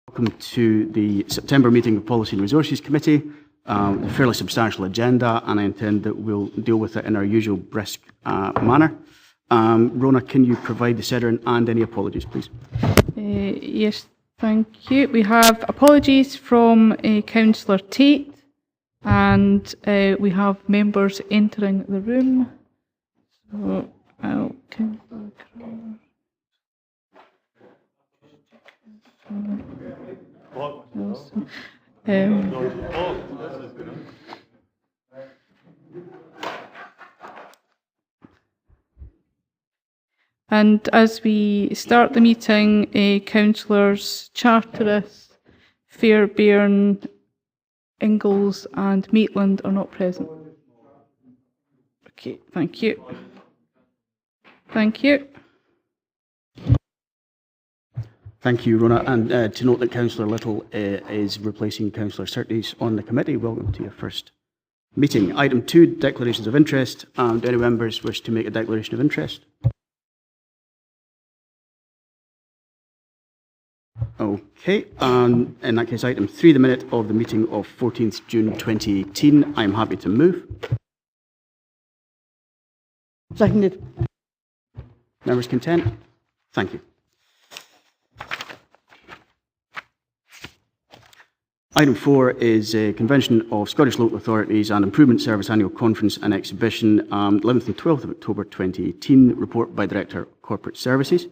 Welcome to the September meeting of Policy and Resources Committee. A fairly substantial agenda, and I intend that we'll deal with it in our usual brisk manner. Rona, can you provide the SEDERUNT and any apologies, please? Yes, thank you. We have apologies from Councillor Tate, and we have members entering the room. So and as we start the meeting, councillors Charteris, Fairbairn, Ingalls and Maitland are not present. Okay, thank you. Thank you. Thank you, Rona. And to note that Councillor Little is replacing Councillor Surtees on the committee. Welcome to your first meeting. Item 2, declarations of interest. Do any members wish to make a declaration of interest? Okay, in that case, item 3, the minute of the meeting of 14th June 2018. I'm happy to move. Seconded. Members content? Thank you. Item 4 is a convention of Scottish Local Authorities and Improvement Service Annual Conference and Exhibition, 11th and 12th of October 2018, report by Director Corporate Services.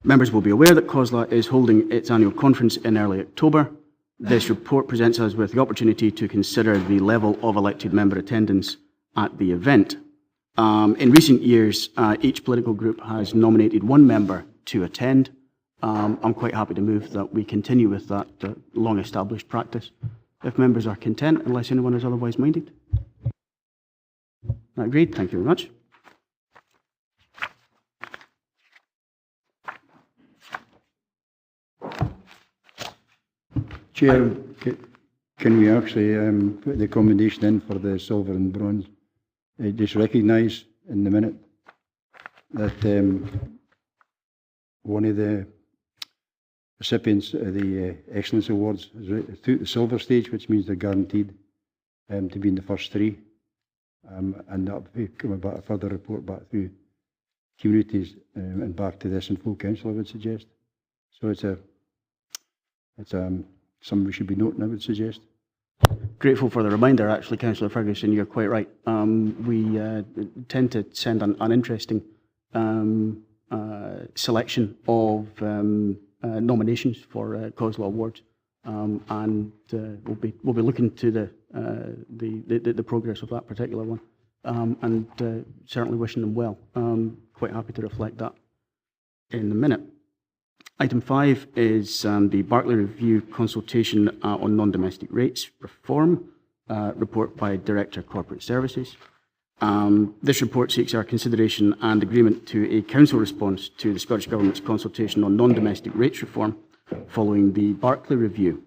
Members will be aware that COSLA is holding its annual conference in early October. This report presents us with the opportunity to consider the level of elected member attendance at the event. In recent years, each political group has nominated one member to attend. I'm quite happy to move that we continue with that long-established practice, if members are content, unless anyone is otherwise minded. Agreed. Thank you very much. Chair, can we actually put the accommodation in for the silver and bronze? Just recognise in the minute that one of the recipients of the Excellence Awards is through the silver stage, which means they're guaranteed to be in the first 3. And that will come about a further report back through communities and back to this in full council, I would suggest. So it's something we should be noting, I would suggest. Grateful for the reminder, actually, Councillor Ferguson, you're quite right. We tend to send an interesting selection of nominations for COSLA awards, and we'll be looking to the progress of that particular one, and certainly wishing them well. Quite happy to reflect that in a minute. Item 5 is the Barclay Review consultation on non-domestic rates reform, report by Director Corporate Services. This report seeks our consideration and agreement to a council response to the Scottish Government's consultation on non-domestic rates reform following the Barclay Review.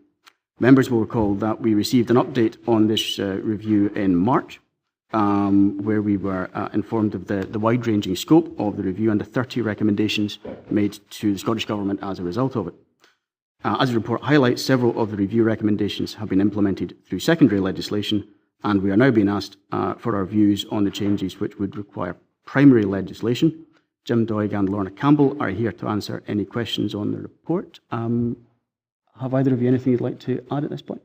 Members will recall that we received an update on this review in March, where we were informed of the wide-ranging scope of the review and the 30 recommendations made to the Scottish Government as a result of it. As the report highlights, several of the review recommendations have been implemented through secondary legislation, and we are now being asked for our views on the changes which would require primary legislation. Jim Doig and Lorna Campbell are here to answer any questions on the report. Have either of you anything you'd like to add at this point?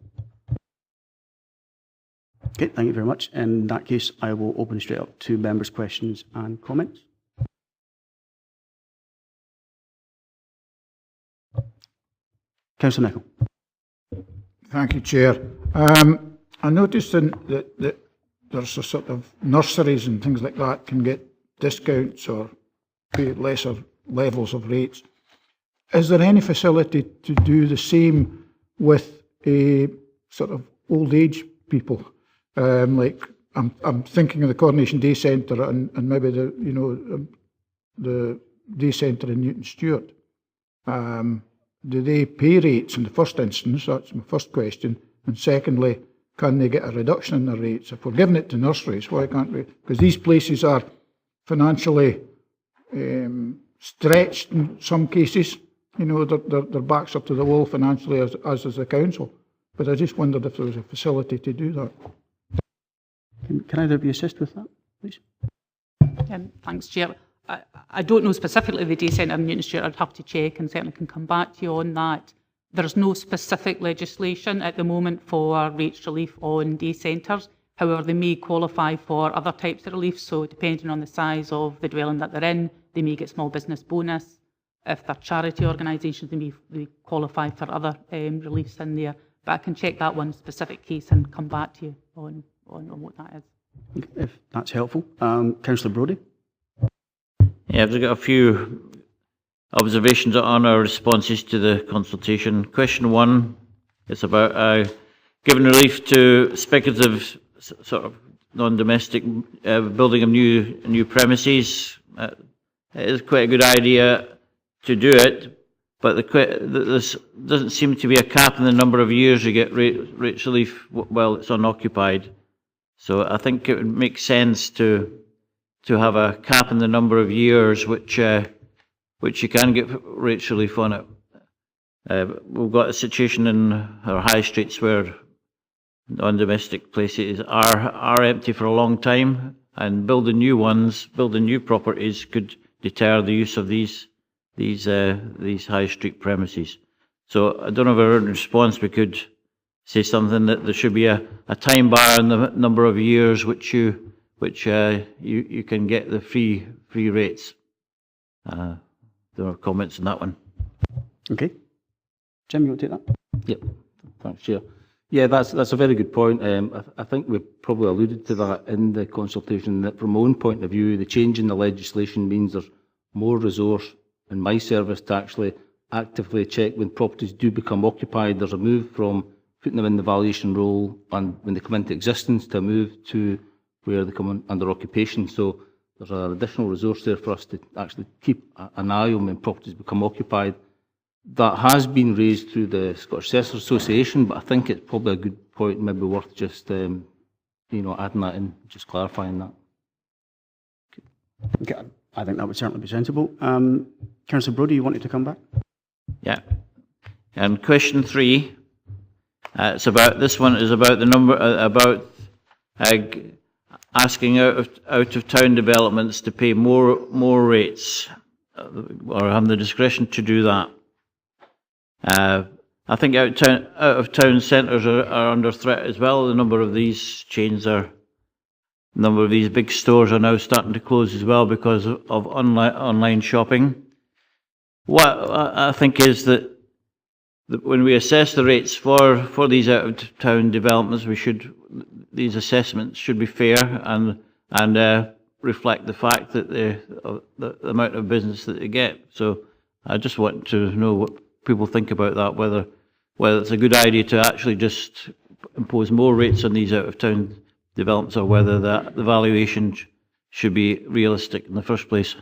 Okay, thank you very much. In that case, I will open straight up to members' questions and comments. Councillor Nicholl. Thank you, Chair. I noticed that there's a sort of nurseries and things like that can get discounts or pay lesser levels of rates. Is there any facility to do the same with a sort of old age people? Like I'm thinking of the Coronation Day Centre and maybe the day centre in Newton Stewart. Do they pay rates in the first instance? That's my first question. And secondly, can they get a reduction in their rates? If we're giving it to nurseries, why can't we? Because these places are financially stretched in some cases, You know, their backs up to the wall financially as is the council. But I just wondered if there was a facility to do that. Can either of you assist with that, please? Thanks, Chair. I don't know specifically the day centre in Newton Street. I'd have to check and certainly can come back to you on that. There's no specific legislation at the moment for rates relief on day centres. However, they may qualify for other types of relief. So depending on the size of the dwelling that they're in, they may get small business bonus. If they're charity organisations, they may qualify for other reliefs in there. But I can check that one specific case and come back to you on what that is. If that's helpful. Councillor Brodie? Yeah, I've got a few observations on our responses to the consultation. Question 1 is about giving relief to speculative sort of non-domestic building of new premises. It is quite a good idea to do it, but there doesn't seem to be a cap in the number of years you get rates relief while it's unoccupied. So I think it would make sense to have a cap in the number of years which you can get rates relief on it. We've got a situation in our high streets where non-domestic places are empty for a long time, and building new properties could deter the use of these high street premises. So I don't know if in response we could say something that there should be a time bar on the number of years which you can get the free rates. There are comments on that one. Okay. Jim, you want to take that? Yep. Thanks, Chair. Yeah, that's a very good point. I think we probably alluded to that in the consultation, that from my own point of view, the change in the legislation means there's more resource in my service to actually actively check when properties do become occupied. There's a move from putting them in the valuation role and when they come into existence to a move to where they come under occupation. So there's an additional resource there for us to actually keep an eye on when properties become occupied. That has been raised through the Scottish Assessors Association, but I think it's probably a good point, maybe worth just adding that in, just clarifying that. Okay. I think that would certainly be sensible. Councillor Brodie, you wanted to come back? Yeah. And question 3, it's about this one is about the number asking out of town developments to pay more rates, or have the discretion to do that. I think out of town centres are under threat as well. The number of these chains number of these big stores are now starting to close as well because of online shopping. What I think is that when we assess the rates for these out of town developments, these assessments should be fair and reflect the fact that the amount of business that they get. So I just want to know what people think about that, whether it's a good idea to actually just impose more rates on these out of town developments, or whether the valuation should be realistic in the first place.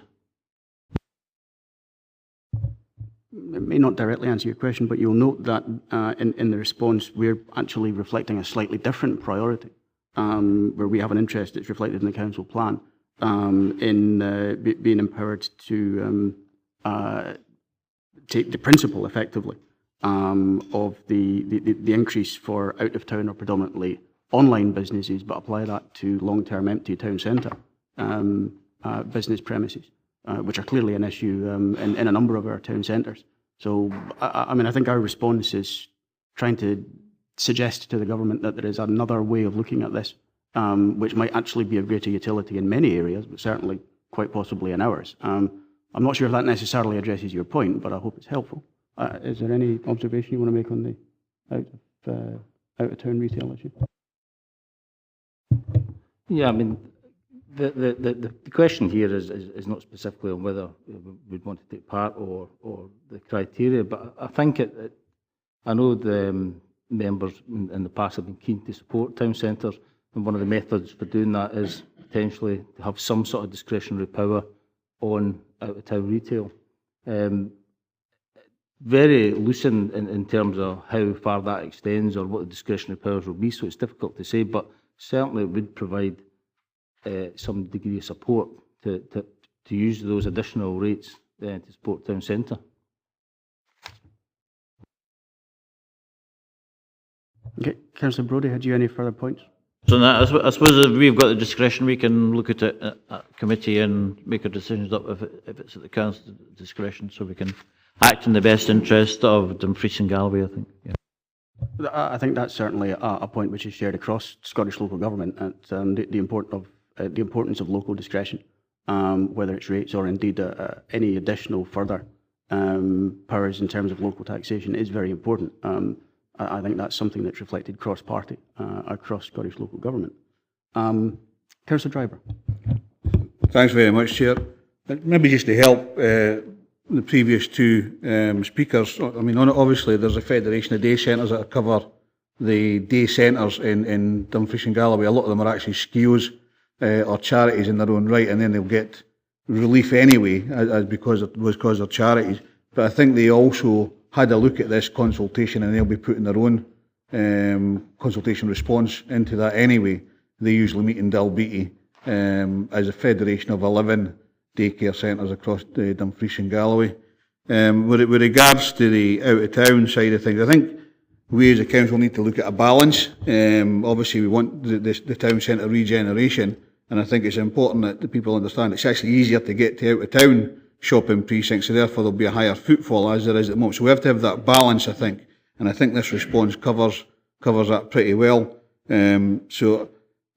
It may not directly answer your question, but you'll note that in the response, we're actually reflecting a slightly different priority, where we have an interest that's reflected in the council plan, in being empowered to take the principle, effectively, of the increase for out-of-town or predominantly online businesses, but apply that to long-term empty town centre business premises, which are clearly an issue in a number of our town centres. So, I think our response is trying to suggest to the government that there is another way of looking at this, which might actually be of greater utility in many areas, but certainly quite possibly in ours. I'm not sure if that necessarily addresses your point, but I hope it's helpful. Is there any observation you want to make on the out-of-town retail issue? Yeah, the question here is not specifically on whether we'd want to take part or the criteria, but I think I know the members in the past have been keen to support town centres, and one of the methods for doing that is potentially to have some sort of discretionary power on out-of-town retail. Very loose in terms of how far that extends or what the discretionary powers will be, so it's difficult to say, but certainly it would provide some degree of support to use those additional rates to support town centre. Okay, Councillor Brodie, had you any further points? So now, I suppose if we've got the discretion, we can look at it at committee and make our decisions up if it's at the council's discretion, so we can act in the best interest of Dumfries and Galloway, I think. Yeah. I think that's certainly a point which is shared across Scottish local government, and the importance of local discretion, whether it's rates or indeed any additional further powers in terms of local taxation is very important. I think that's something that's reflected cross-party across Scottish local government. Councillor Driver. Thanks very much, Chair. Maybe just to help the previous two speakers, I mean, obviously there's a federation of day centres that cover the day centres in Dumfries and Galloway. A lot of them are actually SKIOs or charities in their own right, and then they'll get relief anyway because they're charities. But I think they also had a look at this consultation, and they'll be putting their own consultation response into that anyway. They usually meet in Dalbeattie as a federation of 11 daycare centres across Dumfries and Galloway. With regards to the out-of-town side of things, I think we as a council need to look at a balance. Obviously, we want the town centre regeneration, and I think it's important that the people understand it's actually easier to get to out-of-town shopping precincts, so therefore there'll be a higher footfall as there is at the moment. So we have to have that balance, I think, and I think this response covers that pretty well. So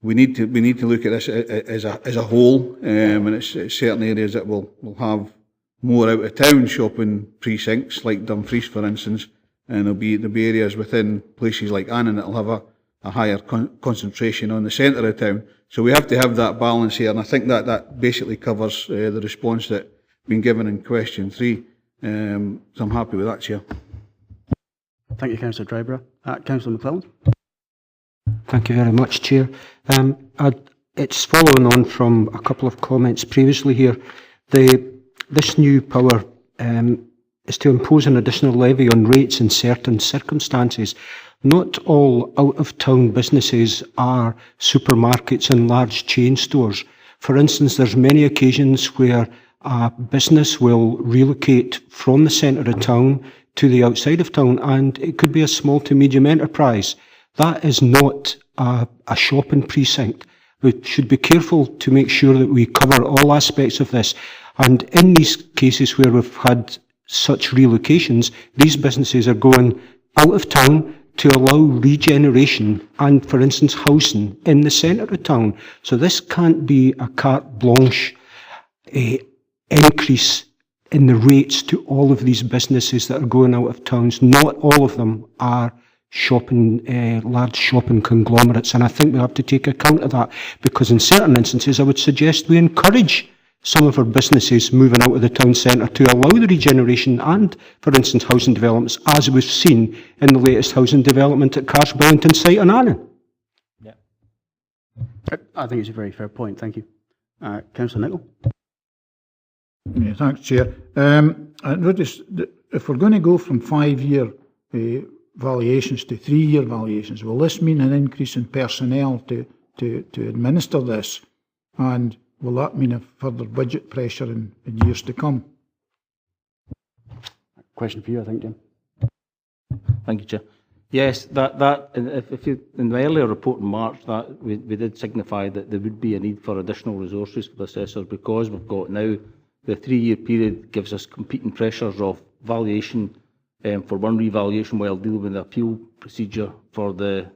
we need to look at this as a whole, and it's certain areas that will have more out of town shopping precincts, like Dumfries, for instance, and there'll be areas within places like Annan that'll have a higher concentration on the centre of town. So we have to have that balance here, and I think that basically covers the response that been given in question 3. So I'm happy with that, Chair. Thank you, Councillor Dryborough. Councillor McClellan. Thank you very much, Chair. It's following on from a couple of comments previously here. This new power is to impose an additional levy on rates in certain circumstances. Not all out-of-town businesses are supermarkets and large chain stores. For instance, there's many occasions where a business will relocate from the centre of town to the outside of town, and it could be a small to medium enterprise. That is not a shopping precinct. We should be careful to make sure that we cover all aspects of this. And in these cases where we've had such relocations, these businesses are going out of town to allow regeneration and, for instance, housing in the centre of town. So this can't be a carte blanche increase in the rates to all of these businesses that are going out of towns. Not all of them are large shopping conglomerates, and I think we have to take account of that, because in certain instances I would suggest we encourage some of our businesses moving out of the town centre to allow the regeneration and, for instance, housing developments, as we've seen in the latest housing development at Carsbillington site on Annan. Yeah. I think it's a very fair point. Thank you. Councillor Nicholl. Yeah, thanks, Chair. I noticed that if we're going to go from 5-year valuations to 3-year valuations, will this mean an increase in personnel to administer this? And will that mean a further budget pressure in years to come? Question for you, I think, Jim. Thank you, Chair. Yes, if you, in the earlier report in March, that we did signify that there would be a need for additional resources for the assessors, because we've got now the 3-year period gives us competing pressures of valuation for one revaluation while dealing with the appeal procedure for the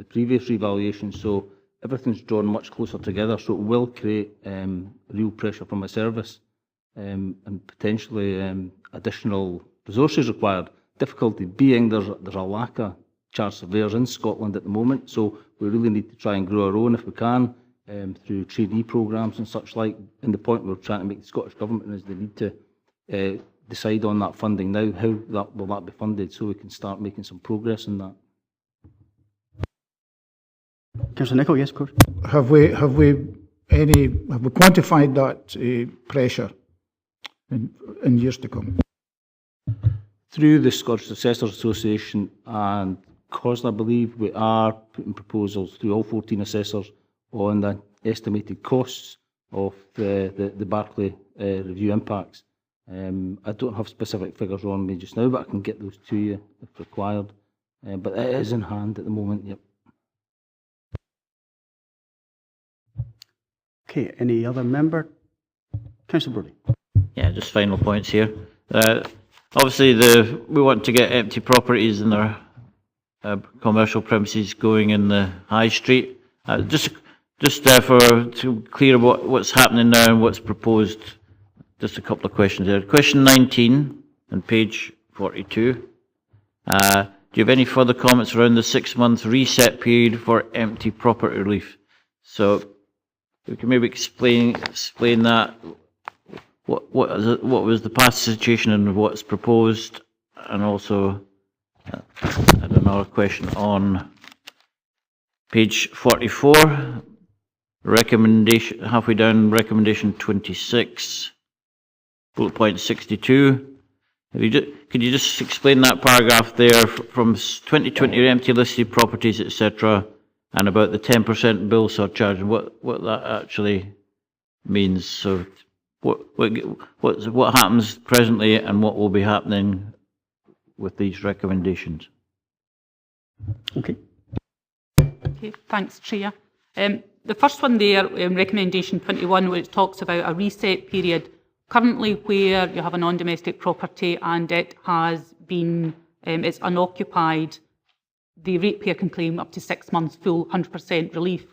previous revaluation. So everything's drawn much closer together, so it will create real pressure from a service and potentially additional resources required. Difficulty being there's a lack of charge surveyors in Scotland at the moment, so we really need to try and grow our own if we can through trainee programmes and such like. And the point we're trying to make the Scottish Government is they need to decide on that funding now. How will that be funded, so we can start making some progress in that. Councillor Nicholl, yes, of course. Have we quantified that pressure in years to come? Through the Scottish Assessors Association and COSLA, I believe, we are putting proposals through all 14 assessors on the estimated costs of the BARCLAY review impacts. I don't have specific figures on me just now, but I can get those to you if required. but it is in hand at the moment, yep. Okay, any other member? Councillor Brody. Yeah, just final points here. Obviously, we want to get empty properties in their commercial premises going in the high street. Just to clear what's happening now and what's proposed, just a couple of questions there. Question 19 on page 42. Do you have any further comments around the 6-month reset period for empty property relief? So we can maybe explain that. What was the past situation and what's proposed, and also I had another question on page 44, recommendation halfway down, recommendation 26, bullet point 62. Could you just explain that paragraph there from 2020 empty listed properties, etc., and about the 10% bill surcharge and what that actually means? So what happens presently and what will be happening with these recommendations? Okay. Okay, thanks, Chair. The first one there, recommendation 21, where it talks about a reset period. Currently, where you have a non-domestic property and it has been, it's unoccupied, the ratepayer can claim up to 6 months full 100% relief.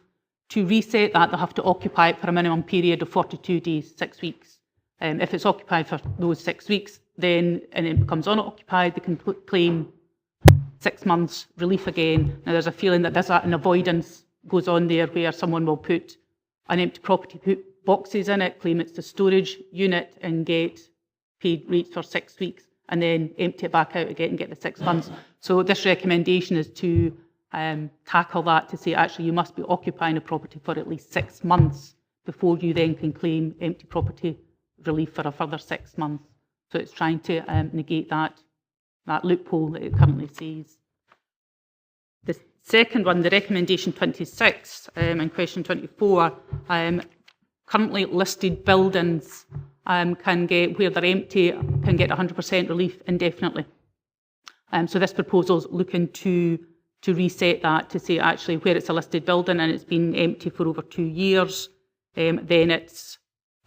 To reset that, they'll have to occupy it for a minimum period of 42 days, 6 weeks. If it's occupied for those 6 weeks, then and it becomes unoccupied, they can claim 6 months relief again. Now, there's a feeling that there's an avoidance goes on there where someone will put an empty property, put boxes in it, claim it's the storage unit and get paid rates for 6 weeks, and then empty it back out again and get the 6 months. So this recommendation is to tackle that, to say actually you must be occupying a property for at least 6 months before you then can claim empty property relief for a further 6 months. So it's trying to negate that loophole that it currently sees. The second one, the recommendation 26 and question 24, currently listed buildings can get, where they're empty, can get 100% relief indefinitely. So this proposal's looking to reset that, to say actually where it's a listed building and it's been empty for over 2 years, then it's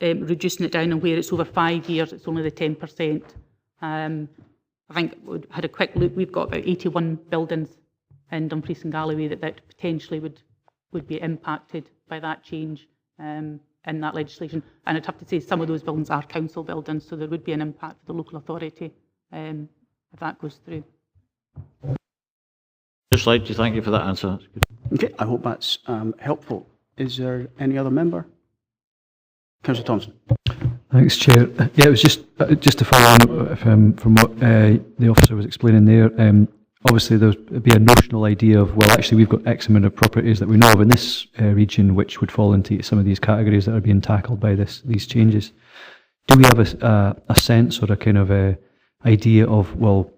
reducing it down, and where it's over 5 years, it's only the 10%. I think we had a quick look, we've got about 81 buildings in Dumfries and Galloway that potentially would be impacted by that change in that legislation. And I'd have to say some of those buildings are council buildings, so there would be an impact for the local authority if that goes through. Just like to thank you for that answer. That's good. Okay, I hope that's helpful. Is there any other member? Councillor Thompson. Thanks, Chair. Yeah, it was just to follow on from what the officer was explaining there. Obviously, there would be a notional idea of, well, actually, we've got X amount of properties that we know of in this region which would fall into some of these categories that are being tackled by these changes. Do we have a sense or a kind of idea of, well,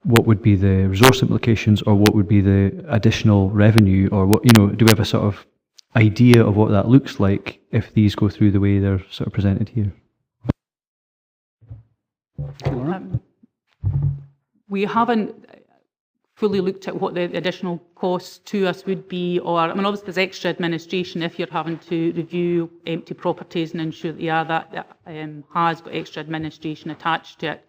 what would be the resource implications, or what would be the additional revenue, or what, do we have a sort of idea of what that looks like if these go through the way they're sort of presented here? We haven't fully looked at what the additional costs to us would be, or, I mean, obviously there's extra administration if you're having to review empty properties and ensure that that has got extra administration attached to it.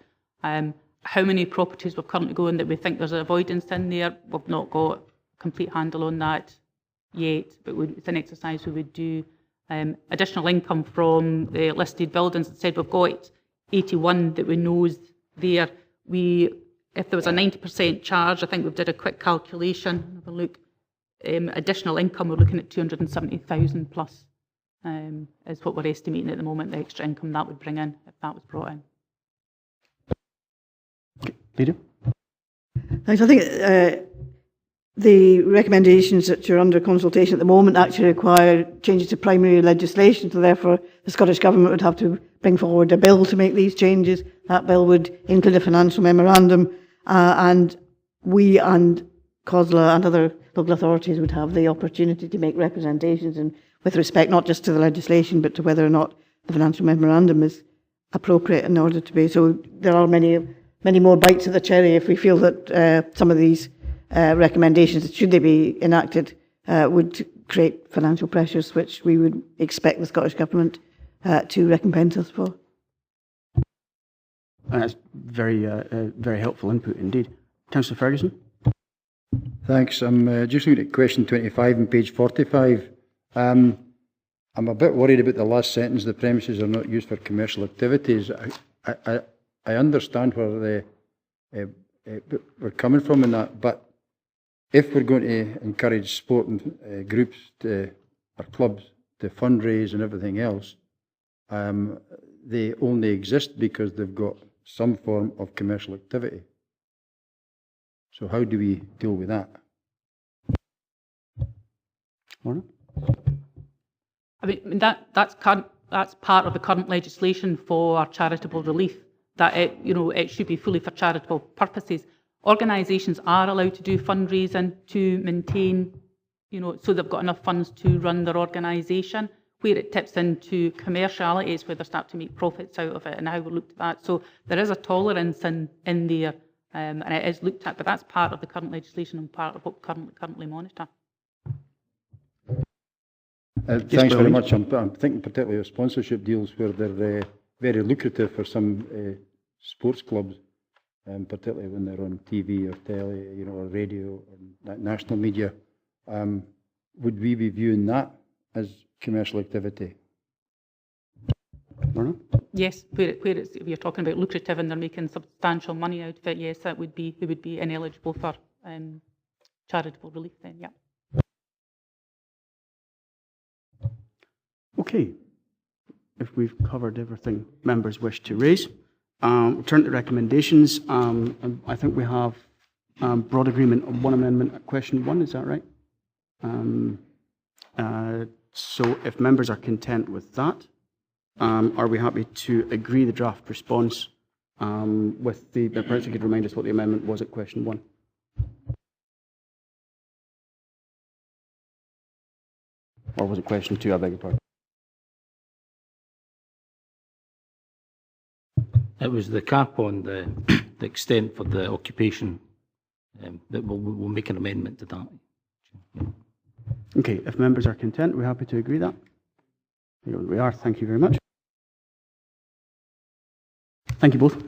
How many properties we're currently going that we think there's an avoidance in there, we've not got a complete handle on that yet, but it's an exercise we would do. Additional income from the listed buildings, instead we've got 81 that we know is there. If there was a 90% charge, I think we've did a quick calculation, have a look. Additional income, we're looking at 270,000 plus, is what we're estimating at the moment, the extra income that would bring in if that was brought in. Lydia? Thanks. I think the recommendations that are under consultation at the moment actually require changes to primary legislation, so therefore the Scottish Government would have to bring forward a bill to make these changes. That bill would include a financial memorandum, and we and COSLA and other local authorities would have the opportunity to make representations, and with respect not just to the legislation but to whether or not the financial memorandum is appropriate in order to be. So there are many more bites of the cherry if we feel that some of these recommendations, should they be enacted, would create financial pressures, which we would expect the Scottish Government to recompense us for. That's very helpful input indeed. Councillor Ferguson? Thanks. I'm just looking at question 25 on page 45. I'm a bit worried about the last sentence, the premises are not used for commercial activities. I understand where we're coming from in that, but if we're going to encourage sporting groups or clubs to fundraise and everything else, they only exist because they've got some form of commercial activity. So how do we deal with that? Laura? I mean, that's part of the current legislation for charitable relief, that it should be fully for charitable purposes. Organisations are allowed to do fundraising to maintain, so they've got enough funds to run their organisation. Where it tips into commerciality is where they start to make profits out of it, and how we looked at that. So there is a tolerance in there, and it is looked at, but that's part of the current legislation and part of what we currently monitor. Thanks very much. I'm thinking particularly of sponsorship deals where they're very lucrative for some sports clubs, particularly when they're on TV or telly, or radio or national media. Would we be viewing that as commercial activity? Yes, where it's, if you're talking about lucrative and they're making substantial money out of it, yes, they would be ineligible for charitable relief then, yeah. Okay, if we've covered everything members wish to raise, we'll turn to recommendations. I think we have broad agreement on one amendment at question 1, is that right? So if members are content with that, are we happy to agree the draft response with the, perhaps you could remind us what the amendment was at question 1? Or was it question 2, I beg your pardon? It was the cap on the extent for the occupation that we'll make an amendment to that. Okay, if members are content, we're happy to agree that. We are, thank you very much. Thank you both.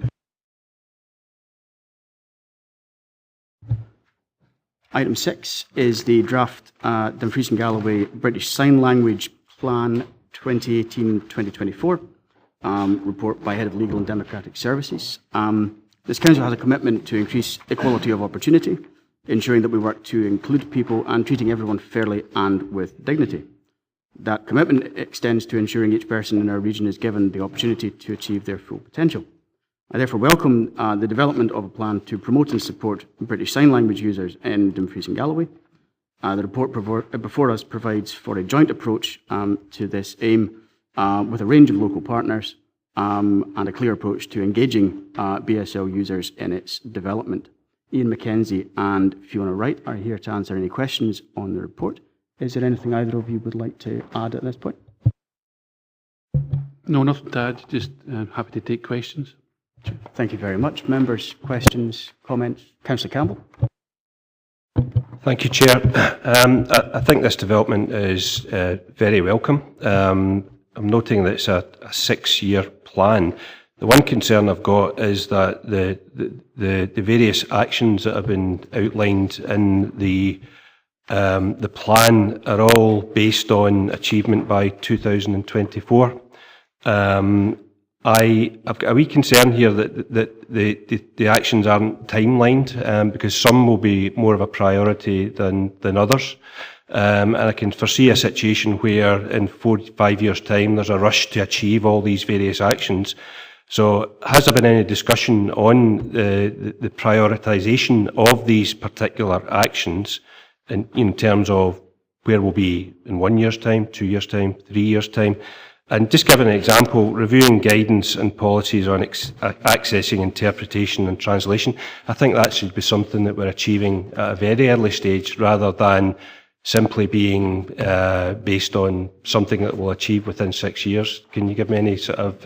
Item 6 is the draft Dumfries and Galloway British Sign Language Plan 2018-2024 report by Head of Legal and Democratic Services. This council has a commitment to increase equality of opportunity, ensuring that we work to include people and treating everyone fairly and with dignity. That commitment extends to ensuring each person in our region is given the opportunity to achieve their full potential. I therefore welcome the development of a plan to promote and support British Sign Language users in Dumfries and Galloway. The report before us provides for a joint approach to this aim with a range of local partners and a clear approach to engaging BSL users in its development. Ian Mackenzie and Fiona Wright are here to answer any questions on the report. Is there anything either of you would like to add at this point? No, nothing to add. Just happy to take questions. Thank you very much. Members, questions, comments? Councillor Campbell. Thank you, Chair. I think this development is very welcome. I'm noting that it's a 6-year plan. The one concern I've got is that the various actions that have been outlined in the plan are all based on achievement by 2024. I've got a wee concern here that the actions aren't timelined because some will be more of a priority than others. And I can foresee a situation where in 4 to 5 years' time there's a rush to achieve all these various actions. So has there been any discussion on the prioritisation of these particular actions in terms of where we'll be in 1 year's time, 2 years' time, 3 years' time? And just give an example, reviewing guidance and policies on accessing interpretation and translation, I think that should be something that we're achieving at a very early stage rather than simply being based on something that we'll achieve within 6 years. Can you give me any sort of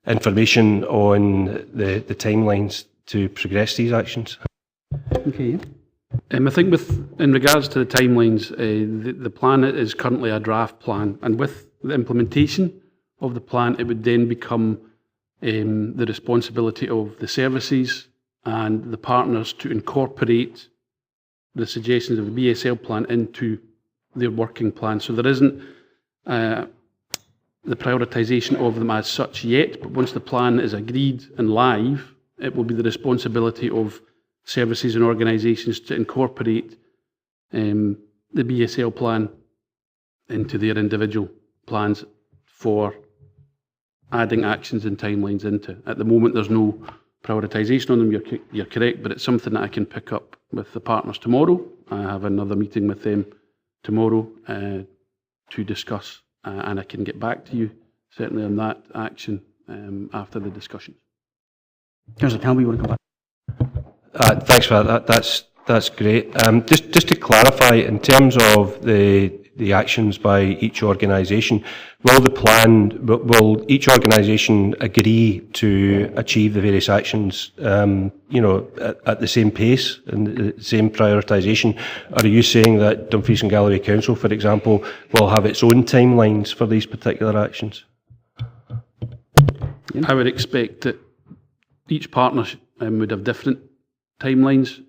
information on the timelines to progress these actions? Okay. I think in regards to the timelines, the plan is currently a draft plan, and with the implementation of the plan, it would then become the responsibility of the services and the partners to incorporate the suggestions of the BSL plan into their working plan. So there isn't the prioritisation of them as such yet, but once the plan is agreed and live, it will be the responsibility of services and organisations to incorporate the BSL plan into their individual plans for adding actions and timelines into. At the moment, there's no prioritisation on them, you're correct, but it's something that I can pick up with the partners tomorrow. I have another meeting with them tomorrow to discuss, and I can get back to you certainly on that action after the discussion. Councillor Campbell, you want to come back? Thanks for that. That's great. Just to clarify, in terms of the actions by each organisation, will each organisation agree to achieve the various actions, at the same pace and the same prioritisation? Or are you saying that Dumfries and Galloway Council, for example, will have its own timelines for these particular actions? I would expect that each partner would have different timelines,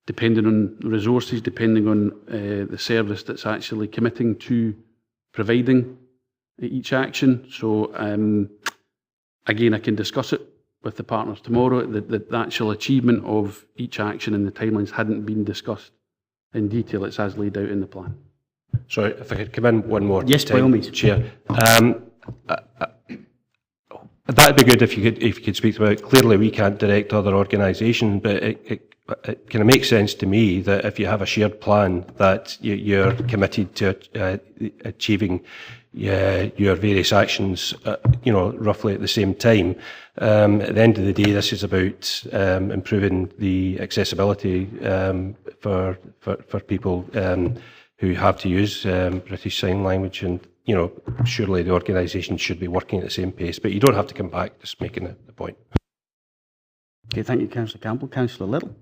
depending on resources, depending on the service that's actually committing to providing each action. So again, I can discuss it with the partners tomorrow. The actual achievement of each action and the timelines hadn't been discussed in detail. It's as laid out in the plan. Sorry, if I could come in one more Yes, time, by all means. Chair. That'd be good if you could speak about. Clearly, we can't direct other organisations, but it kind of makes sense to me that if you have a shared plan, that you're committed to achieving your various actions, roughly at the same time. At the end of the day, this is about improving the accessibility for people who have to use British Sign Language, and surely the organisation should be working at the same pace. But you don't have to come back, just making the point. Okay, thank you, Councillor Campbell. Councillor Little.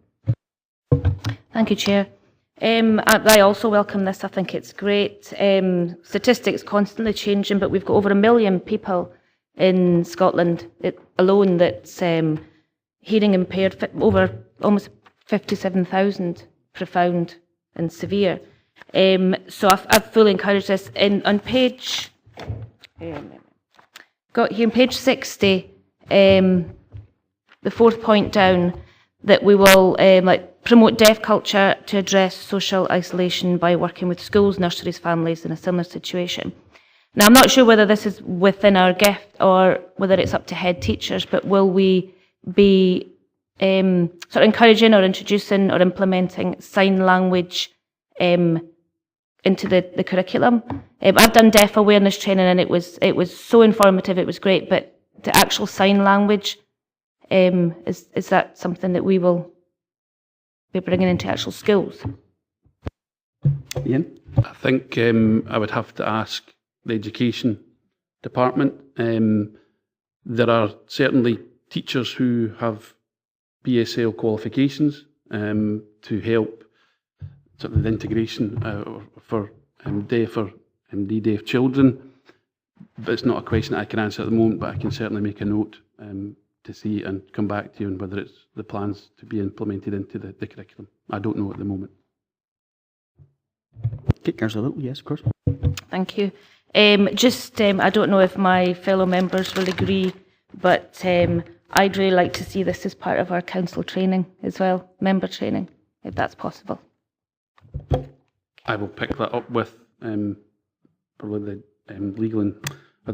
Thank you, Chair. I also welcome this. I think it's great. Statistics constantly changing, but we've got over 1 million people in Scotland alone that's hearing impaired, over almost 57,000 profound and severe. So I've fully encouraged this. On page, got here on page 60, the fourth point down, that we will promote deaf culture to address social isolation by working with schools, nurseries, families in a similar situation. Now, I'm not sure whether this is within our gift or whether it's up to head teachers, but will we be sort of encouraging or introducing or implementing sign language into the curriculum? I've done deaf awareness training, and it was so informative, it was great, but the actual sign language, is that something that we will be bringing into actual schools? Ian? I think I would have to ask the Education Department. There are certainly teachers who have BSL qualifications to help sort of the integration for deaf or deaf children, but it's not a question that I can answer at the moment, but I can certainly make a note to see and come back to you on whether it's the plans to be implemented into the curriculum. I don't know at the moment. Okay, Councillor Little, yes, of course. Thank you. I don't know if my fellow members will agree, but I'd really like to see this as part of our council training as well, member training, if that's possible. I will pick that up with probably the legal and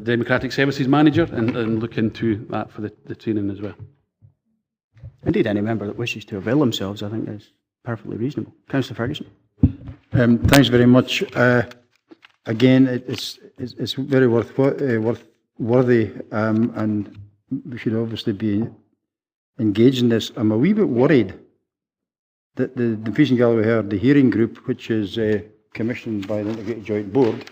democratic services manager and look into that for the training as well. Indeed, any member that wishes to avail themselves, I think, is perfectly reasonable. Councillor Ferguson. Thanks very much. Again, it's very worthy, and we should obviously be engaged in this. I'm a wee bit worried that the Dumfries and Galloway Heard, the hearing group, which is commissioned by the Integrated Joint Board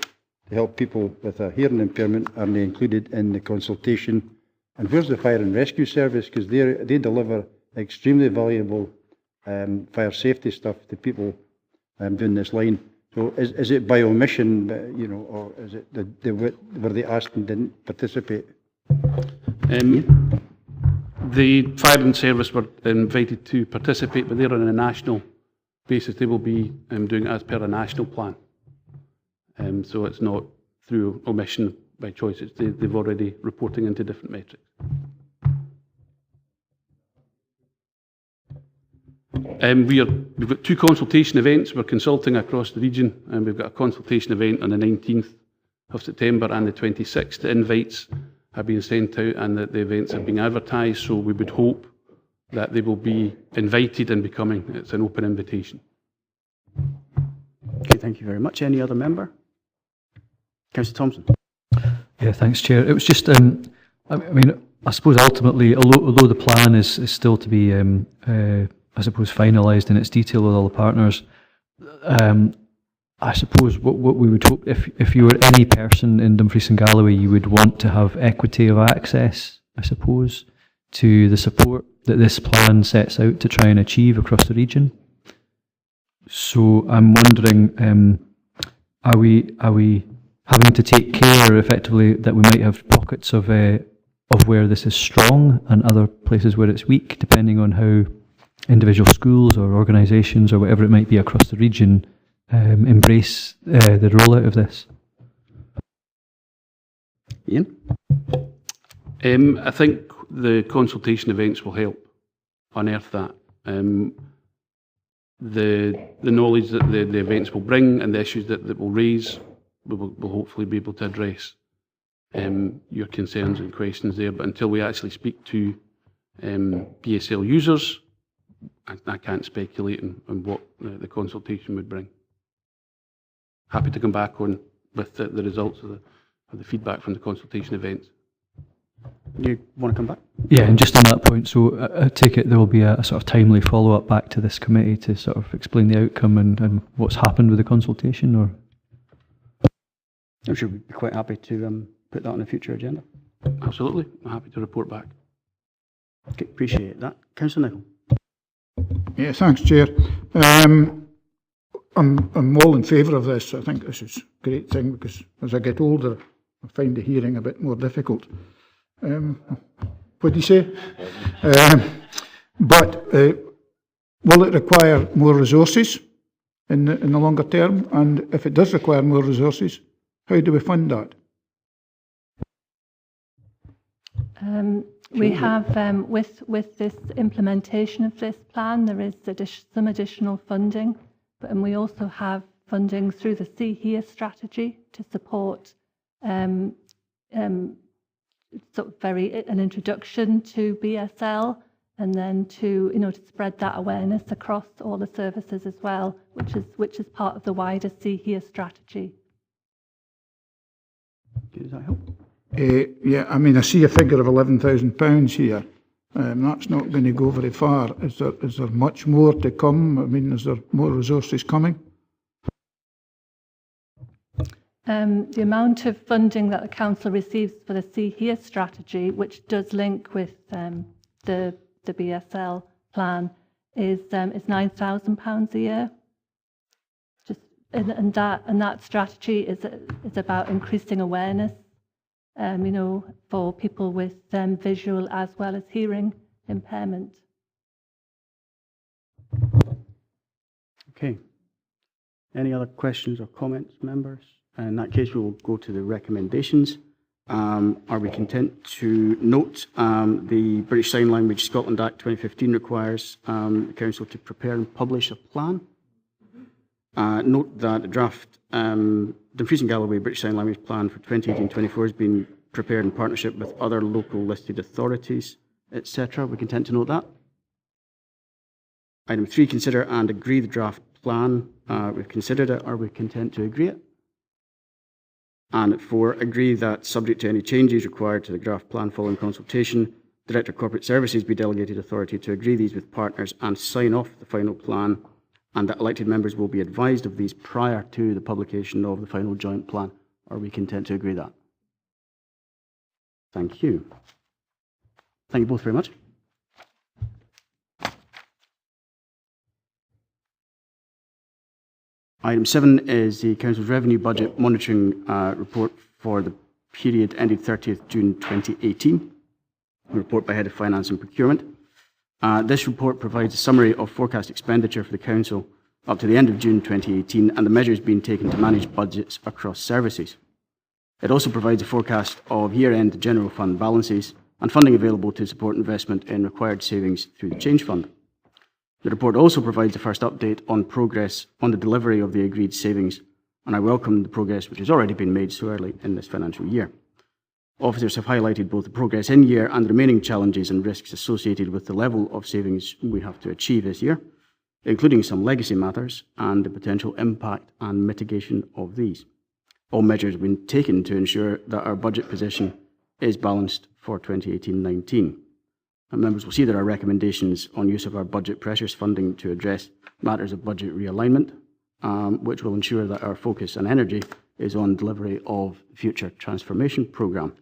to help people with a hearing impairment, are they included in the consultation? And where's the Fire and Rescue Service? Because they deliver extremely valuable fire safety stuff to people doing this line. So is it by omission, you know, or is it were they asked and didn't participate? The fire and service were invited to participate, but they're on a national basis. They will be doing it as per a national plan. So it's not through omission by choice. They've already reporting into different metrics. We've got 2 consultation events. We're consulting across the region, and we've got a consultation event on the 19th of September and the 26th. The invites have been sent out and that the events are being advertised, so we would hope that they will be invited and be coming. It's an open invitation. Okay, thank you very much. Any other member? Councillor Thompson. Yeah, thanks, Chair. It was just, I mean, I suppose ultimately, although the plan is still to be, I suppose, finalised in its detail with all the partners, I suppose what we would hope, if you were any person in Dumfries and Galloway, you would want to have equity of access, I suppose, to the support that this plan sets out to try and achieve across the region. So I'm wondering, are we having to take care effectively that we might have pockets of where this is strong and other places where it's weak, depending on how individual schools or organisations or whatever it might be across the region embrace the rollout of this? Ian? I think the consultation events will help unearth that. The knowledge that the events will bring and the issues that will raise, we'll hopefully be able to address your concerns and questions there. But until we actually speak to BSL users, I can't speculate on what the consultation would bring. Happy to come back on with the results of the feedback from the consultation events. You want to come back? Yeah, and just on that point, so I take it there will be a sort of timely follow-up back to this committee to sort of explain the outcome and what's happened with the consultation, or? I'm sure we'd be quite happy to put that on a future agenda. Absolutely. I'm happy to report back. Okay, appreciate that. Councillor Nicholl. Yeah, thanks, Chair. I'm all in favour of this. I think this is a great thing because as I get older, I find the hearing a bit more difficult. What do you say? But will it require more resources in the longer term? And if it does require more resources, how do we fund that? We have, with this implementation of this plan, there is some additional funding, and we also have funding through the See Here strategy to support sort of an introduction to BSL, and then to spread that awareness across all the services as well, which is part of the wider See Here strategy. Does that help? Yeah, I mean, I see a figure of £11,000 here. That's not going to go very far. Is there much more to come? I mean, is there more resources coming? The amount of funding that the council receives for the See Here strategy, which does link with the BSL plan, is £9,000 a year. And that strategy is about increasing awareness, for people with visual as well as hearing impairment. Okay. Any other questions or comments, members? In that case, we will go to the recommendations. Are we content to note the British Sign Language Scotland Act 2015 requires the Council to prepare and publish a plan? Note that the draft Dumfries and Galloway British Sign Language Plan for 2018-24 has been prepared in partnership with other local listed authorities, etc. We're content to note that. Item 3, consider and agree the draft plan. We've considered it. Are we content to agree it? And at 4, agree that subject to any changes required to the draft plan following consultation, Director of Corporate Services be delegated authority to agree these with partners and sign off the final plan, and that elected members will be advised of these prior to the publication of the final joint plan. Are we content to agree that? Thank you. Thank you both very much. Item 7 is the Council's Revenue Budget Monitoring Report for the period ended 30th June 2018. A report by Head of Finance and Procurement. This report provides a summary of forecast expenditure for the Council up to the end of June 2018 and the measures being taken to manage budgets across services. It also provides a forecast of year-end general fund balances and funding available to support investment in required savings through the Change Fund. The report also provides the first update on progress on the delivery of the agreed savings, and I welcome the progress which has already been made so early in this financial year. Officers have highlighted both the progress in year and the remaining challenges and risks associated with the level of savings we have to achieve this year, including some legacy matters and the potential impact and mitigation of these. All measures have been taken to ensure that our budget position is balanced for 2018-19. And members will see that our recommendations on use of our budget pressures funding to address matters of budget realignment, which will ensure that our focus and energy is on delivery of the Future Transformation Programme.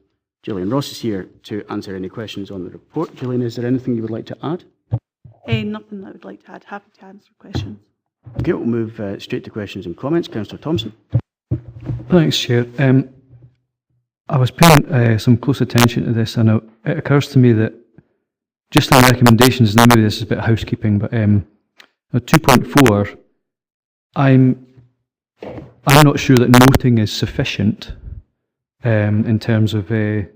Gillian Ross is here to answer any questions on the report. Gillian, is there anything you would like to add? Nothing that I would like to add. Happy to answer questions. Okay, we'll move straight to questions and comments. Councillor Thompson. Thanks, Chair. I was paying some close attention to this, and it occurs to me that just on recommendations, now maybe this is a bit of housekeeping, but 2.4, I'm not sure that noting is sufficient in terms of the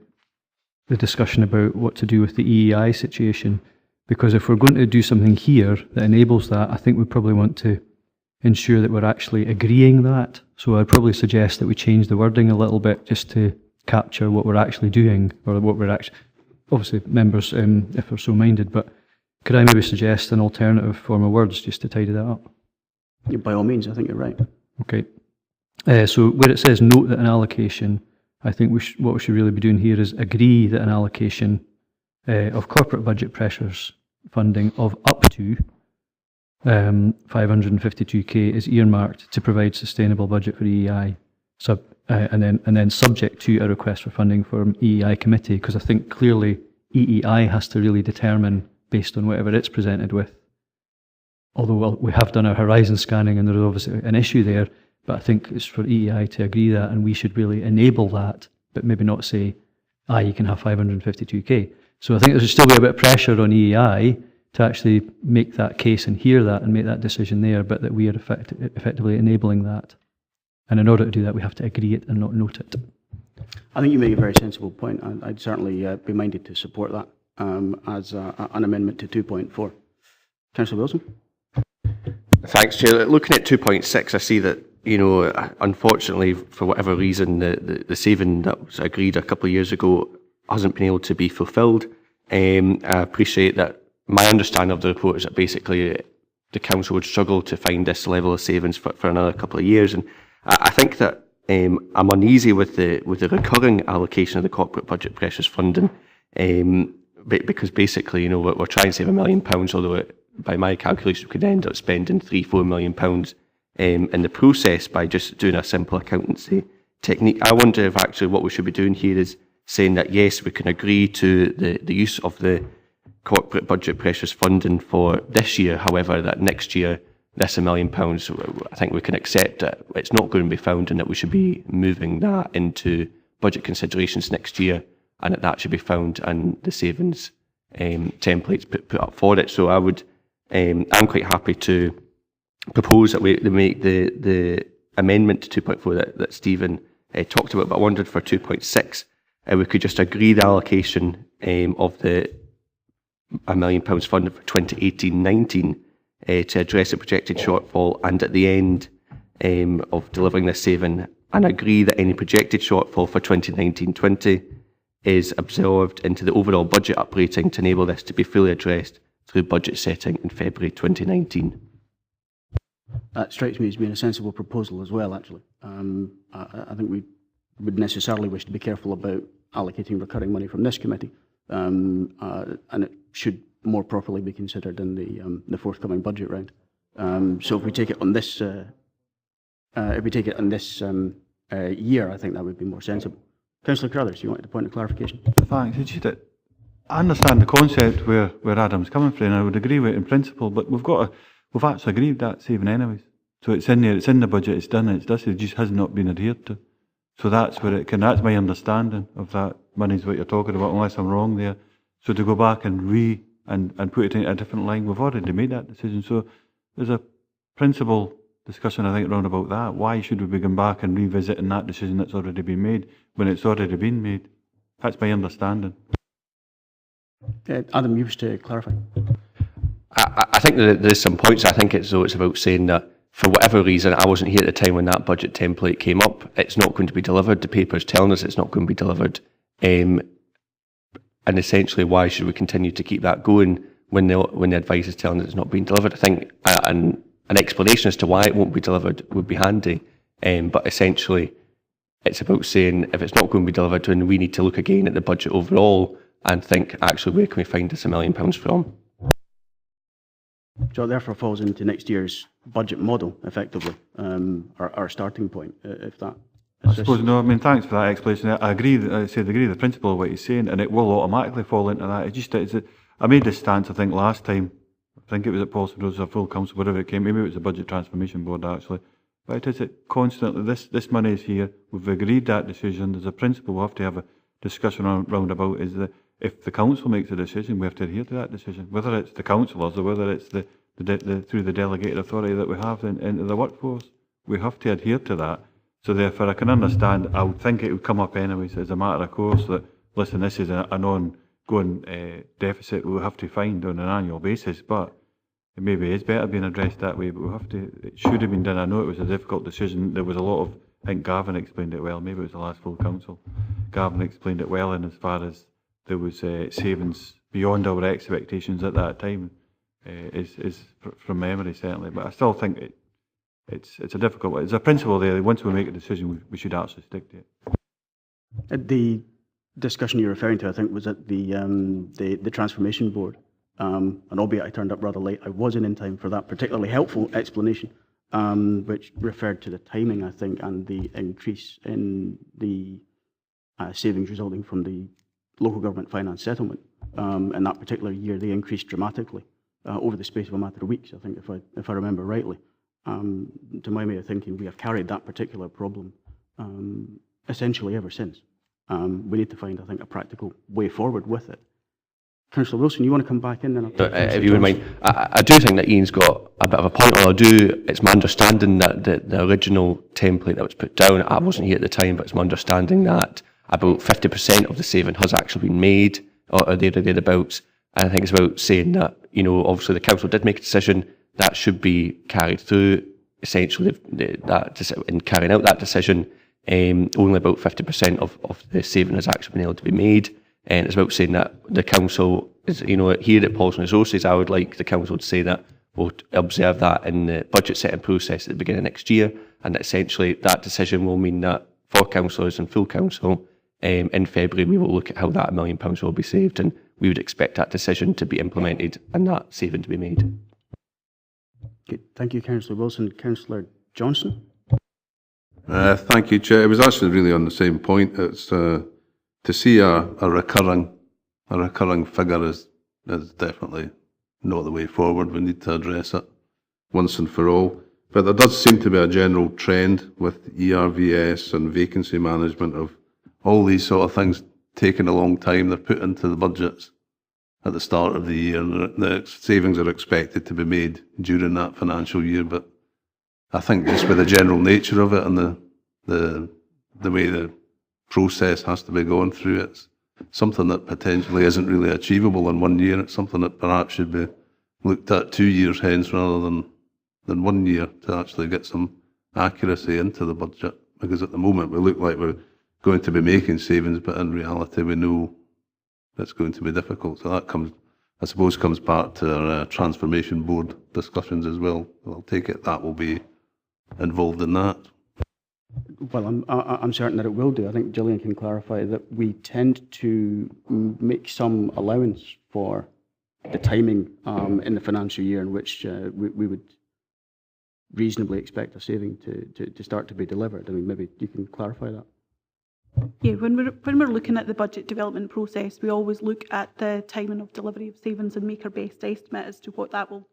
discussion about what to do with the EEI situation, because if we're going to do something here that enables that, I think we probably want to ensure that we're actually agreeing that. So I'd probably suggest that we change the wording a little bit just to capture what we're actually doing, or what we're actually, obviously members, if they're so minded, but could I maybe suggest an alternative form of words just to tidy that up? Yeah, by all means, I think you're right. Okay. So where it says note that an allocation, I think what we should really be doing here is agree that an allocation of corporate budget pressures funding of up to 552k is earmarked to provide sustainable budget for EEI, and then subject to a request for funding from EEI committee, because I think clearly EEI has to really determine based on whatever it's presented with. Although we have done our horizon scanning and there is obviously an issue there, but I think it's for EEI to agree that, and we should really enable that, but maybe not say, you can have 552k. So I think there should still be a bit of pressure on EEI to actually make that case and hear that and make that decision there, but that we are effectively enabling that. And in order to do that, we have to agree it and not note it. I think you make a very sensible point. I'd certainly be minded to support that as an amendment to 2.4. Councillor Wilson. Thanks, Chair. Looking at 2.6, I see that, unfortunately, for whatever reason, the saving that was agreed a couple of years ago hasn't been able to be fulfilled. I appreciate that. My understanding of the report is that basically the council would struggle to find this level of savings for another couple of years, and I think that I'm uneasy with the recurring allocation of the corporate budget pressures funding, because basically, we're trying to save £1 million, although by my calculation we could end up spending £3-4 million in the process by just doing a simple accountancy technique. I wonder if actually what we should be doing here is saying that yes, we can agree to the use of the corporate budget pressures funding for this year, however, that next year this £1 million, I think we can accept that it's not going to be found and that we should be moving that into budget considerations next year, and that should be found and the savings templates put up for it. So I'm quite happy to propose that we make the amendment to 2.4 that Stephen talked about, but I wondered for 2.6 we could just agree the allocation of the £1 million funded for 2018-19 to address the projected shortfall, and at the end of delivering this saving, and agree that any projected shortfall for 2019-20 is absorbed into the overall budget uprating to enable this to be fully addressed through budget setting in February 2019. That strikes me as being a sensible proposal as well, actually. I think we would necessarily wish to be careful about allocating recurring money from this committee, and it should more properly be considered in the forthcoming budget round. So if we take it on this, year, I think that would be more sensible. Councillor Carruthers, you wanted a point of clarification? Thanks. It's just that I understand the concept where Adam's coming from, and I would agree with it in principle, but we've actually agreed that saving anyways. So it's in there, it's in the budget, it's done, it's dusted, it just has not been adhered to. So that's where it can, that's my understanding of that money's what you're talking about, unless I'm wrong there. So to go back and and put it in a different line, we've already made that decision. So there's a principal discussion, I think, around about that. Why should we be going back and revisiting that decision that's already been made when it's already been made? That's my understanding. Adam, you wish to clarify? I think that there's some points. I think it's about saying that for whatever reason, I wasn't here at the time when that budget template came up. It's not going to be delivered. The paper's telling us it's not going to be delivered. And essentially, why should we continue to keep that going when the advice is telling us it's not being delivered? I think an explanation as to why it won't be delivered would be handy. But essentially, it's about saying if it's not going to be delivered, then we need to look again at the budget overall and think, actually, where can we find this £1 million from? So it therefore falls into next year's budget model, effectively, our starting point, if that. I suppose, no, I mean, thanks for that explanation. I agree the principle of what he's saying, and it will automatically fall into that. I made this stance, I think, last time. I think it was at Paulson Road, or full council, whatever it came. Maybe it was the Budget Transformation Board, actually. But it is constantly, this money is here. We've agreed that decision. There's a principle we have to have a discussion round about, is that if the council makes a decision, we have to adhere to that decision, whether it's the councillors or whether it's through the delegated authority that we have in the workforce. We have to adhere to that. So therefore, I can understand, I would think it would come up anyways as a matter of course that, listen, this is an ongoing deficit we'll have to find on an annual basis, but it maybe is better being addressed that way, but we have to, it should have been done. I know it was a difficult decision. There was a lot of, I think Gavin explained it well, maybe it was the last full council. Gavin explained it well in as far as there was savings beyond our expectations at that time, is from memory certainly, but I still think it's a difficult one. It's a principle there. Once we make a decision, we should actually stick to it. The discussion you're referring to, I think, was at the Transformation Board. And albeit I turned up rather late, I wasn't in time for that particularly helpful explanation, which referred to the timing, I think, and the increase in the savings resulting from the local government finance settlement. In that particular year, they increased dramatically over the space of a matter of weeks, I think, if I remember rightly. To my way of thinking, we have carried that particular problem essentially ever since. We need to find, I think, a practical way forward with it. Councillor Wilson, you want to come back in? Then if you wouldn't mind, I do think that Ian's got a bit of a point. It's my understanding that the original template that was put down, I wasn't here at the time, but it's my understanding that about 50% of the saving has actually been made, or thereabouts. And I think it's about saying that, obviously the council did make a decision that should be carried through. Essentially, in carrying out that decision, only about 50% of the saving has actually been able to be made. And it's about saying that the council is, here at Paulson Resources, I would like the council to say that we'll observe that in the budget setting process at the beginning of next year, and that essentially that decision will mean that for councillors and full council, in February we will look at how that £1 million will be saved, and we would expect that decision to be implemented and that saving to be made. Good. Thank you, Councillor Wilson. Councillor Johnson? Thank you, Chair. It was actually really on the same point. It's to see a recurring figure is definitely not the way forward. We need to address it once and for all. But there does seem to be a general trend with ERVS and vacancy management of all these sort of things taking a long time. They're put into the budgets at the start of the year. The savings are expected to be made during that financial year. But I think just with the general nature of it and the way the process has to be going through, it's something that potentially isn't really achievable in 1 year. It's something that perhaps should be looked at 2 years hence rather than 1 year to actually get some accuracy into the budget. Because at the moment we look like we're going to be making savings, but in reality we know it's going to be difficult. So that comes back to our Transformation Board discussions as well. I'll take it that will be involved in that. Well, I'm certain that it will do. I think Gillian can clarify that we tend to make some allowance for the timing in the financial year in which we would reasonably expect a saving to start to be delivered. I mean, maybe you can clarify that. Yeah, when we're looking at the budget development process, we always look at the timing of delivery of savings and make our best estimate as to what that will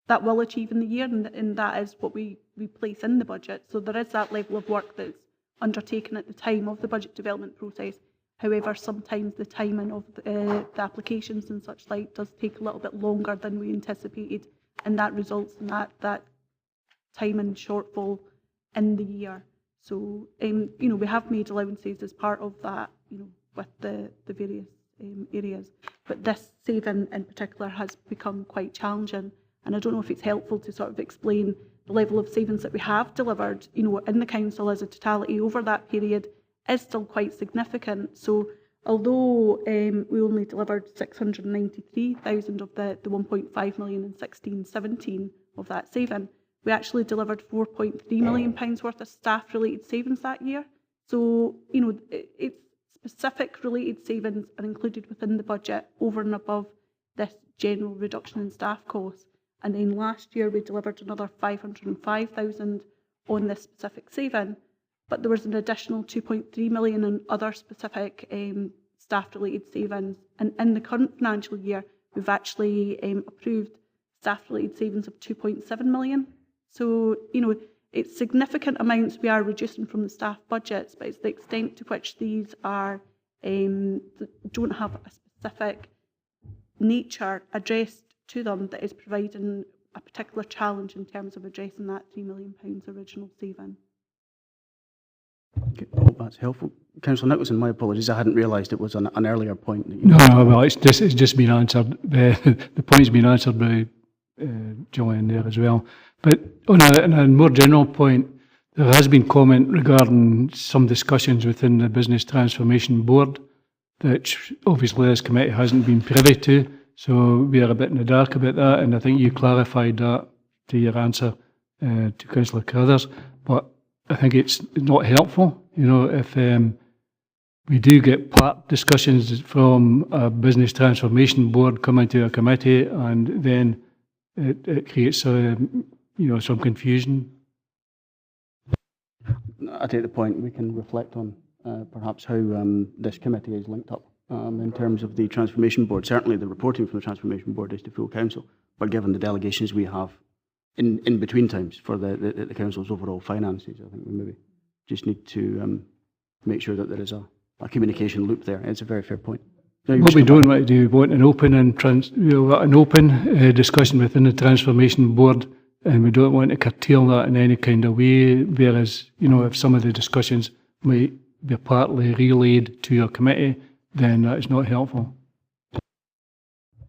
that will achieve in the year, and that is what we place in the budget. So there is that level of work that's undertaken at the time of the budget development process. However, sometimes the timing of the applications and such like does take a little bit longer than we anticipated, and that results in that timing shortfall in the year. So, you know, we have made allowances as part of that, you know, with the various areas. But this saving in particular has become quite challenging, and I don't know if it's helpful to sort of explain the level of savings that we have delivered, you know, in the council as a totality over that period is still quite significant. So although we only delivered 693,000 of the 1.5 million in 16-17 of that saving, we actually delivered £4.3 million worth of staff-related savings that year. So, you know, it's specific related savings are included within the budget over and above this general reduction in staff costs. And then last year we delivered another 505,000 on this specific saving, but there was an additional 2.3 million in other specific staff-related savings. And in the current financial year, we've actually approved staff-related savings of 2.7 million. So, you know, it's significant amounts we are reducing from the staff budgets, but it's the extent to which these are don't have a specific nature addressed to them that is providing a particular challenge in terms of addressing that £3 million original saving. Okay, I hope that's helpful. Councillor Nicholson, my apologies, I hadn't realised it was an earlier point. That you No, well, it's just been answered. The point's been answered by Joanne there as well. But on a more general point, there has been comment regarding some discussions within the Business Transformation Board, which obviously this committee hasn't been privy to, so we are a bit in the dark about that, and I think you clarified that to your answer to Councillor Carruthers, but I think it's not helpful, you know, if we do get part discussions from a Business Transformation Board coming to a committee, and then it creates you know, some confusion. I take the point. We can reflect on perhaps how this committee is linked up in terms of the Transformation Board. Certainly the reporting from the Transformation Board is to full council, but given the delegations we have in between times for the council's overall finances, I think we maybe just need to make sure that there is a communication loop there. It's a very fair point. What we don't want to do, we want an open and discussion within the Transformation Board, and we don't want to curtail that in any kind of way, whereas, you know, if some of the discussions might be partly relayed to your committee, then that is not helpful.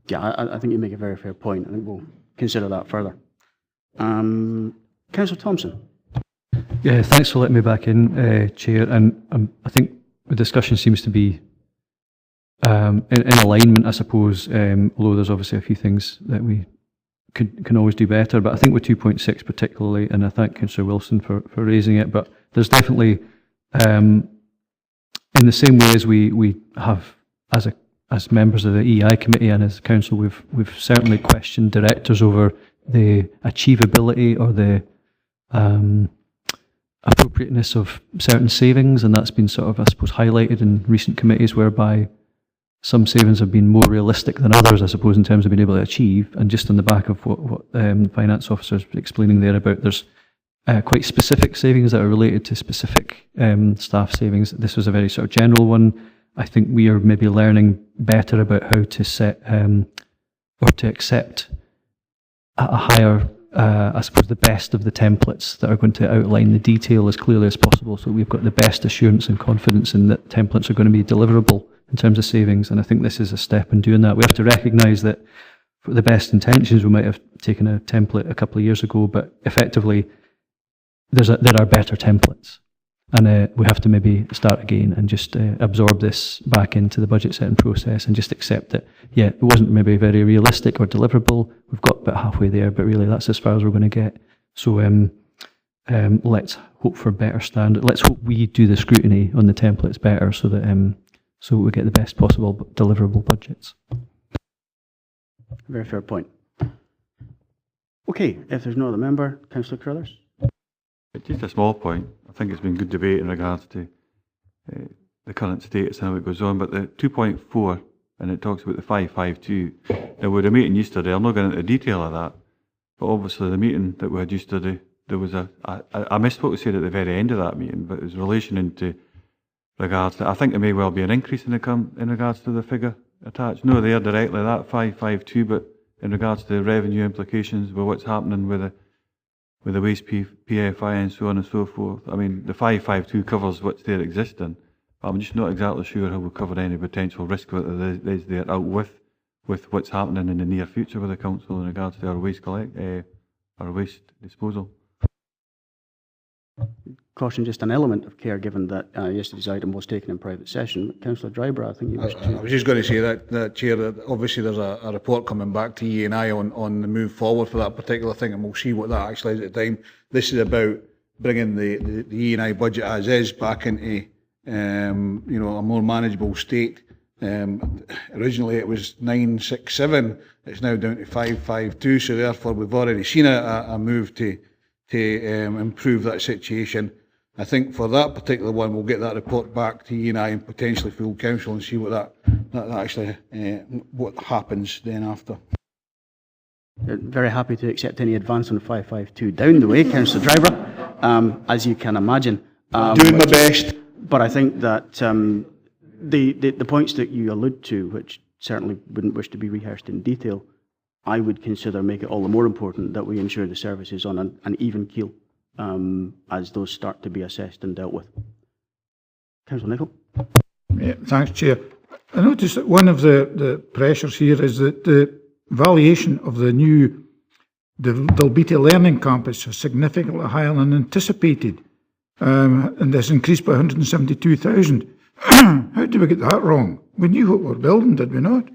Yeah, I think you make a very fair point. I think we'll consider that further. Councillor Thompson. Yeah, thanks for letting me back in, Chair, and I think the discussion seems to be in alignment, I suppose, although there's obviously a few things that we can always do better, but I think with 2.6 particularly, and I thank Councillor Wilson for raising it, but there's definitely, in the same way as we have as members of the EI committee and as council, we've certainly questioned directors over the achievability or the appropriateness of certain savings, and that's been sort of, I suppose, highlighted in recent committees whereby some savings have been more realistic than others, I suppose, in terms of being able to achieve. And just on the back of what the finance officer is explaining there about, there's quite specific savings that are related to specific staff savings. This was a very sort of general one. I think we are maybe learning better about how to set or to accept a higher, I suppose, the best of the templates that are going to outline the detail as clearly as possible. So we've got the best assurance and confidence in that templates are going to be deliverable in terms of savings, and I think this is a step in doing that. We have to recognise that for the best intentions, we might have taken a template a couple of years ago, but effectively there are better templates, and we have to maybe start again and just absorb this back into the budget setting process and just accept that, yeah, it wasn't maybe very realistic or deliverable. We've got about halfway there, but really that's as far as we're going to get. So let's hope for better standard. Let's hope we do the scrutiny on the templates better so that so we get the best possible deliverable budgets. Very fair point. Okay, if there's no other member, Councillor Carruthers. Just a small point. I think it's been good debate in regards to the current status and how it goes on, but the 2.4, and it talks about the 552. Now, we had a meeting yesterday, I'm not going into the detail of that, But obviously the meeting that we had yesterday, there was I missed what was said at the very end of that meeting, but it was relation into regards to, I think there may well be an increase in regards to the figure attached. No, there directly, that 552, but in regards to the revenue implications with what's happening with the waste PFI and so on and so forth. I mean, the 552 covers what's there existing, but I'm just not exactly sure how we'll cover any potential risk that there is there out with what's happening in the near future with the council in regards to our waste disposal. Caution, just an element of care, given that yesterday's item was taken in private session. Councillor Dryburgh, I think you wished to... I was just going to say that Chair, that obviously there's a report coming back to E&I on the move forward for that particular thing, and we'll see what that actually is at the time. This is about bringing the E&I budget as is back into a more manageable state. Originally it was 967, it's now down to 552, so therefore we've already seen a move to improve that situation. I think for that particular one, we'll get that report back to E&I and potentially full council and see what that actually what happens then after. Very happy to accept any advance on 552 down the way, Councillor Dryburgh, as you can imagine. Doing my best. But I think that the points that you allude to, which certainly wouldn't wish to be rehearsed in detail, I would consider make it all the more important that we ensure the service is on an even keel as those start to be assessed and dealt with. Councillor Nicholl. Yeah, thanks, Chair. I noticed that one of the pressures here is that the valuation of the new Dalbeattie Learning Campus is significantly higher than anticipated, and this increased by 172,000. How did we get that wrong? We knew what we were building, did we not?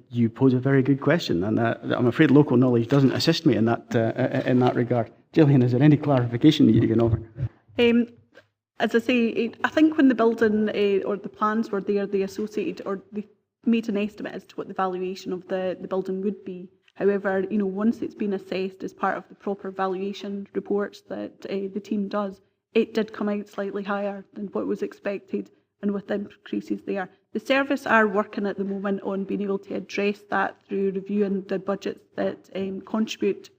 You pose a very good question, and I'm afraid local knowledge doesn't assist me in that regard. Gillian, is there any clarification that you can offer? As I say, I think when the building or the plans were there, they associated or they made an estimate as to what the valuation of the building would be. However, once it's been assessed as part of the proper valuation reports that the team does, it did come out slightly higher than what was expected, and with increases there. The service are working at the moment on being able to address that through reviewing the budgets that contribute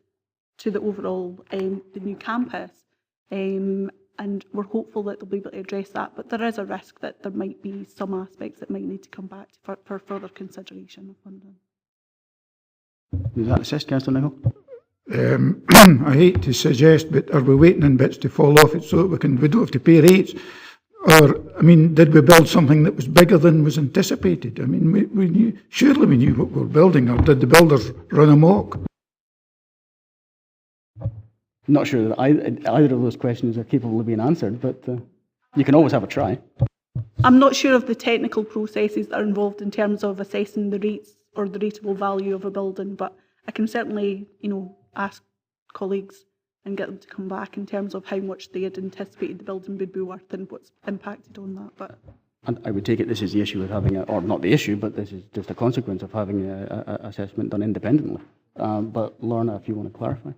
to the overall the new campus, and we're hopeful that they'll be able to address that. But there is a risk that there might be some aspects that might need to come back for further consideration of funding. Does that assist, Councillor Nicholl? I hate to suggest, but are we waiting on bits to fall off it so that we don't have to pay rates? Or, I mean, did we build something that was bigger than was anticipated? I mean, we knew, surely we knew what we were building, or did the builders run amok? Not sure that either of those questions are capable of being answered, but you can always have a try. I'm not sure of the technical processes that are involved in terms of assessing the rates or the rateable value of a building, but I can certainly, ask colleagues and get them to come back in terms of how much they had anticipated the building would be worth and what's impacted on that. But and I would take it this is the issue with having or not the issue, but this is just a consequence of having an assessment done independently. But Lorna, if you want to clarify.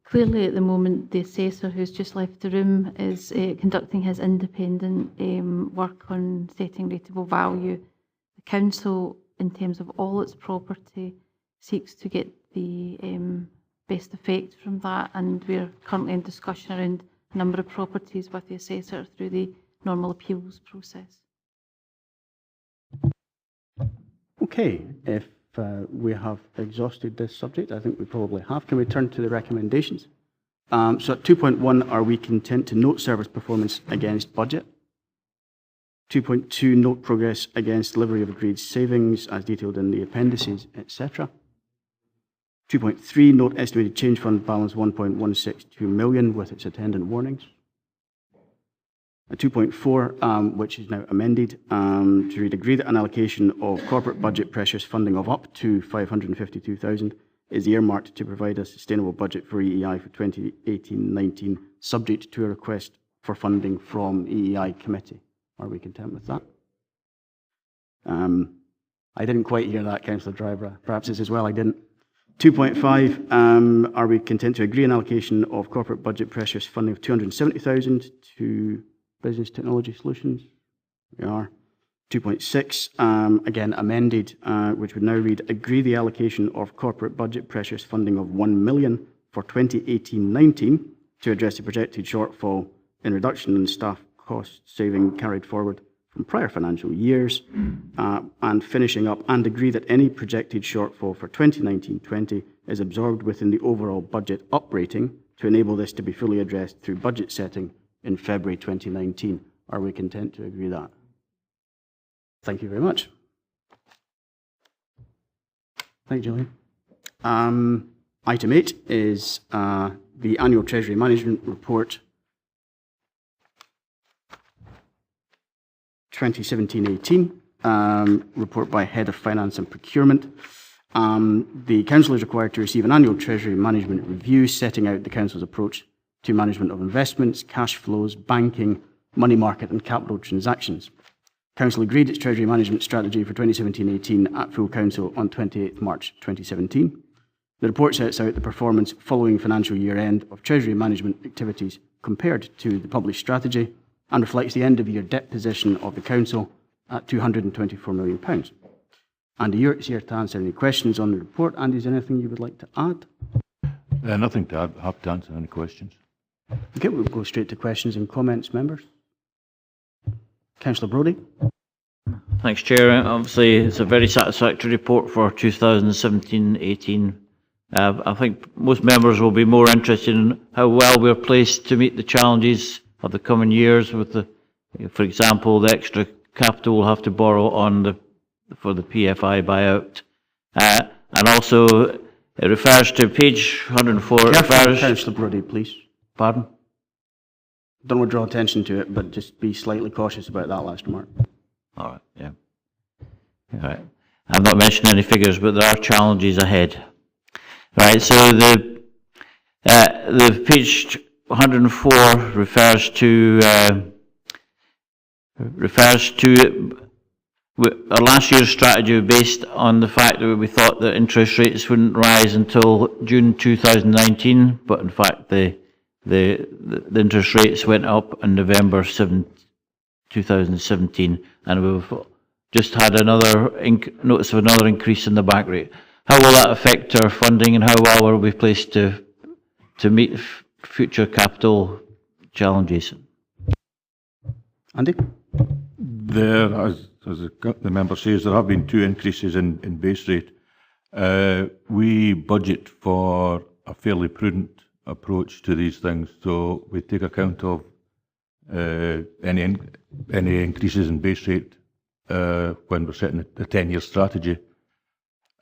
Clearly at the moment the assessor who's just left the room is conducting his independent work on setting rateable value. The council, in terms of all its property, seeks to get the best effect from that, and we're currently in discussion around a number of properties with the assessor through the normal appeals process. Okay, if we have exhausted this subject, I think we probably have. Can we turn to the recommendations? So at 2.1, are we content to note service performance against budget? 2.2, note progress against delivery of agreed savings as detailed in the appendices, etc. 2.3, note estimated change fund balance 1.162 million with its attendant warnings. 2.4, which is now amended, to read, agree that an allocation of corporate budget precious funding of up to 552,000 is earmarked to provide a sustainable budget for EEI for 2018-19, subject to a request for funding from EEI committee. Are we content with that? I didn't quite hear that, Councillor Dryburgh. Perhaps it's as well I didn't. 2.5, are we content to agree an allocation of corporate budget precious funding of 270,000 to Business Technology Solutions? We are. 2.6, again amended, which would now read, agree the allocation of corporate budget pressures funding of 1 million for 2018-19 to address the projected shortfall in reduction in staff cost saving carried forward from prior financial years, and finishing up, and agree that any projected shortfall for 2019-20 is absorbed within the overall budget uprating to enable this to be fully addressed through budget setting in February 2019. Are we content to agree that? Thank you very much. Thank you, Gillian. Item 8 is the Annual Treasury Management Report 2017-18, report by Head of Finance and Procurement. The Council is required to receive an annual Treasury Management Review setting out the Council's approach to management of investments, cash flows, banking, money market and capital transactions. Council agreed its Treasury Management Strategy for 2017-18 at full Council on 28th March 2017. The report sets out the performance following financial year end of Treasury Management activities compared to the published strategy and reflects the end-of-year debt position of the Council at £224 million. Andy Ewart is here to answer any questions on the report. Andy, is there anything you would like to add? Nothing to add. Happy to answer any questions. Okay, we'll go straight to questions and comments, members. Councillor Brodie. Thanks, Chair. Obviously, it's a very satisfactory report for 2017-18. I think most members will be more interested in how well we're placed to meet the challenges of the coming years with the, for example, the extra capital we'll have to borrow on for the PFI buyout. And also, it refers to page 104. Councillor Brodie, please. Pardon? Don't want to draw attention to it, but just be slightly cautious about that last remark. All right, yeah. All right. I've not mentioned any figures, but there are challenges ahead. Right, so the page 104 refers to our last year's strategy based on the fact that we thought that interest rates wouldn't rise until June 2019, but in fact the interest rates went up in November 2017, and we've just had another notice of another increase in the back rate. How will that affect our funding, and how well are we placed to meet future capital challenges? Andy? As the member says, there have been 2 increases in base rate. We budget for a fairly prudent approach to these things, so we take account of any increases in base rate when we're setting a 10-year strategy.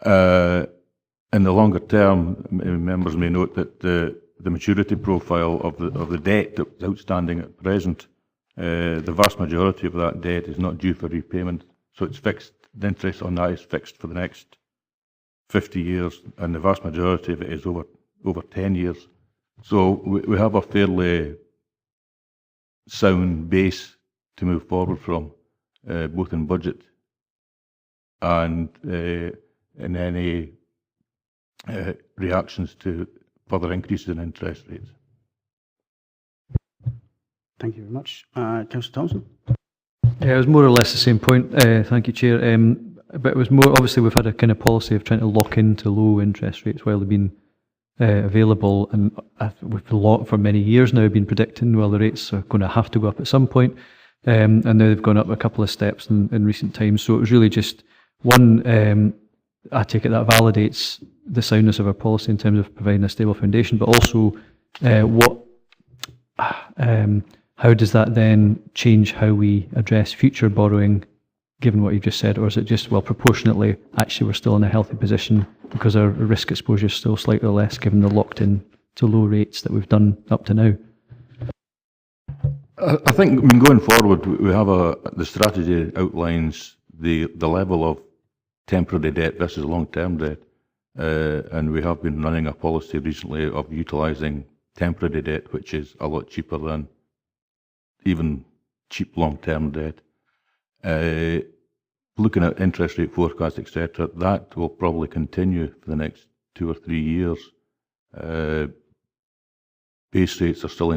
In the longer term, members may note that the maturity profile of the debt that's outstanding at present, the vast majority of that debt is not due for repayment, so it's fixed. The interest on that is fixed for the next 50 years, and the vast majority of it is over 10 years. So we have a fairly sound base to move forward from, both in budget and in any reactions to further increases in interest rates. Thank you very much. Councillor Thompson? Yeah, it was more or less the same point. Thank you, Chair. But it was more, obviously we've had a kind of policy of trying to lock into low interest rates while they've been available, and we've for many years now been predicting, well, the rates are going to have to go up at some point, and now they've gone up a couple of steps in recent times. So it was really just one, I take it that validates the soundness of our policy in terms of providing a stable foundation, but also how does that then change how we address future borrowing, given what you've just said, or is it just, well, proportionately, actually we're still in a healthy position because our risk exposure is still slightly less given the locked in to low rates that we've done up to now? I think, I mean, going forward, we have the strategy outlines the level of temporary debt versus long-term debt, and we have been running a policy recently of utilising temporary debt, which is a lot cheaper than even cheap long-term debt. Looking at interest rate forecasts, etc., that will probably continue for the next 2 or 3 years. Base rates are still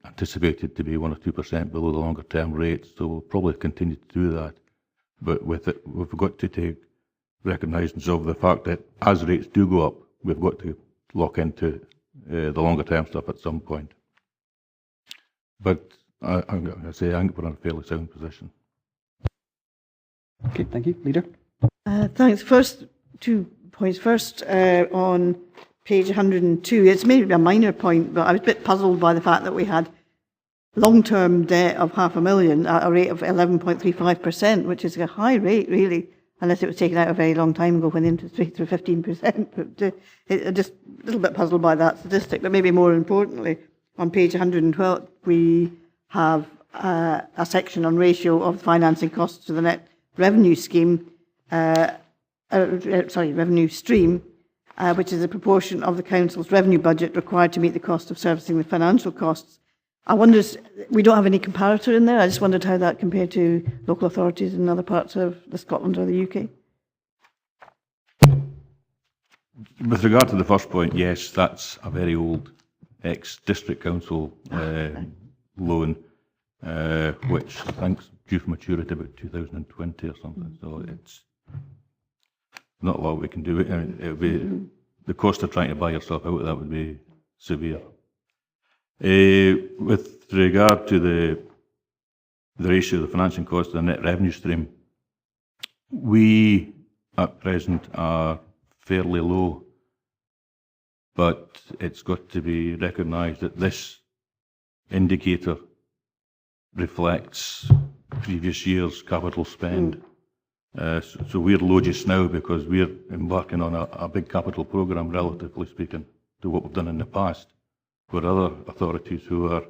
anticipated to be 1 or 2% below the longer-term rates, so we'll probably continue to do that. But with it, we've got to take recognisance of the fact that as rates do go up, we've got to lock into the longer term stuff at some point. But I'm going to say I think we're in a fairly sound position. Okay, thank you. Leader? Thanks. First, 2 points. First, on page 102, it's maybe a minor point, but I was a bit puzzled by the fact that we had long-term debt of £500,000 at a rate of 11.35%, which is a high rate, really, unless it was taken out a very long time ago when the interest rates were 15%. But just a little bit puzzled by that statistic. But maybe more importantly, on page 112, we have a section on ratio of financing costs to the net revenue scheme, revenue stream, which is a proportion of the council's revenue budget required to meet the cost of servicing the financial costs. I wonder, we don't have any comparator in there. I just wondered how that compared to local authorities in other parts of Scotland or the UK. With regard to the first point, yes, that's a very old ex-district council loan, which I think is due for maturity about 2020 or something. So it's not a lot we can do. It would be the cost of trying to buy yourself out of that would be severe. With regard to the ratio of the financing cost to the net revenue stream, we at present are fairly low, but it's got to be recognised that this indicator reflects previous year's capital spend. So we're low just now because we're embarking on a big capital programme, relatively speaking, to what we've done in the past, where other authorities who are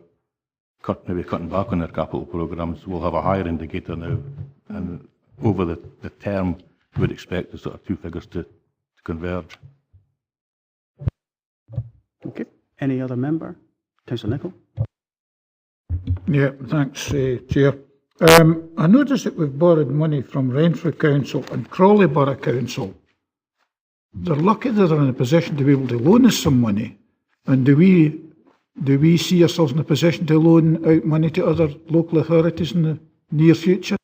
maybe cutting back on their capital programmes will have a higher indicator now. And over the term, we would expect the sort of two figures to converge. Okay. Any other member? Councillor Nicholl? Yeah, thanks, Chair. I noticed that we've borrowed money from Renfrew Council and Crawley Borough Council. They're lucky that they're in a position to be able to loan us some money. And do we see ourselves in a position to loan out money to other local authorities in the near future?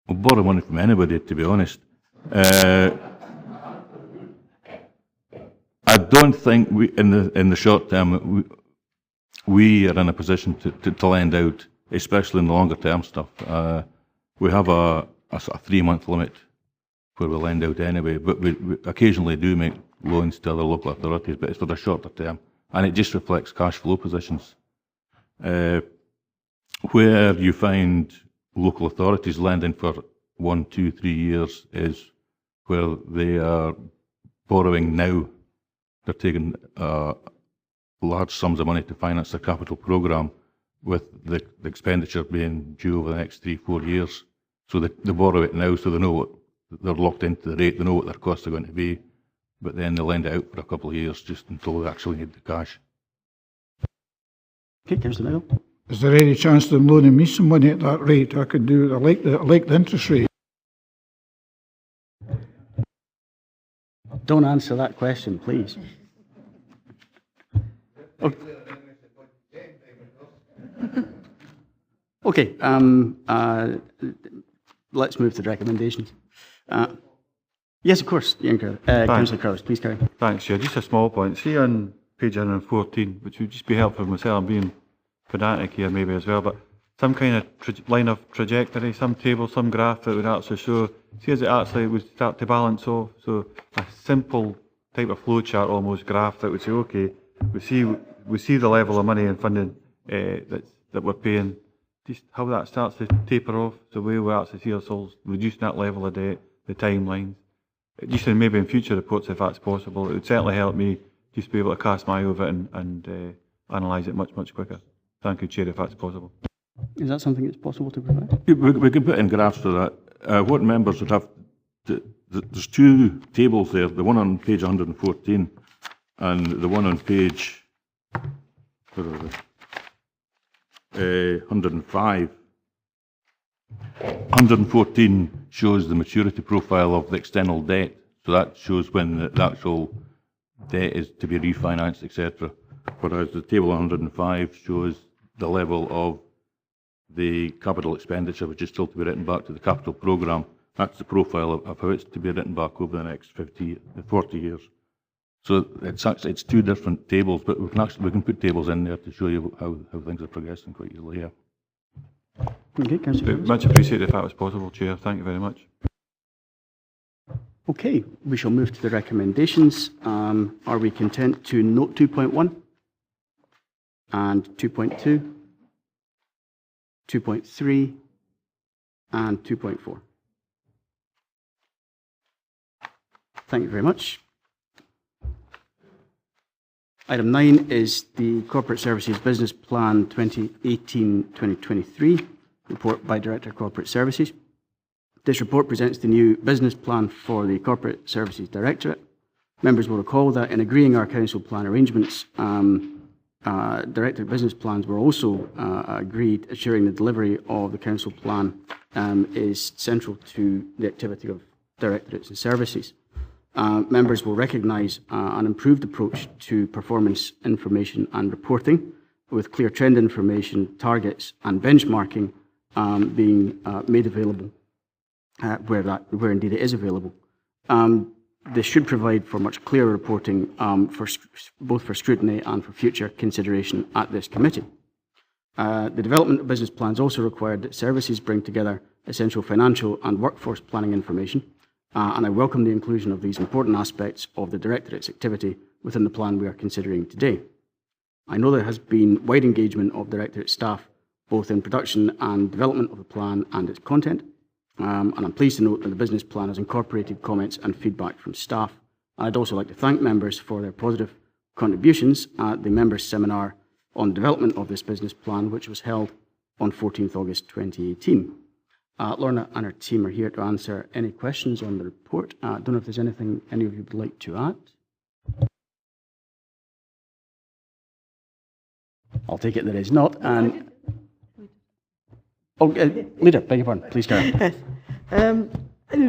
We'll borrow money from anybody, to be honest. I don't think in the short term we are in a position to lend out, especially in the longer term stuff. We have a sort of 3-month limit where we lend out anyway, but we occasionally do make loans to other local authorities, but it's for the shorter term, and it just reflects cash flow positions. Where you find local authorities lending for 1, 2, 3 years is where they are borrowing now. They're taking large sums of money to finance their capital programme, with the expenditure being due over the next 3-4 years. So they borrow it now, so they know what they're locked into the rate, they know what their costs are going to be, but then they lend it out for a couple of years just until they actually need the cash. Okay, Councillor Nicholl. Is there any chance of them loaning me some money at that rate? I could do it. I like the interest rate. Don't answer that question, please. Okay, let's move to the recommendations. Yes, of course, Councillor Crowes, please carry on. Thanks, Chair. Just a small point. See on page 114, which would just be helpful for myself, I'm being pedantic here maybe as well, but some kind of line of trajectory, some table, some graph that would actually show, see as it actually would start to balance off. So a simple type of flow chart almost graph that would say, okay, we see the level of money and funding that we're paying, just how that starts to taper off. So we will actually see ourselves reducing that level of debt, the timelines. Just maybe in future reports, if that's possible, it would certainly help me just be able to cast my eye over it and analyse it much, much quicker. Thank you, Chair, if that's possible. Is that something that's possible to provide? We can put in graphs for that. What members would have there's 2 tables there, the one on page 114 and the one on page 105. 114 shows the maturity profile of the external debt, so that shows when the actual debt is to be refinanced, etc. Whereas the table 105 shows the level of the capital expenditure, which is still to be written back to the capital programme. That's the profile of how it's to be written back over the next 40 years. So it's two different tables, but we can put tables in there to show you how things are progressing quite easily here. Okay, Councillor. Much appreciated if that was possible, Chair. Thank you very much. Okay, we shall move to the recommendations. Are we content to note 2.1 and 2.2, 2.3 and 2.4? Thank you very much. Item 9 is the Corporate Services Business Plan 2018-2023, report by Director of Corporate Services. This report presents the new business plan for the Corporate Services Directorate. Members will recall that in agreeing our council plan arrangements, Directorate business plans were also agreed, ensuring the delivery of the council plan is central to the activity of directorates and services. Members will recognise an improved approach to performance information and reporting, with clear trend information, targets and benchmarking being made available where indeed it is available. This should provide for much clearer reporting both for scrutiny and for future consideration at this committee. The development of business plans also required that services bring together essential financial and workforce planning information, and I welcome the inclusion of these important aspects of the Directorate's activity within the plan we are considering today. I know there has been wide engagement of Directorate staff both in production and development of the plan and its content, and I'm pleased to note that the business plan has incorporated comments and feedback from staff. I'd also like to thank members for their positive contributions at the members' seminar on the development of this business plan, which was held on 14th August 2018. Lorna and her team are here to answer any questions on the report. I don't know if there's anything any of you would like to add. I'll take it there is not. And Leader, beg your pardon, please carry on. Yes.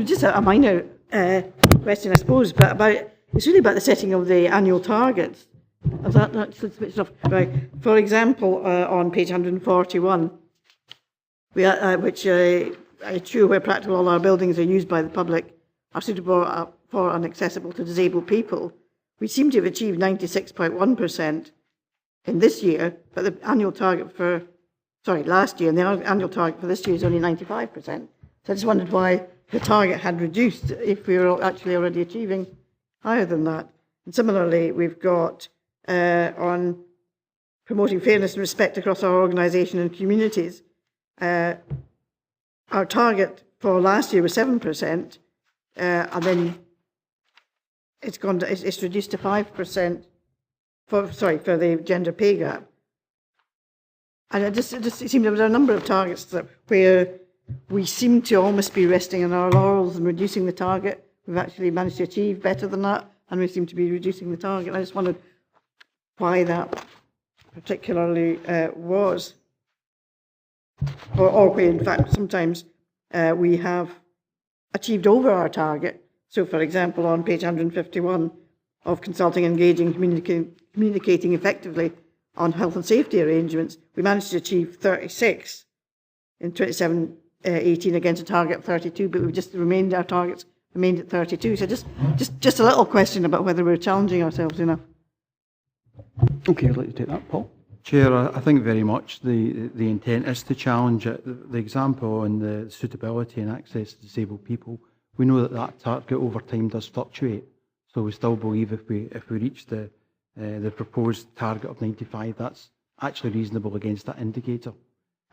Just a minor question, I suppose, but it's really about the setting of the annual targets. Right. For example, on page 141, which ensure where practical all our buildings are used by the public are suitable for and accessible to disabled people. We seem to have achieved 96.1% in this year, but the annual target for, last year, and the annual target for this year is only 95%. So I just wondered why the target had reduced if we were actually already achieving higher than that. And similarly, we've got on promoting fairness and respect across our organisation and communities. Our target for last year was 7%, and then it's reduced to 5% for the gender pay gap. And it seemed there were a number of targets where we seem to almost be resting on our laurels and reducing the target. We've actually managed to achieve better than that, and we seem to be reducing the target. I just wondered why that particularly was. Or where, in fact, sometimes we have achieved over our target. So, for example, on page 151 of consulting, engaging, communicating effectively on health and safety arrangements, we managed to achieve 36 in 27-18 against a target of 32, but our targets remained at 32. So just a little question about whether we're challenging ourselves enough. Okay, I'd like to take that, Paul. Chair, I think very much the intent is to challenge it. The example on the suitability and access to disabled people, we know that target over time does fluctuate. So we still believe if we reach the proposed target of 95, that's actually reasonable against that indicator.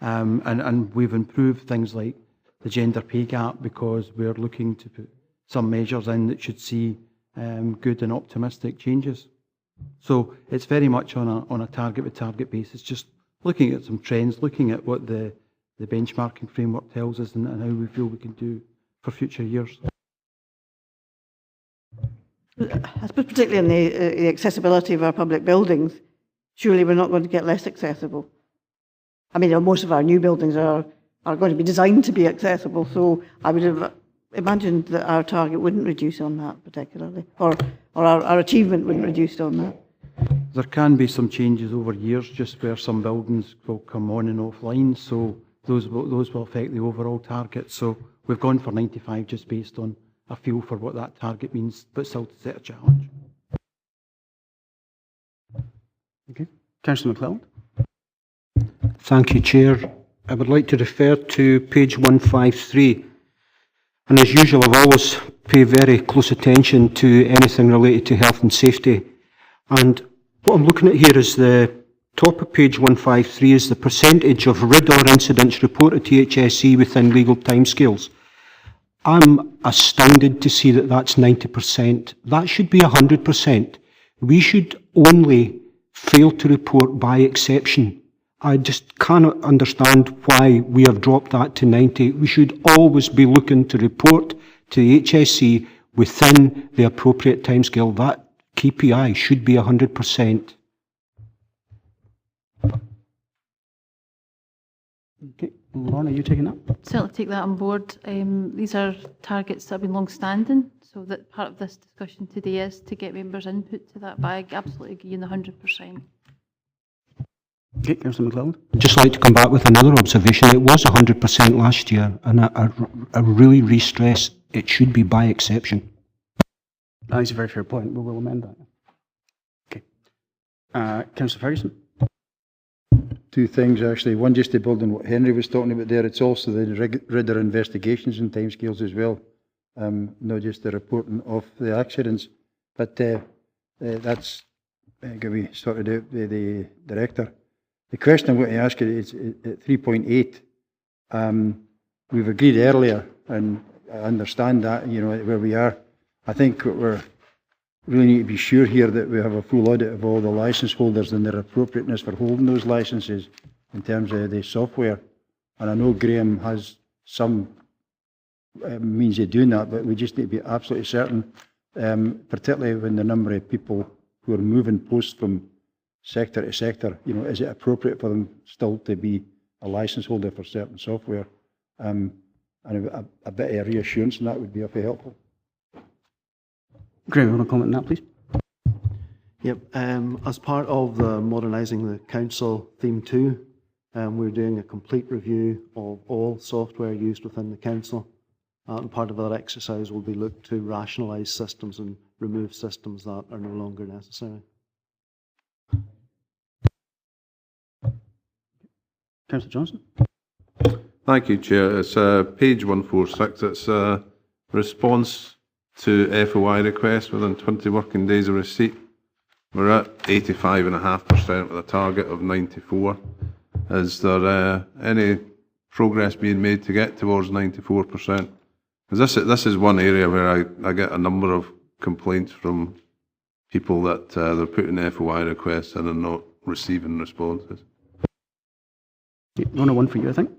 And we've improved things like the gender pay gap because we're looking to put some measures in that should see good and optimistic changes. So it's very much on a target-by-target basis, just looking at some trends, looking at what the benchmarking framework tells us and how we feel we can do for future years. I suppose particularly in the accessibility of our public buildings, surely we're not going to get less accessible. I mean, most of our new buildings are going to be designed to be accessible, so I would have imagined that our target wouldn't reduce on that particularly, or our achievement wouldn't reduce on that. There can be some changes over years, just where some buildings will come on and offline, so those will affect the overall target. So we've gone for 95 just based on a feel for what that target means, but still to set a challenge. Okay. Councillor MacLeod. Thank you, Chair. I would like to refer to page 153. And as usual, I've always paid very close attention to anything related to health and safety. And what I'm looking at here is the top of page 153 is the percentage of RIDDOR incidents reported to HSE within legal timescales. I'm astounded to see that that's 90%. That should be 100%. We should only fail to report by exception. I just cannot understand why we have dropped that to 90. We should always be looking to report to the HSE within the appropriate timescale. That KPI should be 100%. Okay, Lorna, are you taking that? Certainly take that on board. These are targets that have been long-standing, so that part of this discussion today is to get members' input to that, but I absolutely agree in the 100%. Okay, Councillor MacLeod. I'd just like to come back with another observation. It was 100% last year, and I really re-stress it should be by exception. That's a very fair point. We will amend that. Okay. Councillor Ferguson. Two things, actually. One, just to build on what Henry was talking about there, it's also the RIDDOR investigations and timescales as well, not just the reporting of the accidents. But that's going to be sorted out by the director. The question I'm going to ask you is at 3.8. We've agreed earlier, and I understand that, you know, where we are. I think we're really need to be sure here that we have a full audit of all the licence holders and their appropriateness for holding those licences in terms of the software. And I know Graham has some means of doing that, but we just need to be absolutely certain, particularly when the number of people who are moving posts from sector to sector, you know, is it appropriate for them still to be a licence holder for certain software? And a bit of reassurance on that would be awfully helpful. Graham, you want to comment on that, please? Yep. As part of the Modernising the Council Theme 2, we're doing a complete review of all software used within the Council. And part of that exercise will be looked to rationalise systems and remove systems that are no longer necessary. Councillor Johnson. Thank you, Chair. It's page 146. It's a response to FOI requests within 20 working days of receipt. We're at 85.5% with a target of 94. Is there any progress being made to get towards 94%? Because this is one area where I get a number of complaints from people that they're putting FOI requests in and not receiving responses. One for you, I think.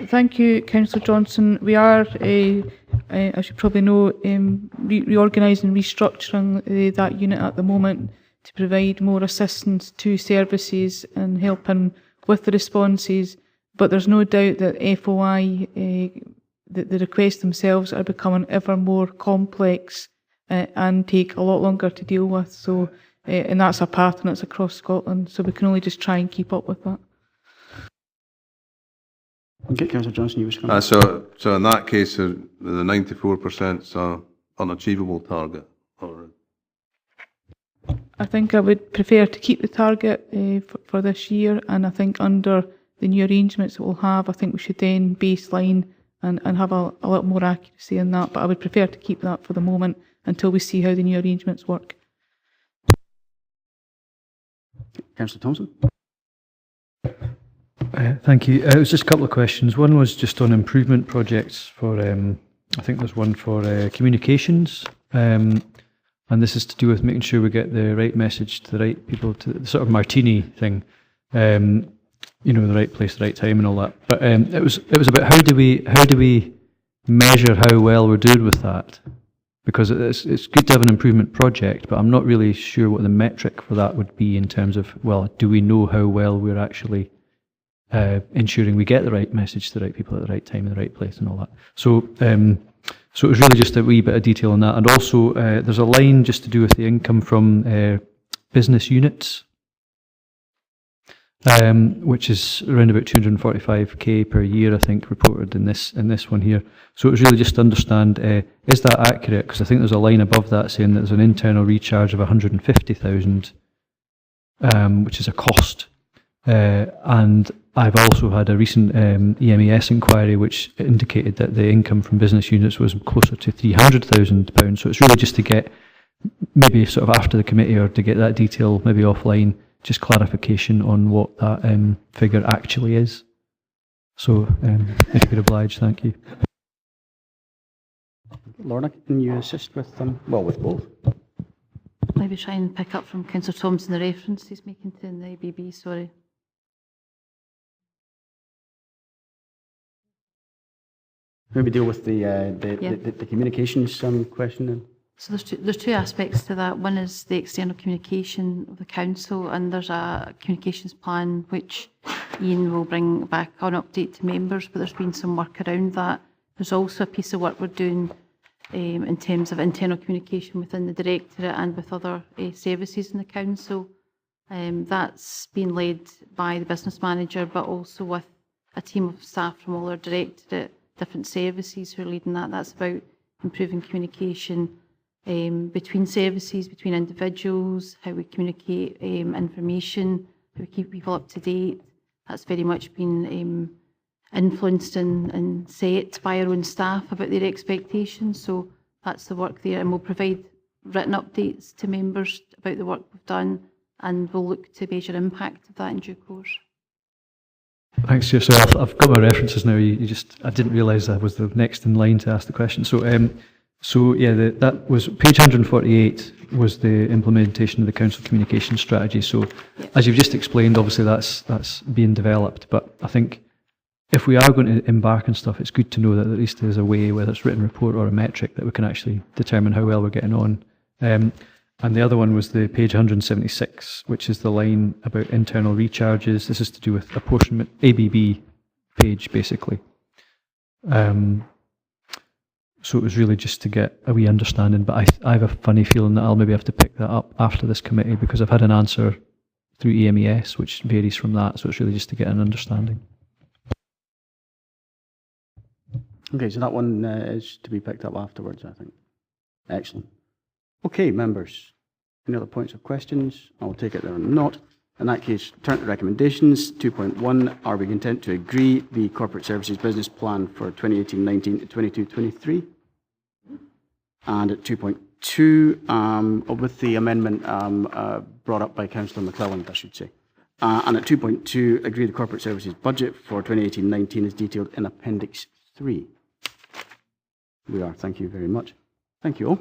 Thank you, Councillor Johnson. We are, as you probably know, reorganising, restructuring that unit at the moment to provide more assistance to services and helping with the responses. But there's no doubt that FOI, the requests themselves are becoming ever more complex and take a lot longer to deal with. So, and that's a pattern that's across Scotland. So we can only just try and keep up with that. Okay, Councillor Johnson, you wish to so in that case, the 94% is an unachievable target? Or? I think I would prefer to keep the target for this year, and I think under the new arrangements that we'll have, I think we should then baseline and have a little more accuracy in that, but I would prefer to keep that for the moment until we see how the new arrangements work. Councillor Thompson. Thank you. It was just a couple of questions. One was just on improvement projects for, I think there's one for communications, and this is to do with making sure we get the right message to the right people, to the sort of martini thing, you know, the right place, the right time and all that. But it was about how do we measure how well we're doing with that? Because it's good to have an improvement project, but I'm not really sure what the metric for that would be in terms of, well, do we know how well we're actually ensuring we get the right message to the right people at the right time in the right place and all that. So so it was really just a wee bit of detail on that. And also there's a line just to do with the income from business units. which is around about 245k per year, I think, reported in this one here. So it was really just to understand, is that accurate? Because I think there's a line above that saying that there's an internal recharge of 150,000, which is a cost. And I've also had a recent EMES inquiry which indicated that the income from business units was closer to £300,000. So it's really just to get, maybe sort of after the committee, or to get that detail maybe offline, just clarification on what that figure actually is. So if you could oblige, thank you. Lorna, can you assist with them? Well, with both. Maybe try and pick up from Councillor Thompson the reference he's making to in the ABB, sorry. Maybe deal with the communications question then. So there's two aspects to that. One is the external communication of the council, and there's a communications plan which Ian will bring back on update to members, but there's been some work around that. There's also a piece of work we're doing in terms of internal communication within the Directorate and with other services in the council. That's been led by the business manager, but also with a team of staff from all our Directorate, different services who are leading that. That's about improving communication between services, between individuals, how we communicate information, how we keep people up to date. That's very much been influenced and set by our own staff about their expectations. So that's the work there, and we'll provide written updates to members about the work we've done, and we'll look to measure impact of that in due course. Thanks, Chair. So I've got my references now. I didn't realise I was the next in line to ask the question. So yeah, that was page 148 was the implementation of the council communication strategy. So as you've just explained, obviously that's being developed. But I think if we are going to embark on stuff, it's good to know that at least there's a way, whether it's written report or a metric, that we can actually determine how well we're getting on. And the other one was the page 176, which is the line about internal recharges. This is to do with apportionment, ABB page, basically. So it was really just to get a wee understanding, but I have a funny feeling that I'll maybe have to pick that up after this committee, because I've had an answer through EMES, which varies from that, so it's really just to get an understanding. Okay, so that one is to be picked up afterwards, I think. Excellent. Okay, members, any other points or questions? I'll take it there or not. In that case, turn to recommendations. 2.1, are we content to agree the Corporate Services Business Plan for 2018-19 to 22-23? And at 2.2, with the amendment brought up by Councillor McClelland, I should say. And at 2.2, agree the Corporate Services Budget for 2018-19 is detailed in Appendix 3. We are. Thank you very much. Thank you all.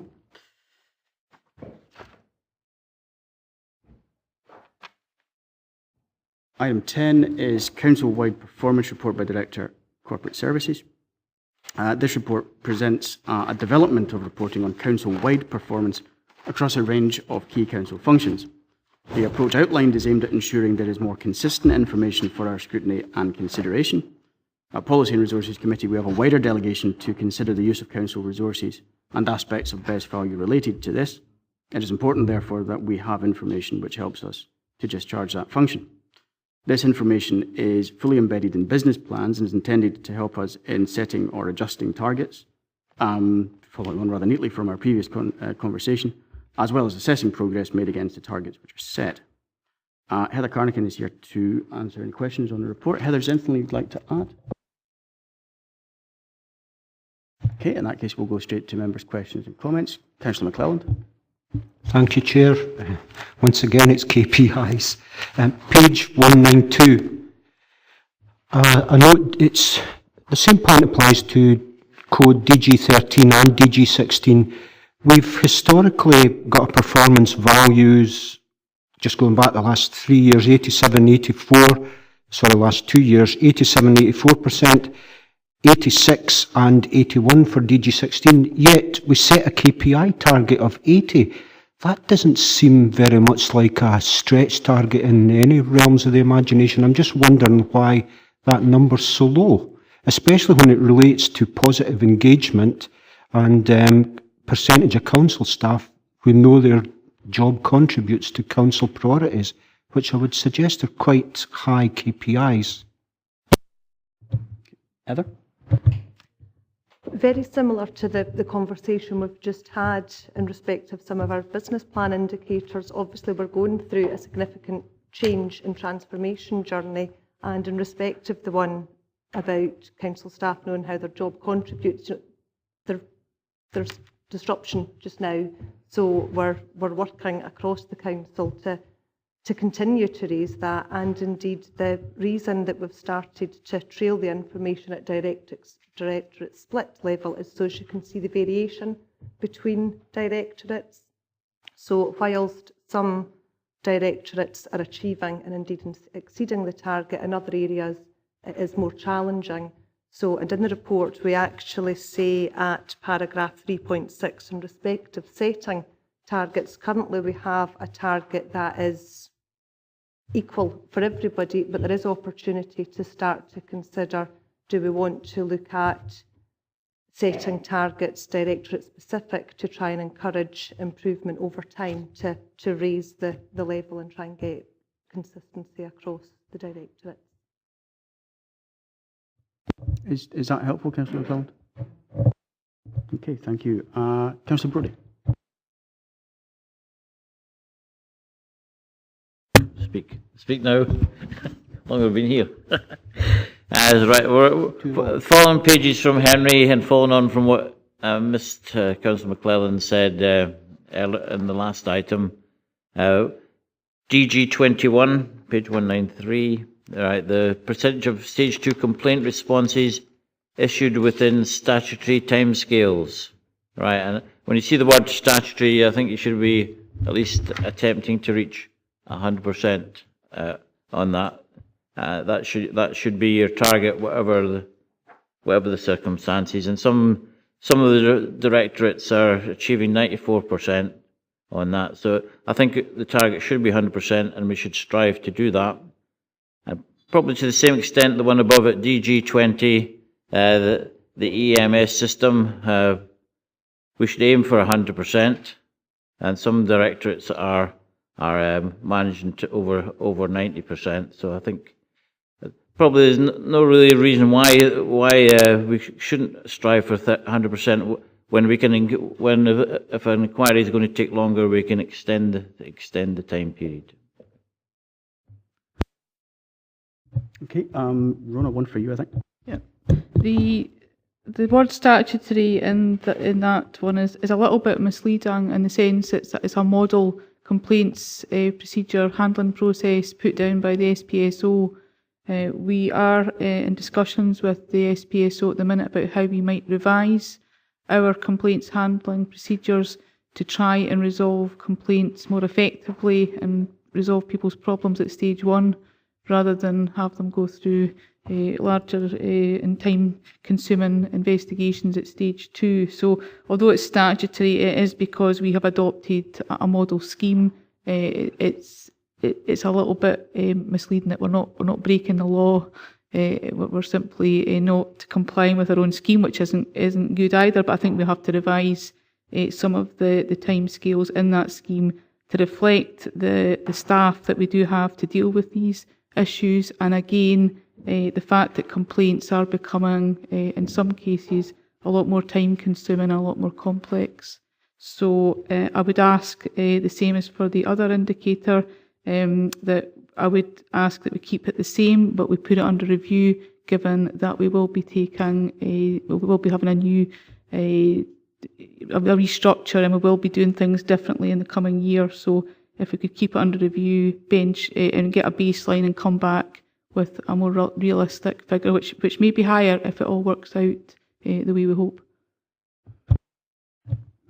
Item 10 is Council-wide Performance Report by Director, Corporate Services. This report presents a development of reporting on council-wide performance across a range of key council functions. The approach outlined is aimed at ensuring there is more consistent information for our scrutiny and consideration. At Policy and Resources Committee, we have a wider delegation to consider the use of council resources and aspects of best value related to this. It is important, therefore, that we have information which helps us to discharge that function. This information is fully embedded in business plans and is intended to help us in setting or adjusting targets, following on rather neatly from our previous conversation, as well as assessing progress made against the targets which are set. Heather Carnican is here to answer any questions on the report. Heather, is there anything you'd like to add? Okay, in that case, we'll go straight to members' questions and comments. Councillor McClelland. Thank you, Chair. Once again, it's KPIs. Page 192. I note it's the same point applies to code DG13 and DG16. We've historically got a performance values, just going back the last 3 years, 87, 84, sorry, last 2 years, 87, 84%, 86 and 81 for DG16, yet we set a KPI target of 80. That doesn't seem very much like a stretch target in any realms of the imagination. I'm just wondering why that number's so low, especially when it relates to positive engagement and percentage of council staff who know their job contributes to council priorities. which I would suggest are quite high KPIs. Heather? Very similar to the conversation we've just had in respect of some of our business plan indicators. Obviously, we're going through a significant change and transformation journey, and in respect of the one about council staff knowing how their job contributes, there's disruption just now. So we're working across the council to continue to raise that, and indeed the reason that we've started to trail the information at directorate split level is so as you can see the variation between directorates. So whilst some directorates are achieving and indeed exceeding the target, in other areas it is more challenging. So, and in the report we actually say at paragraph 3.6 in respect of setting targets, currently we have a target that is equal for everybody, but there is opportunity to start to consider, do we want to look at setting targets directorate specific to try and encourage improvement over time to raise the level and try and get consistency across the directorate. Is that helpful, Councillor McClelland? Okay, thank you. Councillor Brodie. Speak now. Long we've been here. Right, we're following pages from Henry and following on from what Mr. Councillor McClelland said earlier in the last item. DG 21, page 193. Right, the percentage of stage 2 complaint responses issued within statutory timescales. Right, and when you see the word statutory, I think you should be at least attempting to reach 100% on that. That should be your target, whatever the circumstances. And some of the directorates are achieving 94% on that. So I think the target should be 100%, and we should strive to do that. Probably to the same extent, the one above it, DG 20, the EMS system, we should aim for 100%, and some directorates are managing to over 90%. So I think probably there's no really reason why we shouldn't strive for 100% when we can, if an inquiry is going to take longer, we can extend the time period. Okay, Rona, one for you, I think. Yeah, the word statutory in that one is a little bit misleading in the sense it's a model complaints procedure handling process put down by the SPSO. We are in discussions with the SPSO at the minute about how we might revise our complaints handling procedures to try and resolve complaints more effectively and resolve people's problems at stage 1 rather than have them go through larger and time-consuming investigations at stage 2. So although it's statutory, it is because we have adopted a model scheme. It's a little bit misleading that we're not breaking the law. We're simply not complying with our own scheme, which isn't good either. But I think we have to revise some of the timescales in that scheme to reflect the staff that we do have to deal with these issues, and again the fact that complaints are becoming in some cases a lot more time consuming, a lot more complex. So I would ask the same as for the other indicator, that I would ask that we keep it the same, but we put it under review, given that we will be having a new a restructure, and we will be doing things differently in the coming year. So if we could keep it under review, bench and get a baseline and come back with a more realistic figure, which may be higher if it all works out the way we hope.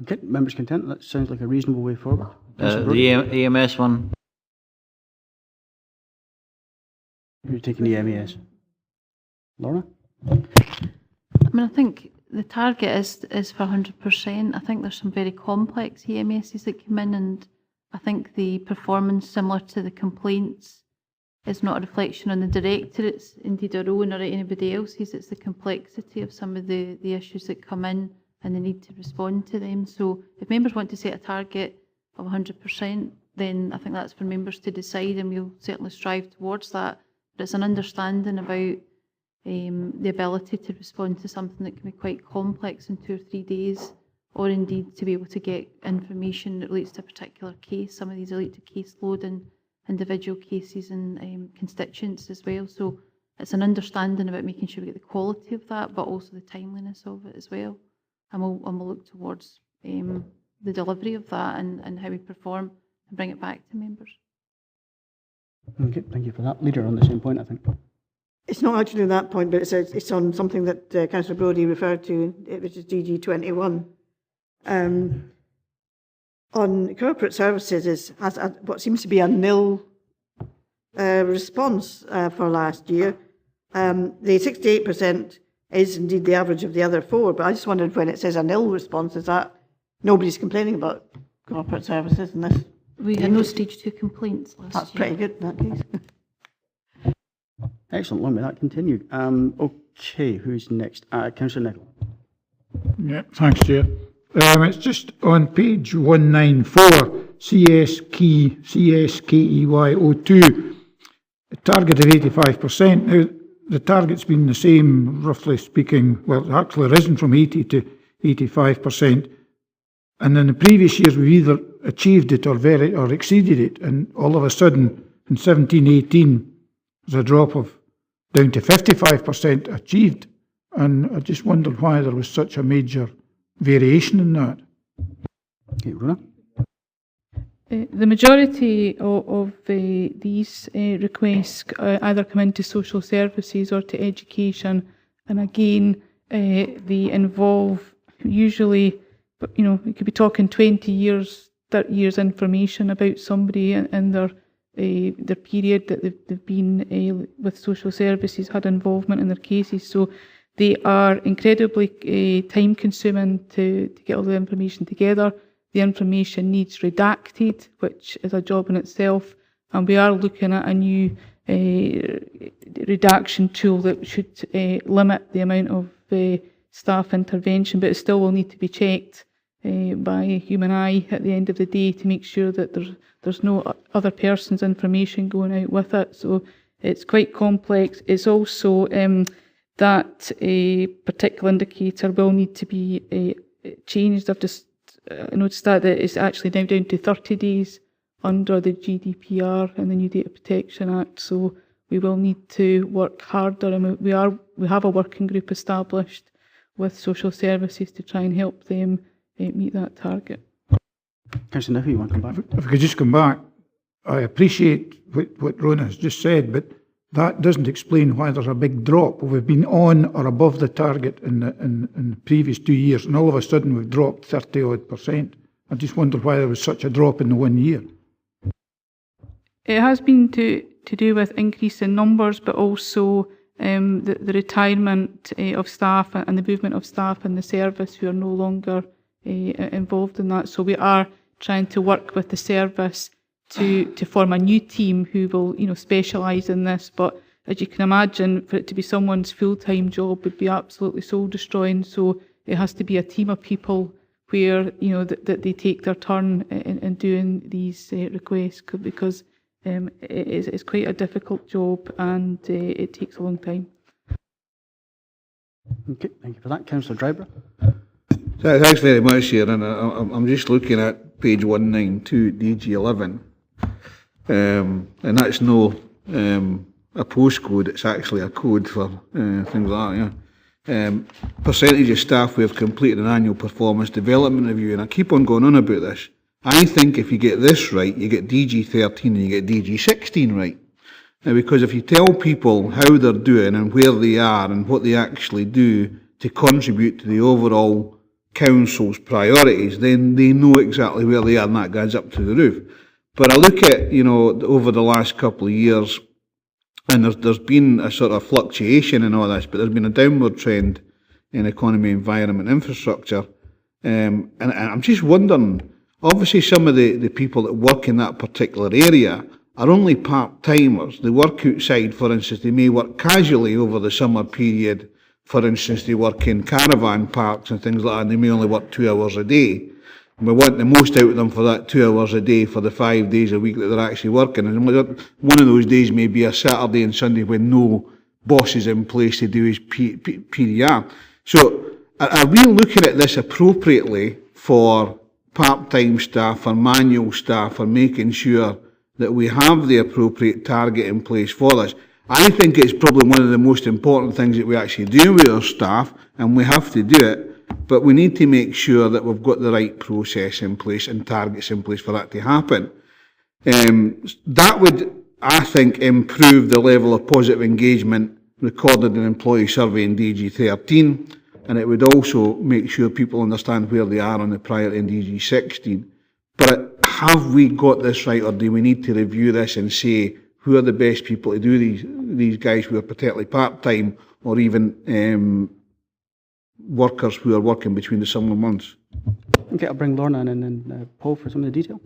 Okay, members content? That sounds like a reasonable way forward. The EMS one. Who's taking the MES? Lorna? I mean, I think the target is for 100%. I think there's some very complex EMSs that come in, and I think the performance similar to the complaints is not a reflection on the directorates, indeed our own or anybody else's. It's the complexity of some of the issues that come in and the need to respond to them. So if members want to set a target of 100%, then I think that's for members to decide, and we'll certainly strive towards that. But it's an understanding about the ability to respond to something that can be quite complex in 2 or 3 days, or indeed to be able to get information that relates to a particular case. Some of these relate to caseload and individual cases and constituents as well. So it's an understanding about making sure we get the quality of that, but also the timeliness of it as well. And we'll look towards the delivery of that and how we perform and bring it back to members. Okay, thank you for that. Leader, on the same point, I think. It's not actually that point, but it's on something that Councillor Brodie referred to, which is DG 21. On corporate services has what seems to be a nil response for last year. The 68% is indeed the average of the other 4, but I just wondered, when it says a nil response, is that nobody's complaining about corporate services in this? We had no stage 2 complaints last year. That's pretty good in that case. Excellent, long may that continue. Okay, who's next? Councillor Nicholl. Yeah, thanks, Chair. It's just on page 194, CSKEY02, a target of 85%. Now, the target's been the same, roughly speaking, well, it's actually risen from 80 to 85%. And in the previous years, we've either achieved it or exceeded it. And all of a sudden, in 17-18, there's a drop of down to 55% achieved. And I just wondered why there was such a major variation in that. Okay, Rona? The majority of these requests either come into social services or to education, and again they involve usually, we could be talking 20 years, 30 years information about somebody and their period that they've been with social services, had involvement in their cases. So they are incredibly time consuming to get all the information together. The information needs redacted, which is a job in itself, and we are looking at a new redaction tool that should limit the amount of staff intervention, but it still will need to be checked by a human eye at the end of the day to make sure that there's no other person's information going out with it. So it's quite complex. It's also that a particular indicator will need to be changed. I've just noticed that it's actually now down to 30 days under the GDPR and the New Data Protection Act. So we will need to work harder, and we have a working group established with social services to try and help them meet that target. Councillor Nicholl, you want to come back? If I could just come back, I appreciate what Rona has just said, but that doesn't explain why there's a big drop. We've been on or above the target in the previous 2 years, and all of a sudden we've dropped 30-odd%. I just wondered why there was such a drop in the 1 year. It has been to do with increase in numbers, but also the retirement of staff and the movement of staff in the service who are no longer involved in that. So we are trying to work with the service to form a new team who will, specialise in this. But as you can imagine, for it to be someone's full-time job would be absolutely soul-destroying. So it has to be a team of people where, that they take their turn in doing these requests, because it's quite a difficult job and it takes a long time. Okay, thank you for that. Councillor Dryburgh. Thanks very much, Chair. And I'm just looking at page 192, DG11. And that's no a postcode, it's actually a code for things like that, yeah. Percentage of staff who have completed an annual performance development review, and I keep on going on about this. I think if you get this right, you get DG13 and you get DG16 right. Now, because if you tell people how they're doing and where they are and what they actually do to contribute to the overall council's priorities, then they know exactly where they are, and that goes up to the roof. But I look at, over the last couple of years, and there's been a sort of fluctuation in all this, but there's been a downward trend in economy, environment, infrastructure. And I'm just wondering, obviously some of the people that work in that particular area are only part-timers. They work outside, for instance, they may work casually over the summer period. For instance, they work in caravan parks and things like that, and they may only work 2 hours a day. And we want the most out of them for that 2 hours a day for the 5 days a week that they're actually working. And one of those days may be a Saturday and Sunday when no boss is in place to do his PDR. So are we looking at this appropriately for part-time staff or manual staff, or making sure that we have the appropriate target in place for this? I think it's probably one of the most important things that we actually do with our staff, and we have to do it, but we need to make sure that we've got the right process in place and targets in place for that to happen. That would, I think, improve the level of positive engagement recorded in employee survey in DG 13, and it would also make sure people understand where they are on the priority in DG 16. But have we got this right, or do we need to review this and say who are the best people to do these guys who are particularly part-time, or even workers who are working between the summer months? Okay, I'll bring Lorna in, and then Paul for some of the detail.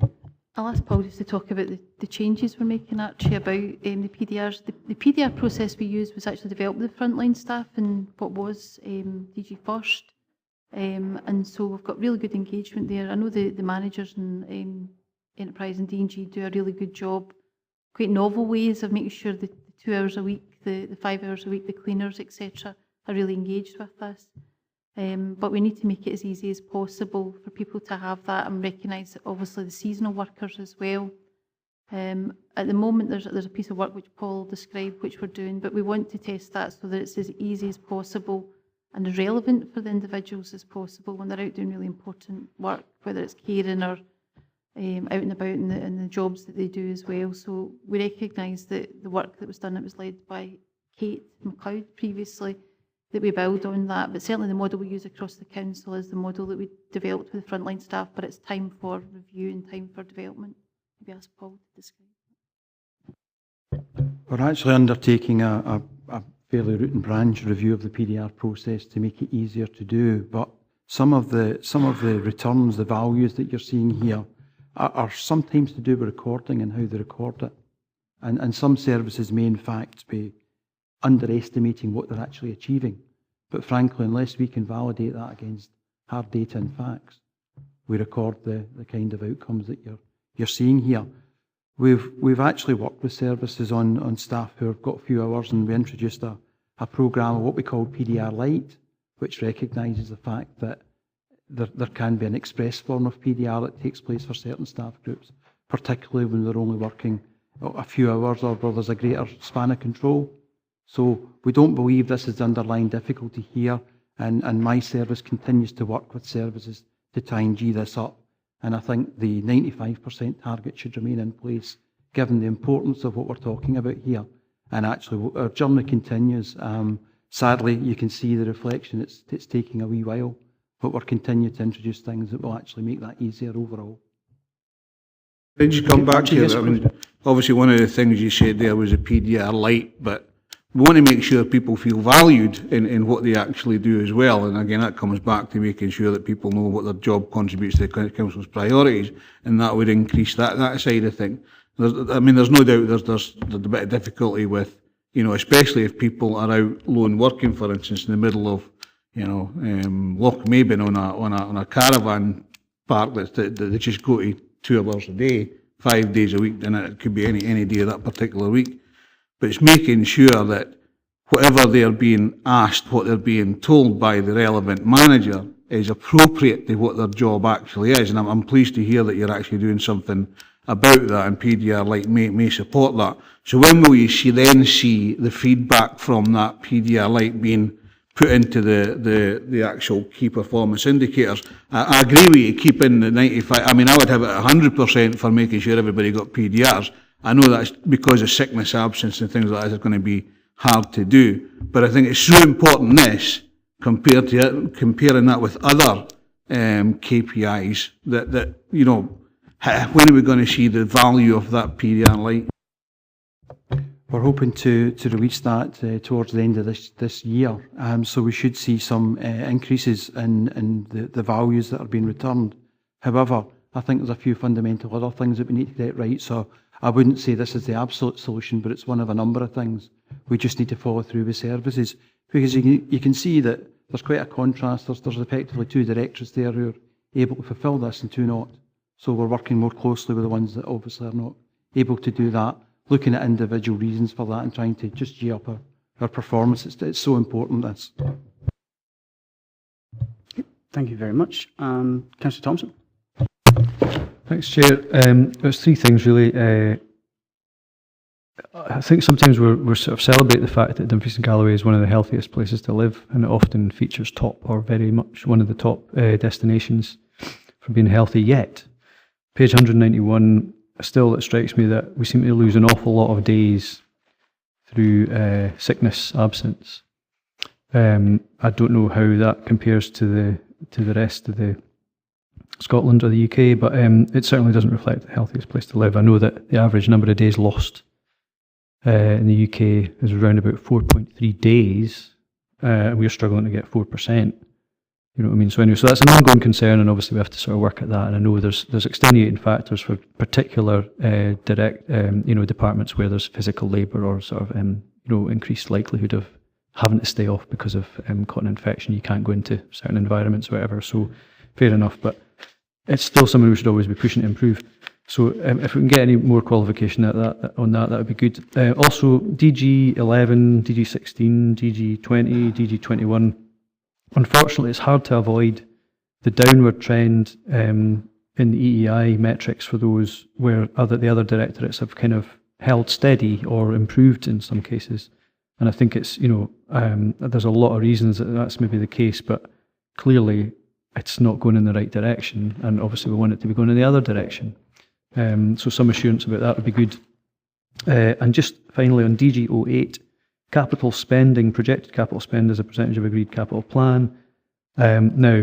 I'll ask Paul just to talk about the changes we're making actually about the PDRs. The PDR process we used was actually developed with the frontline staff in what was DG First. And so we've got really good engagement there. I know the managers in Enterprise and D&G do a really good job, quite novel ways of making sure the 2 hours a week, the 5 hours a week, the cleaners, etc., are really engaged with this. But we need to make it as easy as possible for people to have that, and recognise that obviously the seasonal workers as well. At the moment there's a piece of work which Paul described which we're doing, but we want to test that so that it's as easy as possible and as relevant for the individuals as possible when they're out doing really important work, whether it's caring or out and about in the jobs that they do as well. So we recognise that the work that was done, it was led by Kate McLeod previously, that we build on that, but certainly the model we use across the council is the model that we developed with the frontline staff, but it's time for review and time for development. Maybe ask Paul to describe. We're actually undertaking a fairly root and branch review of the PDR process to make it easier to do, but some of the returns, the values that you're seeing here are sometimes to do with recording and how they record it. And some services may in fact be underestimating what they're actually achieving. But frankly, unless we can validate that against hard data and facts, we record the kind of outcomes that you're seeing here. We've actually worked with services on staff who have got a few hours, and we introduced a programme of what we call PDR Lite, which recognises the fact that there can be an express form of PDR that takes place for certain staff groups, particularly when they're only working a few hours or where there's a greater span of control. So we don't believe this is the underlying difficulty here, and my service continues to work with services to try and G this up. And I think the 95% target should remain in place, given the importance of what we're talking about here. And actually, our journey continues. Sadly, you can see the reflection. It's taking a wee while, but we're continuing to introduce things that will actually make that easier overall. Can you come back to that? I mean, obviously, one of the things you said there was a PDR Lite, but we want to make sure people feel valued in what they actually do as well. And again, that comes back to making sure that people know what their job contributes to the council's priorities, and that would increase that side of things. There's no doubt there's a bit of difficulty with, especially if people are out lone working, for instance, in the middle of, Loch Maben on a caravan park that they just go to 2 hours a day, 5 days a week, and it could be any day of that particular week. But it's making sure that whatever they're being asked, what they're being told by the relevant manager is appropriate to what their job actually is. And I'm pleased to hear that you're actually doing something about that, and PDR Lite may support that. So when will you then see the feedback from that PDR Lite being put into the actual key performance indicators? I agree with you, keeping the 95. I mean, I would have it 100% for making sure everybody got PDRs. I know that's because of sickness, absence and things like that is going to be hard to do. But I think it's so important comparing that with other KPIs that when are we going to see the value of that PDR Lite? We're hoping to release that towards the end of this year. So we should see some increases in the values that are being returned. However, I think there's a few fundamental other things that we need to get right. So I wouldn't say this is the absolute solution, but it's one of a number of things. We just need to follow through with services, because you can see that there's quite a contrast. There's effectively two directors there who are able to fulfil this and two not. So we're working more closely with the ones that obviously are not able to do that, looking at individual reasons for that and trying to just G up our performance. It's so important, this. Thank you very much. Councillor Thompson. Thanks, Chair. There's three things really. I think sometimes we're sort of celebrate the fact that Dumfries and Galloway is one of the healthiest places to live, and it often features top or very much one of the top destinations for being healthy. Yet, page 191, still it strikes me that we seem to lose an awful lot of days through sickness, absence. I don't know how that compares to the rest of the Scotland or the UK, but it certainly doesn't reflect the healthiest place to live. I know that the average number of days lost in the UK is around about 4.3 days, and we're struggling to get 4%. You know what I mean? So anyway, so that's an ongoing concern, and obviously we have to sort of work at that. And I know there's extenuating factors for particular direct, departments where there's physical labour or sort of increased likelihood of having to stay off because of cotton infection. You can't go into certain environments or whatever. So fair enough, but it's still something we should always be pushing to improve. So if we can get any more qualification on that would be good. Also, DG 11, DG 16, DG 20, DG 21. Unfortunately, it's hard to avoid the downward trend in the EEI metrics for those where the other directorates have kind of held steady or improved in some cases. And I think it's, there's a lot of reasons that that's maybe the case, but clearly it's not going in the right direction, and obviously we want it to be going in the other direction. So some assurance about that would be good. And just finally on DG 08, capital spending, projected capital spend as a percentage of agreed capital plan. Now,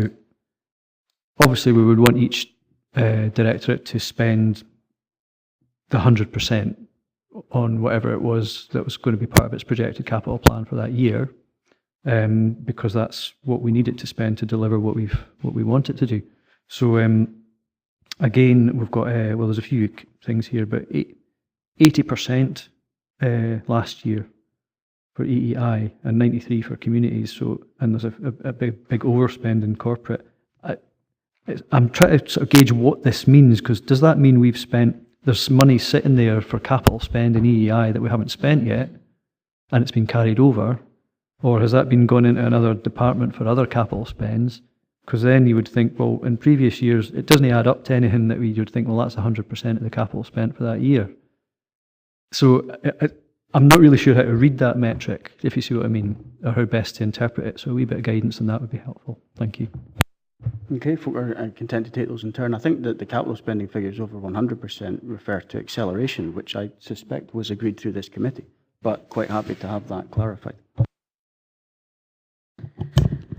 obviously we would want each directorate to spend the 100% on whatever it was that was going to be part of its projected capital plan for that year, because that's what we need it to spend to deliver what we want it to do. So again, we've got there's a few things here, but 80% last year for EEI and 93% for communities. So, and there's a big overspend in corporate. I'm trying to sort of gauge what this means, because does that mean there's money sitting there for capital spend in EEI that we haven't spent yet, and it's been carried over? Or has that been gone into another department for other capital spends? Because then you would think, well, in previous years, it doesn't add up to anything that you would think, well, that's 100% of the capital spent for that year. So I'm not really sure how to read that metric, if you see what I mean, or how best to interpret it. So a wee bit of guidance on that would be helpful. Thank you. Okay, if we're content to take those in turn, I think that the capital spending figures over 100% refer to acceleration, which I suspect was agreed through this committee, but quite happy to have that clarified.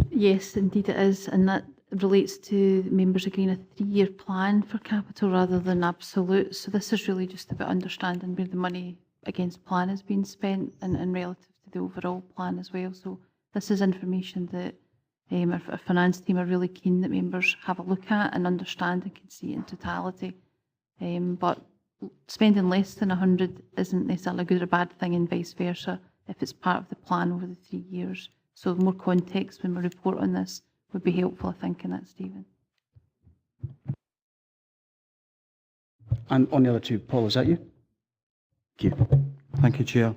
Yes, indeed it is, and that relates to members agreeing a 3-year plan for capital rather than absolute. So this is really just about understanding where the money against plan is being spent and relative to the overall plan as well. So this is information that our finance team are really keen that members have a look at and understand and can see it in totality. But spending less than 100 isn't necessarily a good or bad thing, and vice versa if it's part of the plan over the 3 years. So more context when we report on this would be helpful, I think, in that, Stephen. And on the other two, Paul, is that you? Thank you. Thank you, Chair.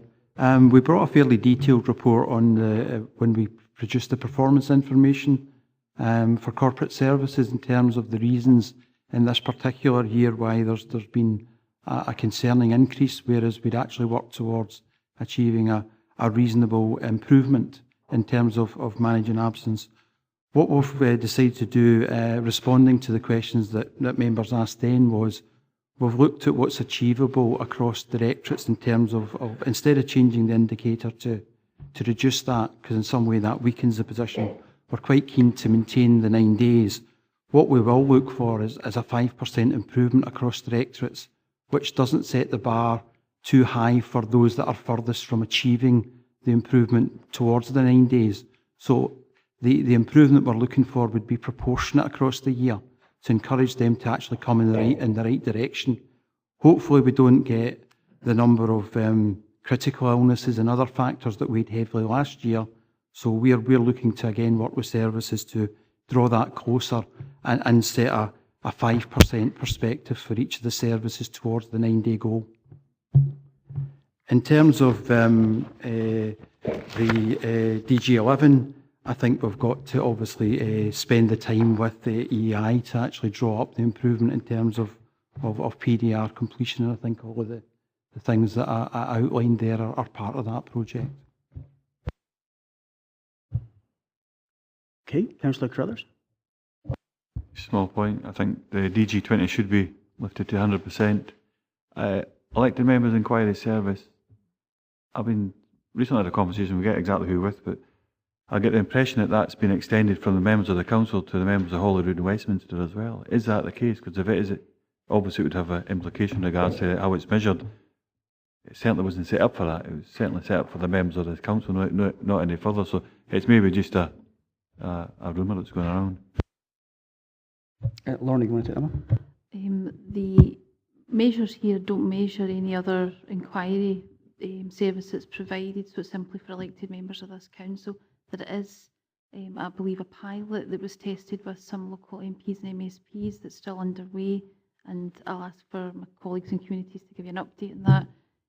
We brought a fairly detailed report on when we produced the performance information for corporate services in terms of the reasons in this particular year why there's been a concerning increase, whereas we'd actually worked towards achieving a reasonable improvement in terms of managing absence. What we've decided to do, responding to the questions that members asked then, was we've looked at what's achievable across directorates in terms of instead of changing the indicator to reduce that, because in some way that weakens the position, we're quite keen to maintain the 9 days. What we will look for is a 5% improvement across directorates, which doesn't set the bar too high for those that are furthest from achieving the improvement towards the 9 days. So the improvement we're looking for would be proportionate across the year to encourage them to actually come in the right direction. Hopefully we don't get the number of critical illnesses and other factors that weighed heavily last year. So we're looking to again work with services to draw that closer and set a 5% perspective for each of the services towards the 9-day goal. In terms of the DG11, I think we've got to obviously spend the time with the EI to actually draw up the improvement in terms of PDR completion. And I think all of the things that I outlined there are part of that project. Okay, Councillor Carruthers. Small point. I think the DG20 should be lifted to 100%. Elected Members Inquiry Service. I've been recently had a conversation, we get exactly who with, but I get the impression that that's been extended from the members of the council to the members of Holyrood and Westminster as well. Is that the case? Because if it is, it obviously would have an implication in regards to how it's measured. It certainly wasn't set up for that. It was certainly set up for the members of the council, not any further. So it's maybe just a rumour that's going around. Lorna, you want to take that one? The measures here don't measure any other inquiry service that's provided, so it's simply for elected members of this council. There is, I believe, a pilot that was tested with some local MPs and MSPs that's still underway, and I'll ask for my colleagues in communities to give you an update on that.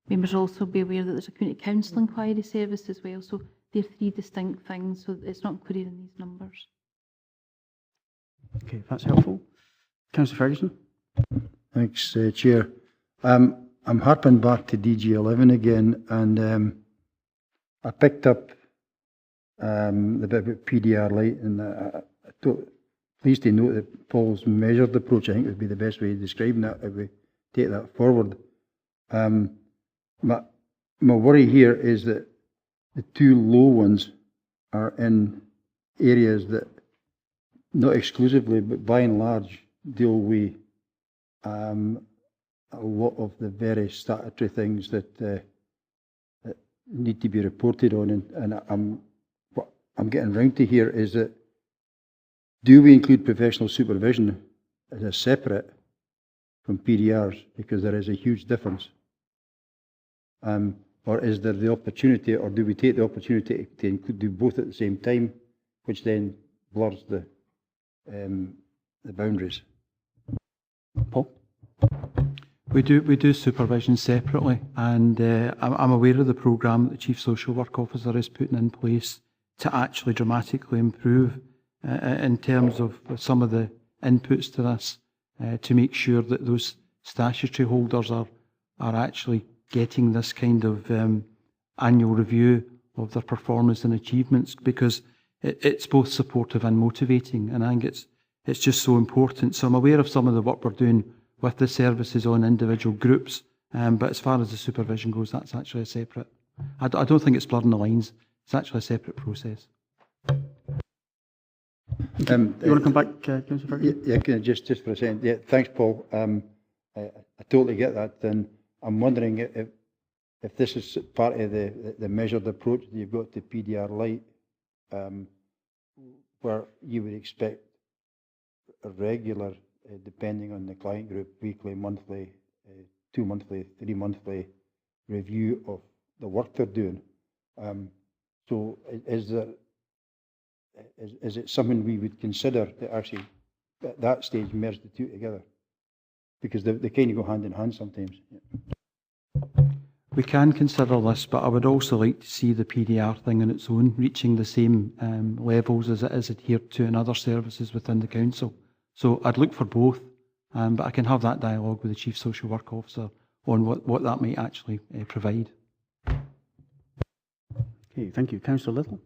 Members will also be aware that there's a community council inquiry service as well, so they're 3 distinct things, so it's not included in these numbers. Okay, if that's helpful. Councillor Ferguson. Thanks, Chair. I'm harping back to DG11 again, and I picked up the bit about PDR Light, and pleased to note that Paul's measured approach, I think, would be the best way of describing that if we take that forward. My worry here is that the 2 low ones are in areas that, not exclusively, but by and large, deal with a lot of the very statutory things that need to be reported on. And what I'm getting round to here is that, do we include professional supervision as a separate from PDRs? Because there is a huge difference. Or is there the opportunity, or do we take the opportunity to include, do both at the same time, which then blurs the boundaries? Paul? We do supervision separately, and I'm aware of the programme that the Chief Social Work Officer is putting in place to actually dramatically improve in terms of some of the inputs to this, to make sure that those statutory holders are actually getting this kind of annual review of their performance and achievements, because it's both supportive and motivating, and I think it's just so important. So I'm aware of some of the work we're doing with the services on individual groups, but as far as the supervision goes, that's actually a separate. I don't think it's blurring the lines. It's actually a separate process. You want to come back, Councillor Ferguson? Yeah, just for a second. Yeah, thanks, Paul. I totally get that. And I'm wondering if this is part of the measured approach that you've got to PDR Light, where you would expect a regular, depending on the client group, weekly, monthly, 2-monthly, 3-monthly review of the work they're doing. So is it something we would consider to actually, at that stage, merge the 2 together? Because they kind of go hand in hand sometimes. Yeah. We can consider this, but I would also like to see the PDR thing on its own reaching the same levels as it is adhered to in other services within the council. So I'd look for both, but I can have that dialogue with the Chief Social Work Officer on what that might actually provide. Okay, thank you. Councillor Little.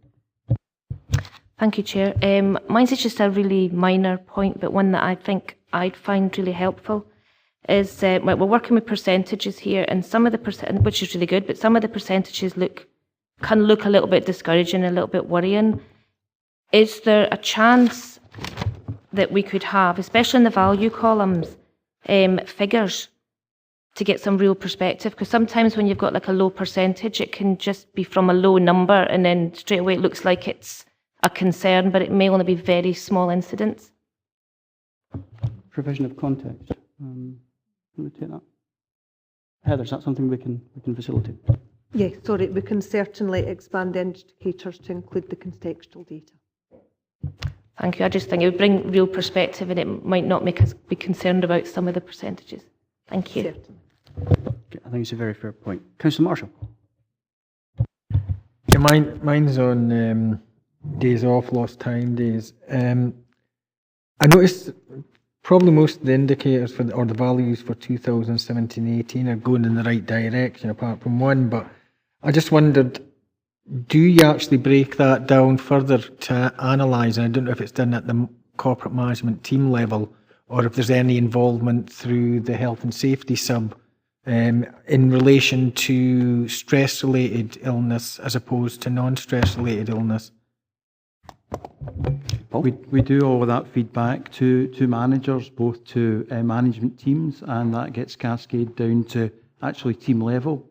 Thank you, Chair. Mine's is just a really minor point, but one that I think I'd find really helpful is we're working with percentages here, and some of the which is really good, but some of the percentages can look a little bit discouraging, a little bit worrying. Is there a chance that we could have, especially in the value columns, figures to get some real perspective? Because sometimes when you've got like a low percentage, it can just be from a low number, and then straight away it looks like it's a concern, but it may only be very small incidents. Provision of context. Let me take that. Heather, is that something we can facilitate? Yes, sorry, we can certainly expand the indicators to include the contextual data. Thank you. I just think it would bring real perspective and it might not make us be concerned about some of the percentages. Thank you. Okay, I think it's a very fair point. Councillor Marshall. Yeah, mine's on days off, lost time days. I noticed probably most of the indicators for or the values for 2017-18 are going in the right direction, apart from one. But I just wondered, do you actually break that down further to analyse? And I don't know if it's done at the corporate management team level, or if there's any involvement through the health and safety sub in relation to stress-related illness as opposed to non-stress-related illness. We do all of that feedback to managers, both to management teams, and that gets cascaded down to actually team level,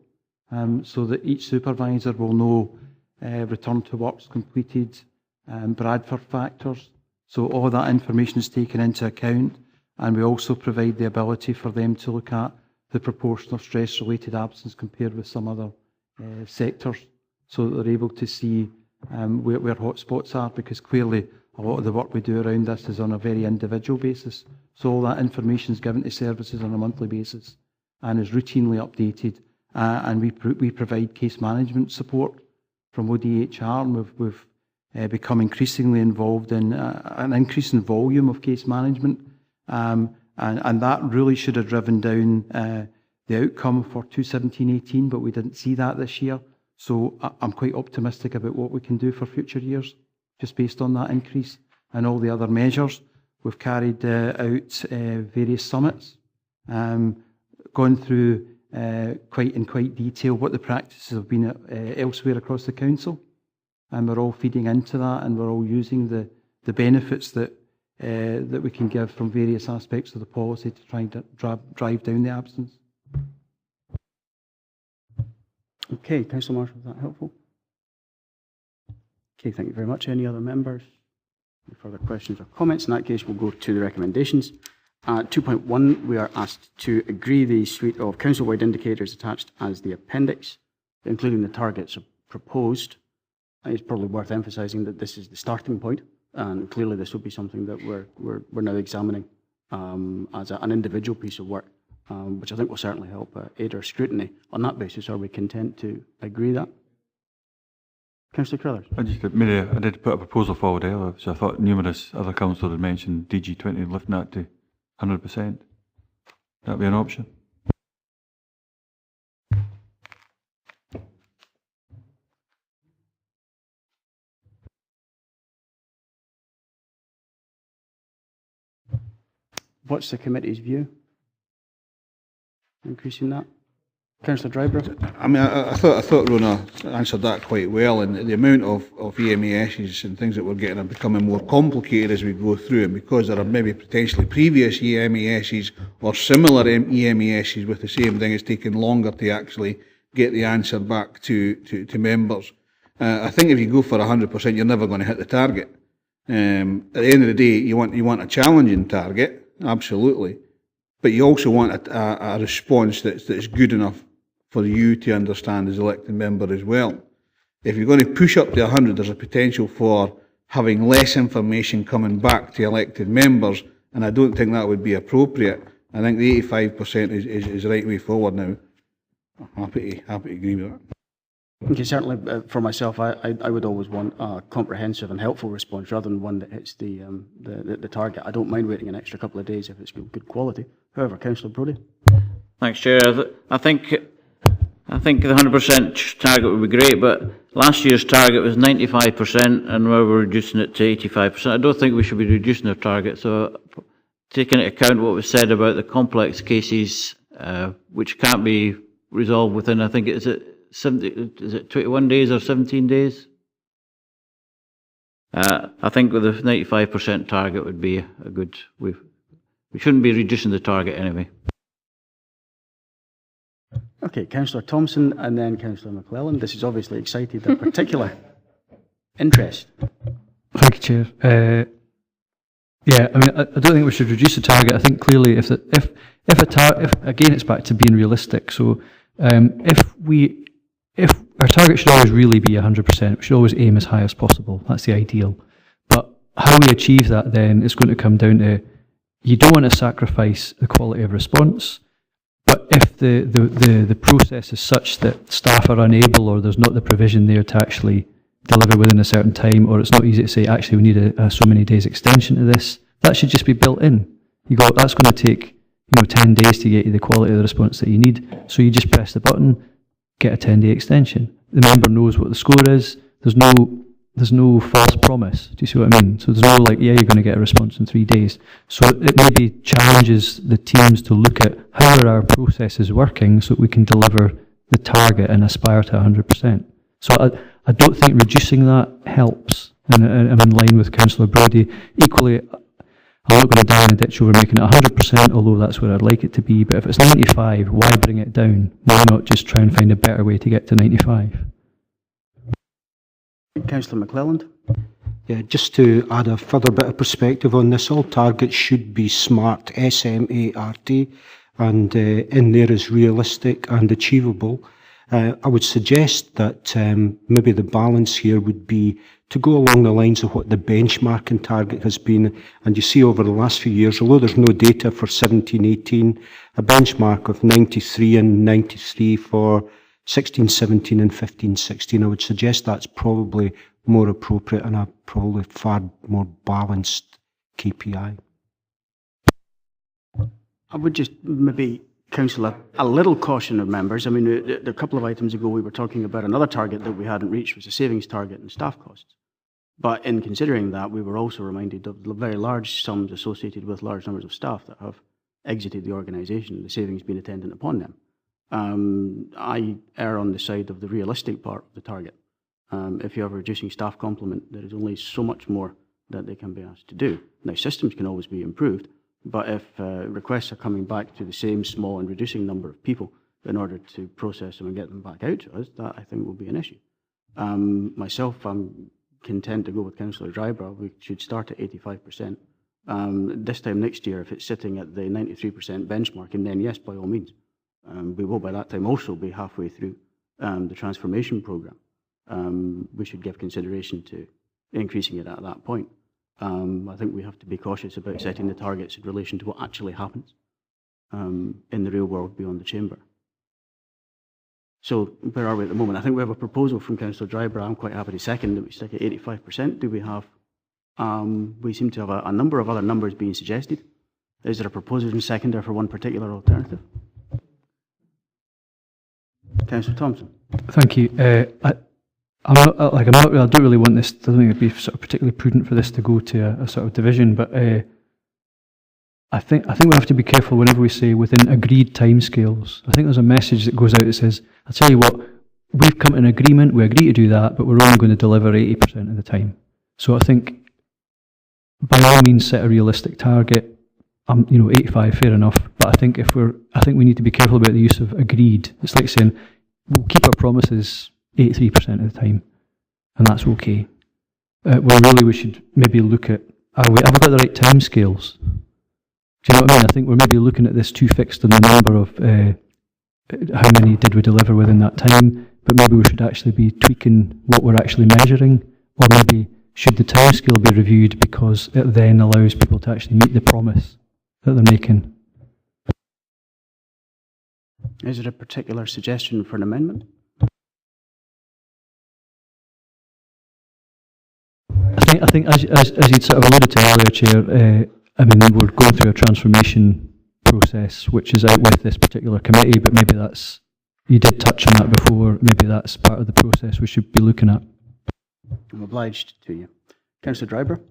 so that each supervisor will know return to work's completed, Bradford factors. So all of that information is taken into account, and we also provide the ability for them to look at the proportion of stress-related absence compared with some other sectors, so that they're able to see where hotspots are, because clearly a lot of the work we do around this is on a very individual basis. So all that information is given to services on a monthly basis and is routinely updated, and we provide case management support from ODHR, and we've become increasingly involved in an increasing volume of case management, and that really should have driven down the outcome for 2017-18, but we didn't see that this year. So I'm quite optimistic about what we can do for future years, just based on that increase and all the other measures. We've carried out various summits, gone through quite detail what the practices have been elsewhere across the council, and we're all feeding into that, and we're all using the benefits that we can give from various aspects of the policy to try and drive down the absence. Okay, Councillor Marshall, is that helpful? Okay, thank you very much. Any other members? Any further questions or comments? In that case, we'll go to the recommendations. 2.1, we are asked to agree the suite of council-wide indicators attached as the appendix, including the targets proposed. It's probably worth emphasising that this is the starting point, and clearly this will be something that we're now examining as an individual piece of work, which I think will certainly help aid our scrutiny. On that basis, are we content to agree that? Councillor Crothers. I did put a proposal forward earlier, which I thought numerous other councillors had mentioned, DG20 lifting that to 100%. That'd be an option. What's the committee's view? Increasing that? Councillor Drybrough? I mean, I thought Rona answered that quite well, and the amount of EMASs and things that we're getting are becoming more complicated as we go through, and because there are maybe potentially previous EMASs or similar EMASs with the same thing, it's taking longer to actually get the answer back to members. I think if you go for 100%, you're never going to hit the target. At the end of the day, you want a challenging target, absolutely, but you also want a response that's good enough for you to understand as elected member as well. If you're going to push up to 100, there's a potential for having less information coming back to elected members, and I don't think that would be appropriate. I think the 85% is the right way forward now. I'm happy to agree with that. Okay, certainly for myself, I would always want a comprehensive and helpful response rather than one that hits the target. I don't mind waiting an extra couple of days if it's good quality. However, Councillor Brodie. Thanks, Chair. I think the 100% target would be great, but last year's target was 95%, and we're reducing it to 85%. I don't think we should be reducing our target. So, taking into account what was said about the complex cases, which can't be resolved within, I think, is it 21 days or 17 days? I think with a 95% target would be a good. We shouldn't be reducing the target anyway. Okay, Councillor Thompson and then Councillor McClellan. This has obviously excited a particular interest. Thank you, Chair. Yeah, I mean, I don't think we should reduce the target. I think clearly, if again, it's back to being realistic. So, if our target should always really be 100%, we should always aim as high as possible. That's the ideal. But how we achieve that then is going to come down to, you don't want to sacrifice the quality of response, but if the process is such that staff are unable, or there's not the provision there to actually deliver within a certain time, or it's not easy to say, actually we need a so many days extension to this, that should just be built in. You go, that's going to take 10 days to get you the quality of the response that you need, so you just press the button, get a 10-day extension. The member knows what the score is. There's no false promise. Do you see what I mean? So there's no like, yeah, you're going to get a response in 3 days. So it maybe challenges the teams to look at how are our processes working so that we can deliver the target and aspire to 100%. So I don't think reducing that helps, and I'm in line with Councillor Brodie. Equally, I'm not going to die in a ditch over making it 100%, although that's where I'd like it to be, but if it's 95, why bring it down? Why not just try and find a better way to get to 95? Councillor McClelland. Yeah, just to add a further bit of perspective on this, all targets should be SMART, S-M-A-R-T, and in there is realistic and achievable. I would suggest that maybe the balance here would be to go along the lines of what the benchmarking target has been. And you see over the last few years, although there's no data for 17-18, a benchmark of 93 and 93 for 16-17 and 15-16. I would suggest that's probably more appropriate and a probably far more balanced KPI. I would just maybe counsel a little caution of members. I mean, a couple of items ago we were talking about another target that we hadn't reached, was a savings target in staff costs. But in considering that, we were also reminded of the very large sums associated with large numbers of staff that have exited the organisation, the savings being attendant upon them. I err on the side of the realistic part of the target. If you have a reducing staff complement, there is only so much more that they can be asked to do. Now, systems can always be improved, but if requests are coming back to the same small and reducing number of people in order to process them and get them back out to us, that I think will be an issue. Myself, I'm content to go with Councillor Drybrough. We should start at 85%. This time next year, if it's sitting at the 93% benchmark, and then yes, by all means. We will by that time also be halfway through the transformation programme. We should give consideration to increasing it at that point. I think we have to be cautious about setting the targets in relation to what actually happens in the real world beyond the chamber. So where are we at the moment? I think we have a proposal from Councillor Drybrough. I'm quite happy to second that we stick at 85%. Do we have, we seem to have a number of other numbers being suggested. Is there a proposer and seconder for one particular alternative? Councillor Thompson. Thank you. I don't really want this. I don't think it'd be sort of particularly prudent for this to go to a sort of division, but I think we have to be careful whenever we say within agreed timescales. I think there's a message that goes out that says, "I'll tell you what, we've come to an agreement. We agree to do that, but we're only going to deliver 80% of the time." So I think, by all means, set a realistic target. 85, fair enough. But I think we need to be careful about the use of agreed. It's like saying we'll keep our promises 83% of the time, and that's okay. We should maybe look at, have we got the right time scales? Do you know what I mean? I think we're maybe looking at this too fixed on the number of how many did we deliver within that time, but maybe we should actually be tweaking what we're actually measuring, or maybe should the time scale be reviewed because it then allows people to actually meet the promise that they're making. Is there a particular suggestion for an amendment? I think as you'd sort of alluded to earlier, Chair, we're going through a transformation process which is out with this particular committee, but maybe that's, you did touch on that before, maybe that's part of the process we should be looking at. I'm obliged to you. Councillor Drybrough.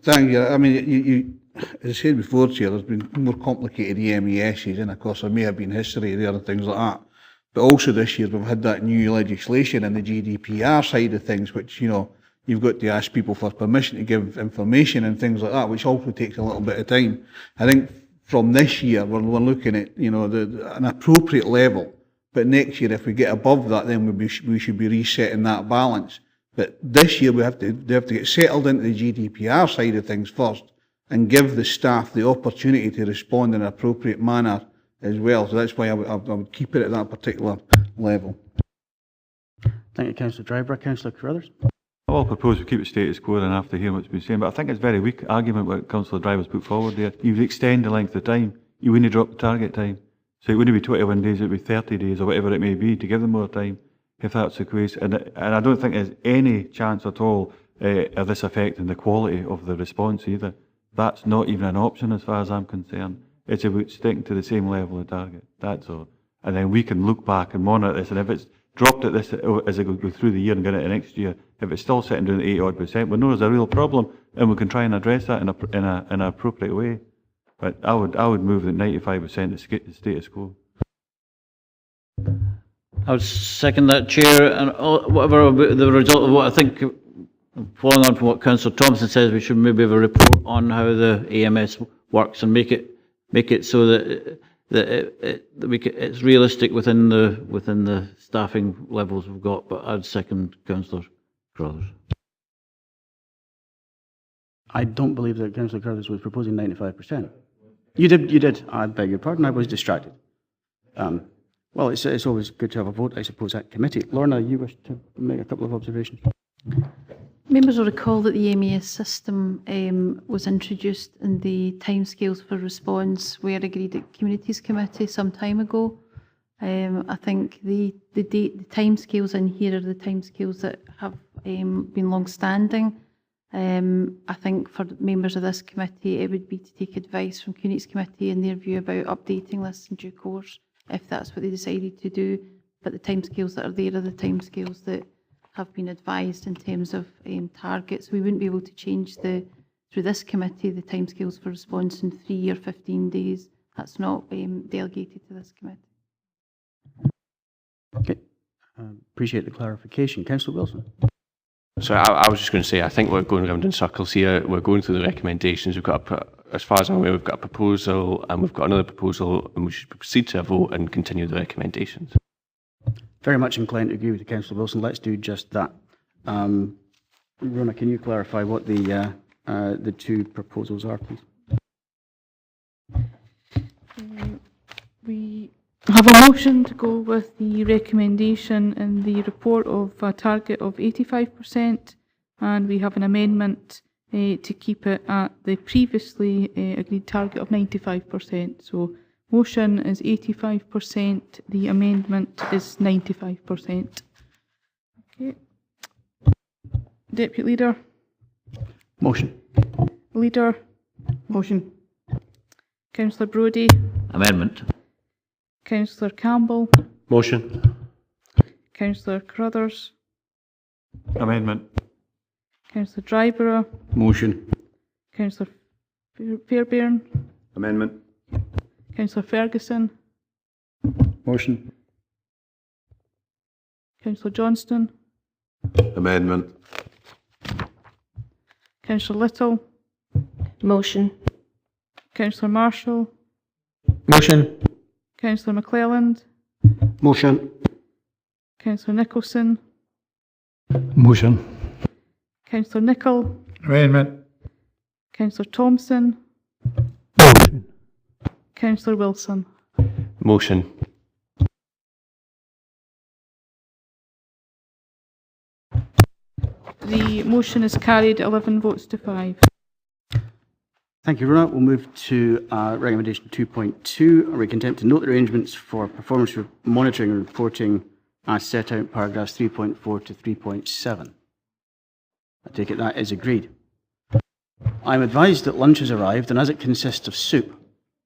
Thank you. I mean, as I said before, Chair, there's been more complicated EMESs, and of course there may have been history there and things like that. But also this year we've had that new legislation in the GDPR side of things, which, you've got to ask people for permission to give information and things like that, which also takes a little bit of time. I think from this year we're looking at, an appropriate level. But next year, if we get above that, then we should be resetting that balance. But this year, they have to get settled into the GDPR side of things first and give the staff the opportunity to respond in an appropriate manner as well. So that's why I would keep it at that particular level. Thank you, Councillor Drybrough. Councillor Carruthers. I'll propose we keep it status quo and after hearing what's been saying, but I think it's a very weak argument what Councillor Driver's put forward there. You extend the length of time, you wouldn't drop the target time. So it wouldn't be 21 days, it would be 30 days or whatever it may be to give them more time, if that's the case. And I don't think there's any chance at all of this affecting the quality of the response either. That's not even an option as far as I'm concerned. It's about sticking to the same level of target, that's all. And then we can look back and monitor this, and if it's dropped at this as it go through the year and get it next year, if it's still sitting down at 80%, we know there's a real problem, and we can try and address that in an appropriate way. But I would move that 95% is status quo. I would second that, Chair, and whatever the result of what I think, following on from what Councillor Thompson says, we should maybe have a report on how the AMS works and make it so that it's realistic within the staffing levels we've got. But I'd second Councillor Crothers. I don't believe that Councillor Crothers was proposing 95%. You did. I beg your pardon. I was distracted. Well, it's always good to have a vote, I suppose, at committee. Lorna, you wish to make a couple of observations? Members will recall that the MES system was introduced and the timescales for response were agreed at Communities Committee some time ago. I think the timescales in here are the timescales that have been long-standing. I think for members of this committee, it would be to take advice from Communities Committee and their view about updating lists in due course, if that's what they decided to do. But the timescales that are there are the timescales that have been advised in terms of targets. We wouldn't be able to change through this committee, the timescales for response in 3 or 15 days. That's not delegated to this committee. Okay. Appreciate the clarification. Councillor Wilson. So I was just going to say, I think we're going around in circles here. We're going through the recommendations. We've got, as far as I'm aware, we've got a proposal and we've got another proposal, and we should proceed to a vote and continue the recommendations. Very much inclined to agree with Councillor Wilson. Let's do just that. Rona, can you clarify what the two proposals are, please? We have a motion to go with the recommendation in the report of a target of 85%, and we have an amendment to keep it at the previously agreed target of 95%. So motion is 85%, the amendment is 95%. Okay. Deputy Leader. Motion. Leader. Motion. Councillor Brodie. Amendment. Councillor Campbell. Motion. Councillor Crothers. Amendment. Councillor Dryborough. Motion. Councillor Fairbairn. Amendment. Councillor Ferguson. Motion. Councillor Johnston. Amendment. Councillor Little. Motion. Councillor Marshall. Motion. Councillor McClelland. Motion. Councillor Nicholson. Motion. Councillor Nicholl. Amendment. Councillor Thompson. Motion. Councillor Wilson. Motion. The motion is carried 11 votes to 5. Thank you, Rona. We'll move to recommendation 2.2. Are we content to note the arrangements for performance monitoring and reporting as set out in paragraphs 3.4 to 3.7? I take it that is agreed. I'm advised that lunch has arrived, and as it consists of soup,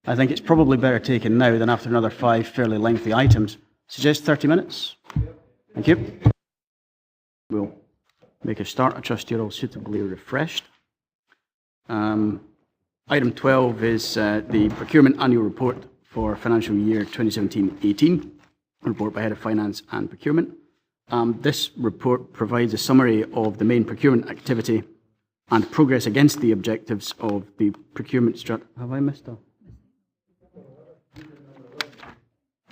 I think it's probably better taken now than after another 5 fairly lengthy items. Suggest 30 minutes? Thank you. We'll make a start. I trust you're all suitably refreshed. Item 12 is the Procurement Annual Report for financial year 2017-18, report by Head of Finance and Procurement. This report provides a summary of the main procurement activity and progress against the objectives of the procurement strategy. Have I missed a?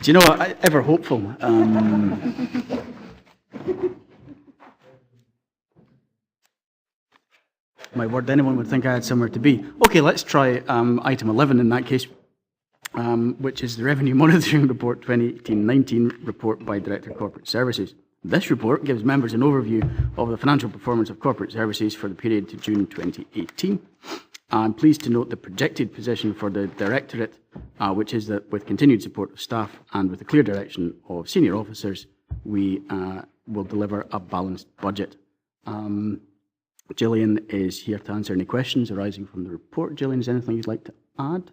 Do you know what? Ever hopeful. My word, anyone would think I had somewhere to be. Okay, let's try item 11 in that case, which is the Revenue Monitoring Report 2018-19 report by Director of Corporate Services. This report gives members an overview of the financial performance of corporate services for the period to June 2018. I'm pleased to note the projected position for the Directorate, which is that with continued support of staff and with the clear direction of senior officers, we will deliver a balanced budget. Gillian is here to answer any questions arising from the report. Gillian, is there anything you'd like to add?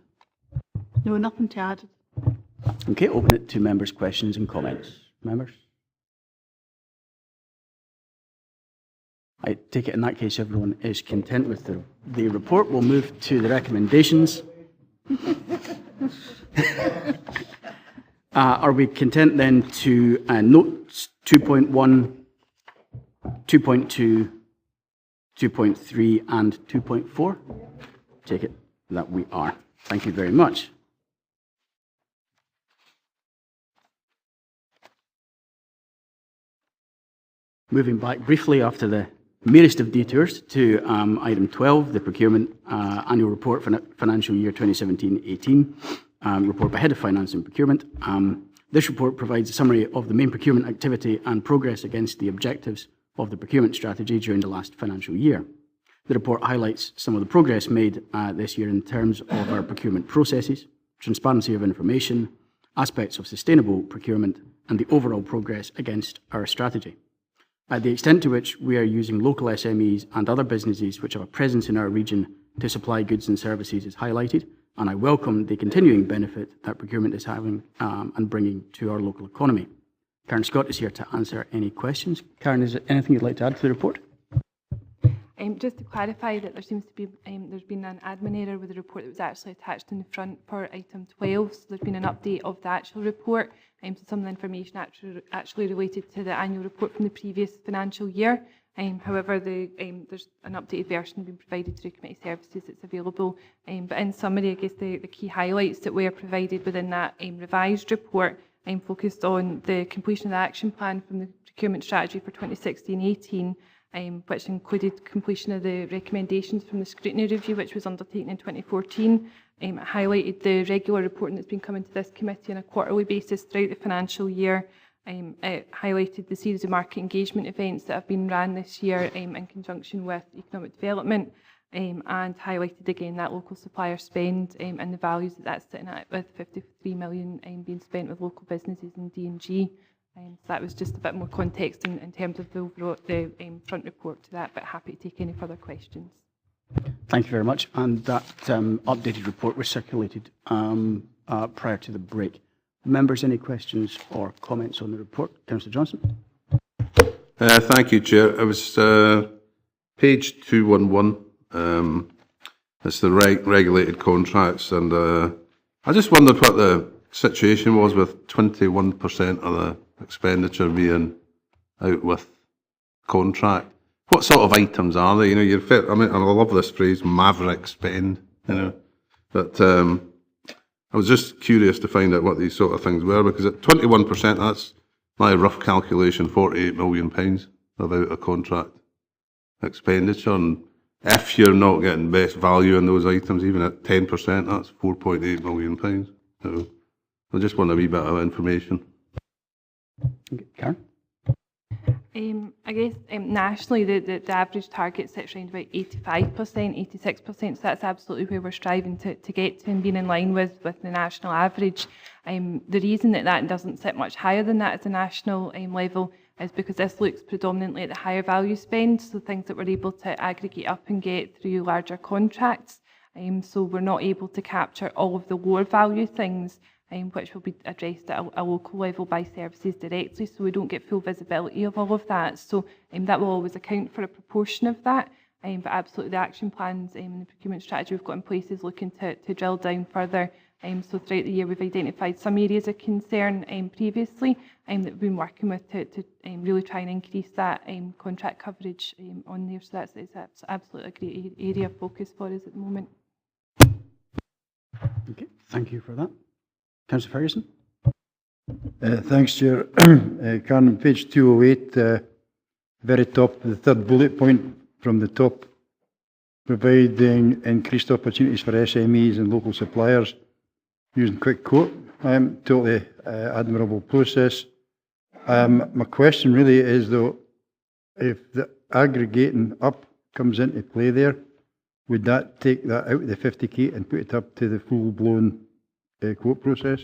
No, nothing to add. Okay, open it to members' questions and comments. Members? I take it in that case everyone is content with the report. We'll move to the recommendations. Are we content then to note 2.1, 2.2, 2.3 and 2.4? Take it that we are. Thank you very much. Moving back briefly after the merest of detours to item 12, the procurement annual report for financial year 2017-18, report by Head of Finance and Procurement. This report provides a summary of the main procurement activity and progress against the objectives of the procurement strategy during the last financial year. The report highlights some of the progress made this year in terms of our procurement processes, transparency of information, aspects of sustainable procurement, and the overall progress against our strategy. The extent to which we are using local SMEs and other businesses which have a presence in our region to supply goods and services is highlighted, and I welcome the continuing benefit that procurement is having and bringing to our local economy. Karen Scott is here to answer any questions. Karen, is there anything you'd like to add to the report? Just to clarify that there seems to be, there's been an admin error with the report that was actually attached in the front for item 12, so there's been an update of the actual report, so some of the information actually related to the annual report from the previous financial year. However, there's an updated version being provided through committee services that's available. But in summary, I guess the key highlights that were provided within that revised report focused on the completion of the action plan from the procurement strategy for 2016-18, which included completion of the recommendations from the scrutiny review, which was undertaken in 2014. It highlighted the regular reporting that's been coming to this committee on a quarterly basis throughout the financial year. It highlighted the series of market engagement events that have been run this year in conjunction with economic development, and highlighted again that local supplier spend and the values that that's sitting at, with 53 million being spent with local businesses in D&G. So that was just a bit more context in terms of the overall front report to that, but happy to take any further questions. Thank you very much. And that updated report was circulated prior to the break. Members, any questions or comments on the report? Councillor Johnson. Thank you, Chair. It was page 211. It's the regulated contracts, and I just wondered what the situation was with 21% of the expenditure being out with contract. What sort of items are they? You know, you're fit. I mean, I love this phrase, maverick spend. You know, but I was just curious to find out what these sort of things were, because at 21%, that's my rough calculation, £48 million of out of contract expenditure. And if you're not getting best value in those items, even at 10%, that's £4.8 million. So I just want a wee bit of information. Karen? I guess nationally the average target sits around about 85%, 86%, so that's absolutely where we're striving to get to and being in line with the national average. The reason that doesn't sit much higher than that at the national level is because this looks predominantly at the higher value spend, so things that we're able to aggregate up and get through larger contracts. So we're not able to capture all of the lower value things, which will be addressed at a local level by services directly, so we don't get full visibility of all of that. So that will always account for a proportion of that, but absolutely the action plans and the procurement strategy we've got in place is looking to drill down further. So throughout the year we've identified some areas of concern previously that we've been working with to really try and increase that contract coverage on there. So that's absolutely a great area of focus for us at the moment. Okay, thank you for that. Councillor Ferguson. Thanks, Chair. Karen, page 208, very top, the third bullet point from the top, providing increased opportunities for SMEs and local suppliers. Using quick quote, totally admirable process. My question really is though, if the aggregating up comes into play there, would that take that out of the 50k and put it up to the full-blown quote process?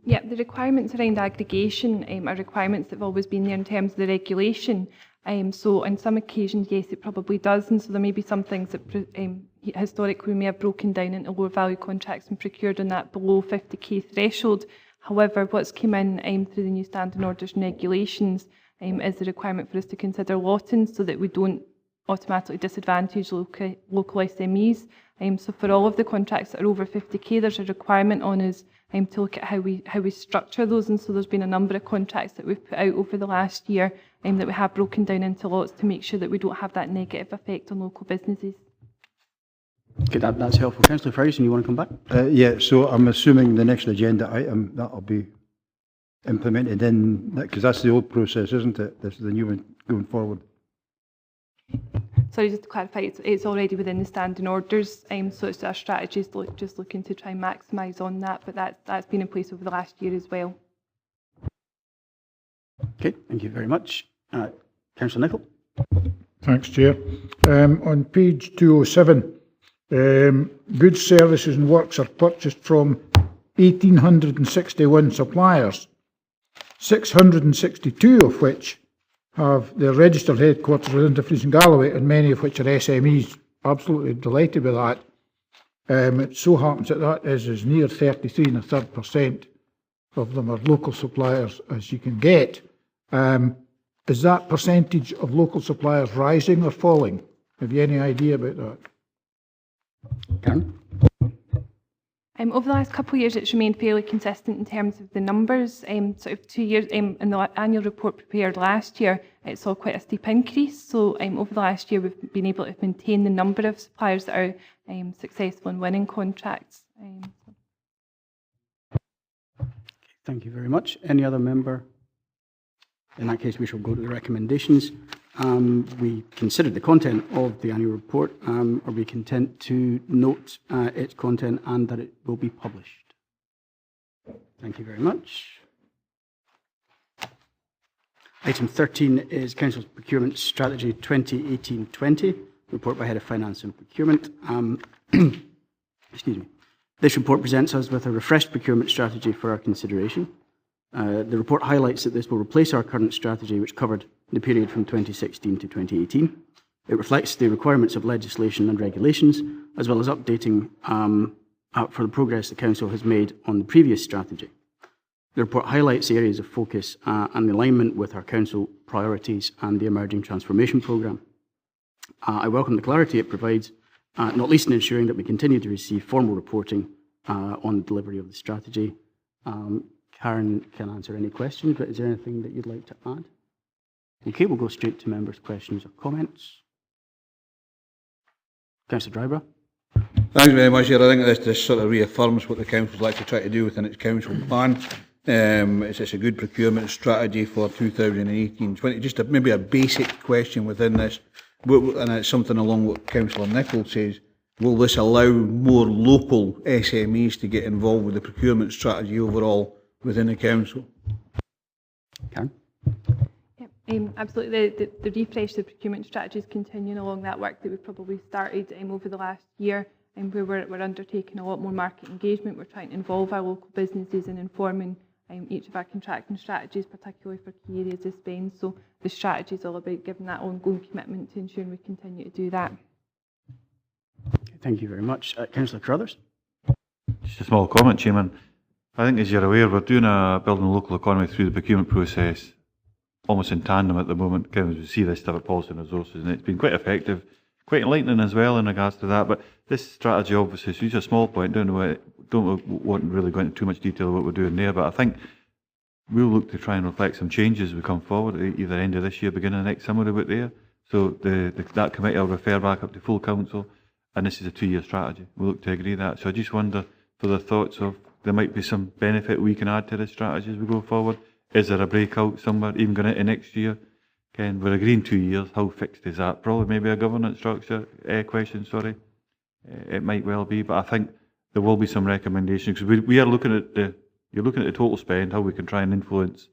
Yeah, the requirements around aggregation are requirements that have always been there in terms of the regulation. So on some occasions, yes, it probably does, and so there may be some things that historically we may have broken down into lower value contracts and procured on that below 50k threshold. However, what's come in through the new standing orders and regulations is the requirement for us to consider lotting so that we don't automatically disadvantage local SMEs. So for all of the contracts that are over 50k, there's a requirement on us to look at how we structure those, and so there's been a number of contracts that we've put out over the last year that we have broken down into lots to make sure that we don't have that negative effect on local businesses. Okay, that's helpful. Councillor Ferguson, you want to come back? Yeah, so I'm assuming the next agenda item, that'll be implemented in, because that's the old process, isn't it? This is the new one going forward. Sorry, just to clarify, it's already within the standing orders, so it's our strategy is just looking to try and maximise on that, but that's been in place over the last year as well. Okay, thank you very much. Councillor Nicholl. Thanks, Chair. On page 207, goods, services and works are purchased from 1,861 suppliers, 662 of which have their registered headquarters within Dumfries and Galloway, and many of which are SMEs. Absolutely delighted with that. It so happens that is near 33 1/3% of them are local suppliers as you can get. Is that percentage of local suppliers rising or falling? Have you any idea about that? Karen? Over the last couple of years, it's remained fairly consistent in terms of the numbers. Sort of 2 years, in the annual report prepared last year, it saw quite a steep increase. So over the last year, we've been able to maintain the number of suppliers that are successful in winning contracts. Thank you very much. Any other member? In that case, we shall go to the recommendations. We considered the content of the annual report. Are we content to note its content and that it will be published? Thank you very much. Item 13 is Council's Procurement Strategy 2018-20, report by Head of Finance and Procurement. Excuse me. This report presents us with a refreshed procurement strategy for our consideration. The report highlights that this will replace our current strategy, which covered the period from 2016 to 2018. It reflects the requirements of legislation and regulations, as well as updating for the progress the Council has made on the previous strategy. The report highlights areas of focus and alignment with our Council priorities and the Emerging Transformation Programme. I welcome the clarity it provides, not least in ensuring that we continue to receive formal reporting on the delivery of the strategy. Karen can answer any questions, but is there anything that you'd like to add? Okay, we'll go straight to members' questions or comments. Councillor Drybrough. Thanks very much, Chair. I think this sort of reaffirms what the Council's like to try to do within its Council plan. It's a good procurement strategy for 2018-20. Just maybe a basic question within this, and it's something along what Councillor Nicholl says. Will this allow more local SMEs to get involved with the procurement strategy overall within the Council? Karen? Absolutely. The refresh of the procurement strategy is continuing along that work that we've probably started over the last year, where we're undertaking a lot more market engagement. We're trying to involve our local businesses in informing each of our contracting strategies, particularly for key areas of spend. So the strategy is all about giving that ongoing commitment to ensuring we continue to do that. Thank you very much. Councillor Carruthers. Just a small comment, Chairman. I think, as you're aware, we're doing a building a local economy through the procurement process almost in tandem at the moment. We see this stuff at policy and resources, and it's been quite effective, quite enlightening as well in regards to that. But this strategy, obviously, is a small point. Don't want to really go into too much detail of what we're doing there, but I think we'll look to try and reflect some changes as we come forward, either end of this year, beginning of next summer, about there. So that committee will refer back up to full council, and this is a 2-year strategy. We'll look to agree that. So I just wonder for the thoughts of there might be some benefit we can add to this strategy as we go forward. Is there a breakout somewhere, even going into next year? Ken, we're agreeing 2 years. How fixed is that? Probably maybe a governance structure question, sorry. It might well be, but I think there will be some recommendations. We are looking at the you're looking at the total spend, how we can try and influence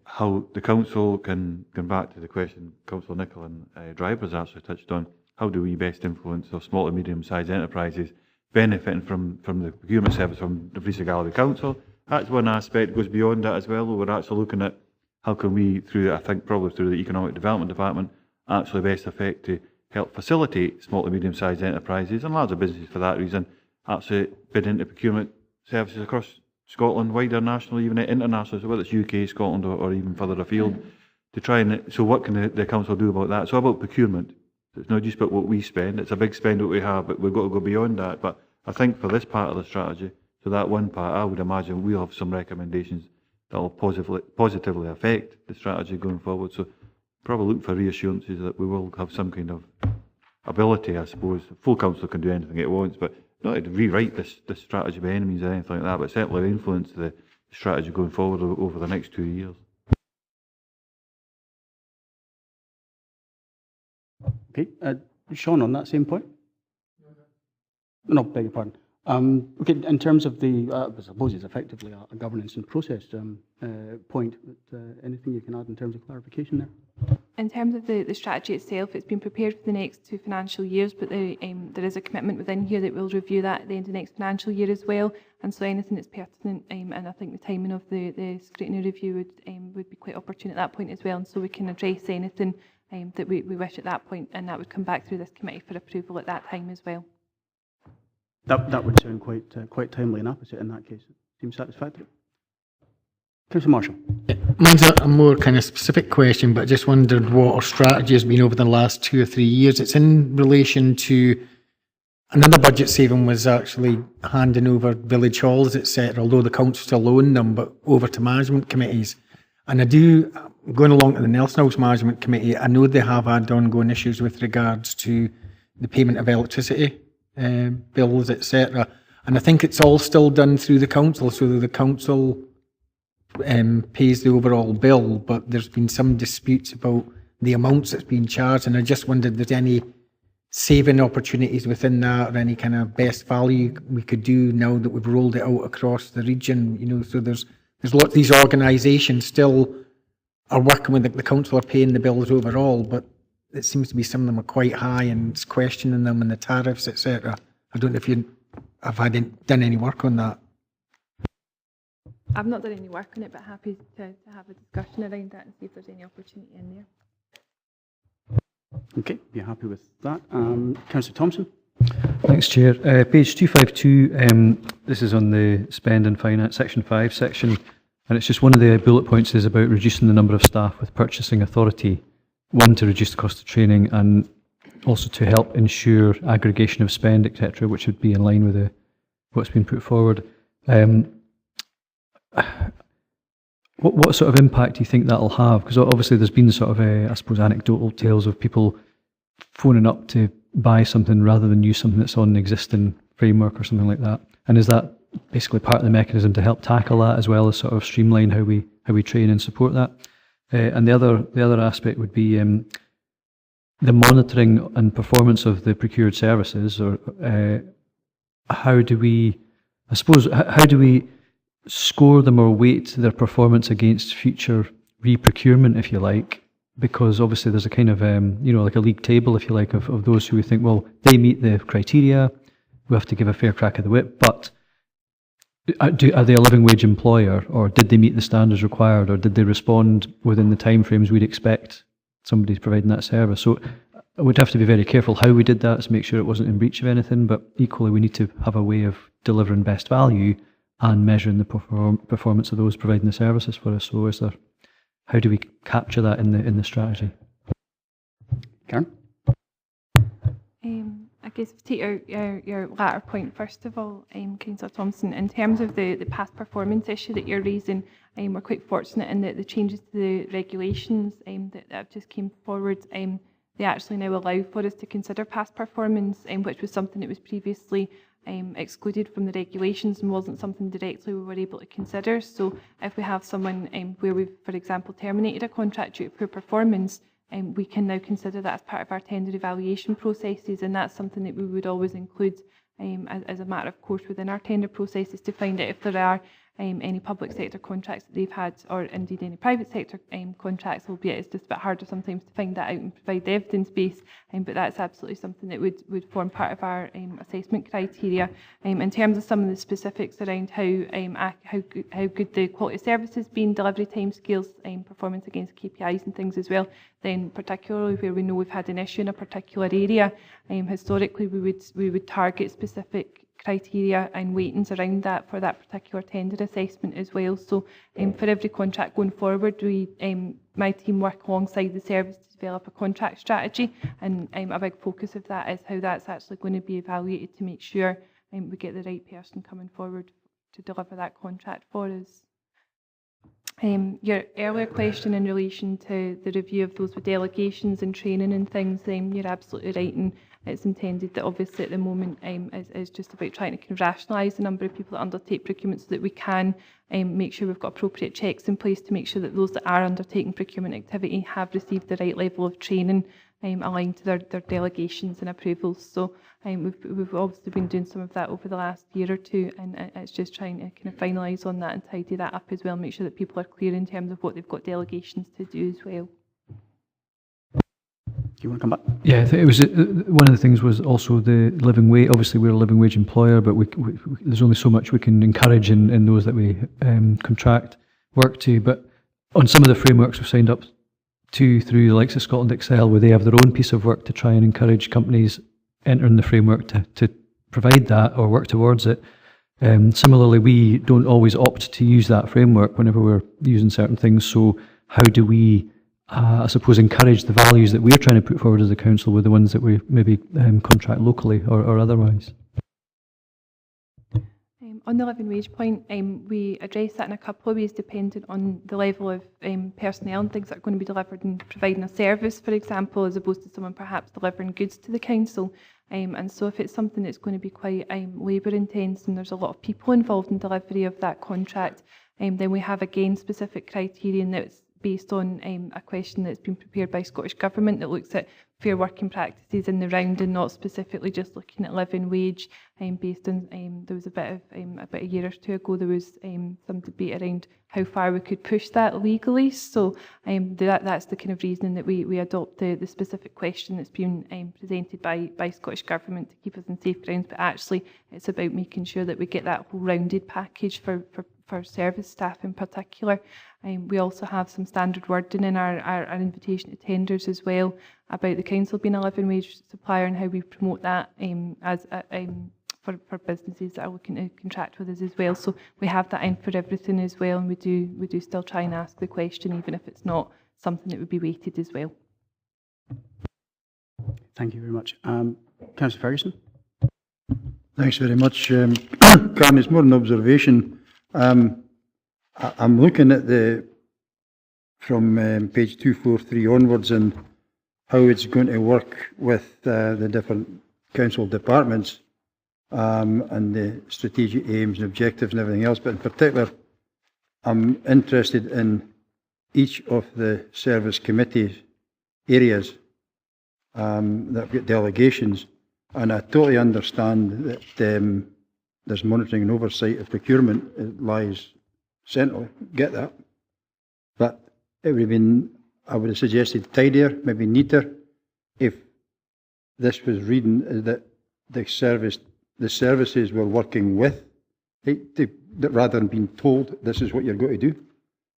how the council can, going back to the question Councillor Nicholl and Drivers actually touched on, how do we best influence those small to medium-sized enterprises benefiting from the procurement service from Dumfries and Galloway Council? That's one aspect. Goes beyond that as well. We're actually looking at how can we, through I think probably through the Economic Development Department, actually best effect to help facilitate small to medium-sized enterprises and larger businesses for that reason, actually bid into procurement services across Scotland, wider national, even international, so whether it's UK, Scotland or even further afield, to try and, so what can the council do about that? So about procurement, it's not just about what we spend, it's a big spend that we have, but we've got to go beyond that. But I think for this part of the strategy, so that one part, I would imagine we'll have some recommendations that will positively affect the strategy going forward. So probably look for reassurances that we will have some kind of ability, I suppose. The full council can do anything it wants, but not to rewrite this strategy by any means or anything like that, but certainly influence the strategy going forward over the next 2 years. Okay, Sean, on that same point? No, beg your pardon. Okay, in terms of the, I suppose it's effectively a governance and process point, but anything you can add in terms of clarification there? In terms of the strategy itself, it's been prepared for the next 2 financial years, but there is a commitment within here that we'll review that at the end of next financial year as well. And so anything that's pertinent, and I think the timing of the scrutiny review would be quite opportune at that point as well. And so we can address anything that we wish at that point, and that would come back through this committee for approval at that time as well. That would sound quite timely and apposite in that case. It seems satisfactory. Councillor Marshall. Mine's a more kind of specific question, but I just wondered what our strategy has been over the last 2 or 3 years. It's in relation to another budget saving was actually handing over village halls, etc., although the council still own them, but over to management committees. And going along to the Nelson House Management Committee, I know they have had ongoing issues with regards to the payment of electricity bills, etc. And I think it's all still done through the council, so that the council pays the overall bill, but there's been some disputes about the amounts that's been charged, and I just wondered if there's any saving opportunities within that, or any kind of best value we could do now that we've rolled it out across the region. You know, so there's lots of these organisations still are working with the council, are paying the bills overall, but it seems to be some of them are quite high and it's questioning them and the tariffs, etc. I don't know if you have done any work on that. I've not done any work on it, but happy to have a discussion around that and see if there's any opportunity in there. Okay, you're happy with that. Councillor Thompson. Thanks, Chair. Page 252, this is on the Spend and Finance, Section 5 section, and it's just one of the bullet points is about reducing the number of staff with purchasing authority. One, to reduce the cost of training, and also to help ensure aggregation of spend, etc., which would be in line with what's been put forward. What sort of impact do you think that'll have? Because obviously there's been sort of, I suppose, anecdotal tales of people phoning up to buy something rather than use something that's on an existing framework or something like that. And is that basically part of the mechanism to help tackle that, as well as sort of streamline how we train and support that? And the other aspect would be the monitoring and performance of the procured services, or how do we score them or weight their performance against future re-procurement, if you like? Because obviously there's a kind of, like a league table, if you like, of those who we think, well, they meet the criteria, we have to give a fair crack at the whip, but are they a living wage employer, or did they meet the standards required, or did they respond within the timeframes we'd expect somebody providing that service? So we'd have to be very careful how we did that to make sure it wasn't in breach of anything, but equally we need to have a way of delivering best value and measuring the performance of those providing the services for us. So how do we capture that in the strategy? Karen? I guess to take your latter point first of all, Councillor Thompson, in terms of the past performance issue that you're raising, we're quite fortunate in that the changes to the regulations that have just came forward, they actually now allow for us to consider past performance, which was something that was previously excluded from the regulations and wasn't something directly we were able to consider. So if we have someone where we've, for example, terminated a contract due to poor performance, we can now consider that as part of our tender evaluation processes, and that's something that we would always include as a matter of course within our tender processes, to find out if there are any public sector contracts that they've had, or indeed any private sector contracts, albeit it's just a bit harder sometimes to find that out and provide the evidence base, but that's absolutely something that would form part of our assessment criteria. In terms of some of the specifics around how good the quality of service has been, delivery timescales, performance against KPIs and things as well, then particularly where we know we've had an issue in a particular area, historically we would target specific criteria and weightings around that for that particular tender assessment as well. So for every contract going forward, my team work alongside the service to develop a contract strategy, and a big focus of that is how that's actually going to be evaluated to make sure we get the right person coming forward to deliver that contract for us. Your earlier question in relation to the review of those with delegations and training and things, you're absolutely right, and it's intended that obviously at the moment is just about trying to kind of rationalise the number of people that undertake procurement so that we can make sure we've got appropriate checks in place to make sure that those that are undertaking procurement activity have received the right level of training aligned to their delegations and approvals. So we've obviously been doing some of that over the last year or two, and it's just trying to kind of finalise on that and tidy that up as well, make sure that people are clear in terms of what they've got delegations to do as well. Do you want to come back? Yeah, I think it was one of the things was also the living wage. Obviously, we're a living wage employer, but there's only so much we can encourage in those that we contract work to. But on some of the frameworks we've signed up to through the likes of Scotland Excel, where they have their own piece of work to try and encourage companies entering the framework to provide that or work towards it. Similarly, we don't always opt to use that framework whenever we're using certain things. So how do we, I suppose, encourage the values that we're trying to put forward as a council with the ones that we maybe contract locally or otherwise? On the living wage point, we address that in a couple of ways depending on the level of personnel and things that are going to be delivered and providing a service, for example, as opposed to someone perhaps delivering goods to the council. And so if it's something that's going to be quite labour intense and there's a lot of people involved in delivery of that contract, then we have again specific criteria that's based on a question that's been prepared by Scottish Government that looks at fair working practices in the round and not specifically just looking at living wage. Based on there was about a year or two ago there was some debate around how far we could push that legally. So that's the kind of reasoning that we adopt the specific question that's been presented by Scottish Government to keep us in safe grounds. But actually, it's about making sure that we get that whole rounded package for service staff in particular. We also have some standard wording in our invitation to tenders as well about the council being a living wage supplier and how we promote that as for businesses that are looking to contract with us as well. So we have that in for everything as well, and we do still try and ask the question even if it's not something that would be weighted as well. Thank you very much. Councillor Ferguson. Thanks very much. Karen, it's more an observation. I'm looking at from page 243 onwards and how it's going to work with the different council departments and the strategic aims and objectives and everything else. But in particular, I'm interested in each of the service committees areas that have got delegations, and I totally understand that there's monitoring and oversight of procurement. It lies centrally, get that. But it would have been, I would have suggested tidier, maybe neater, if this was reading that the services were working with, rather than being told this is what you're going to do,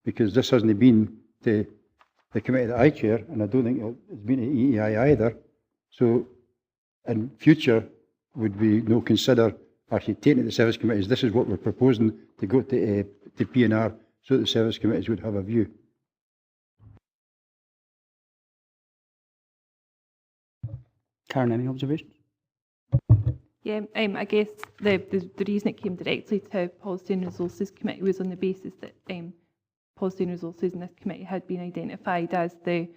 because this hasn't been the committee that I chair, and I don't think it's been at EEI either. So in future, would we consider actually taking to the service committees, this is what we're proposing to go to P&R, so that the service committees would have a view. Karen, any observations? Yeah, I guess the reason it came directly to Policy and Resources Committee was on the basis that Policy and Resources in this committee had been identified as the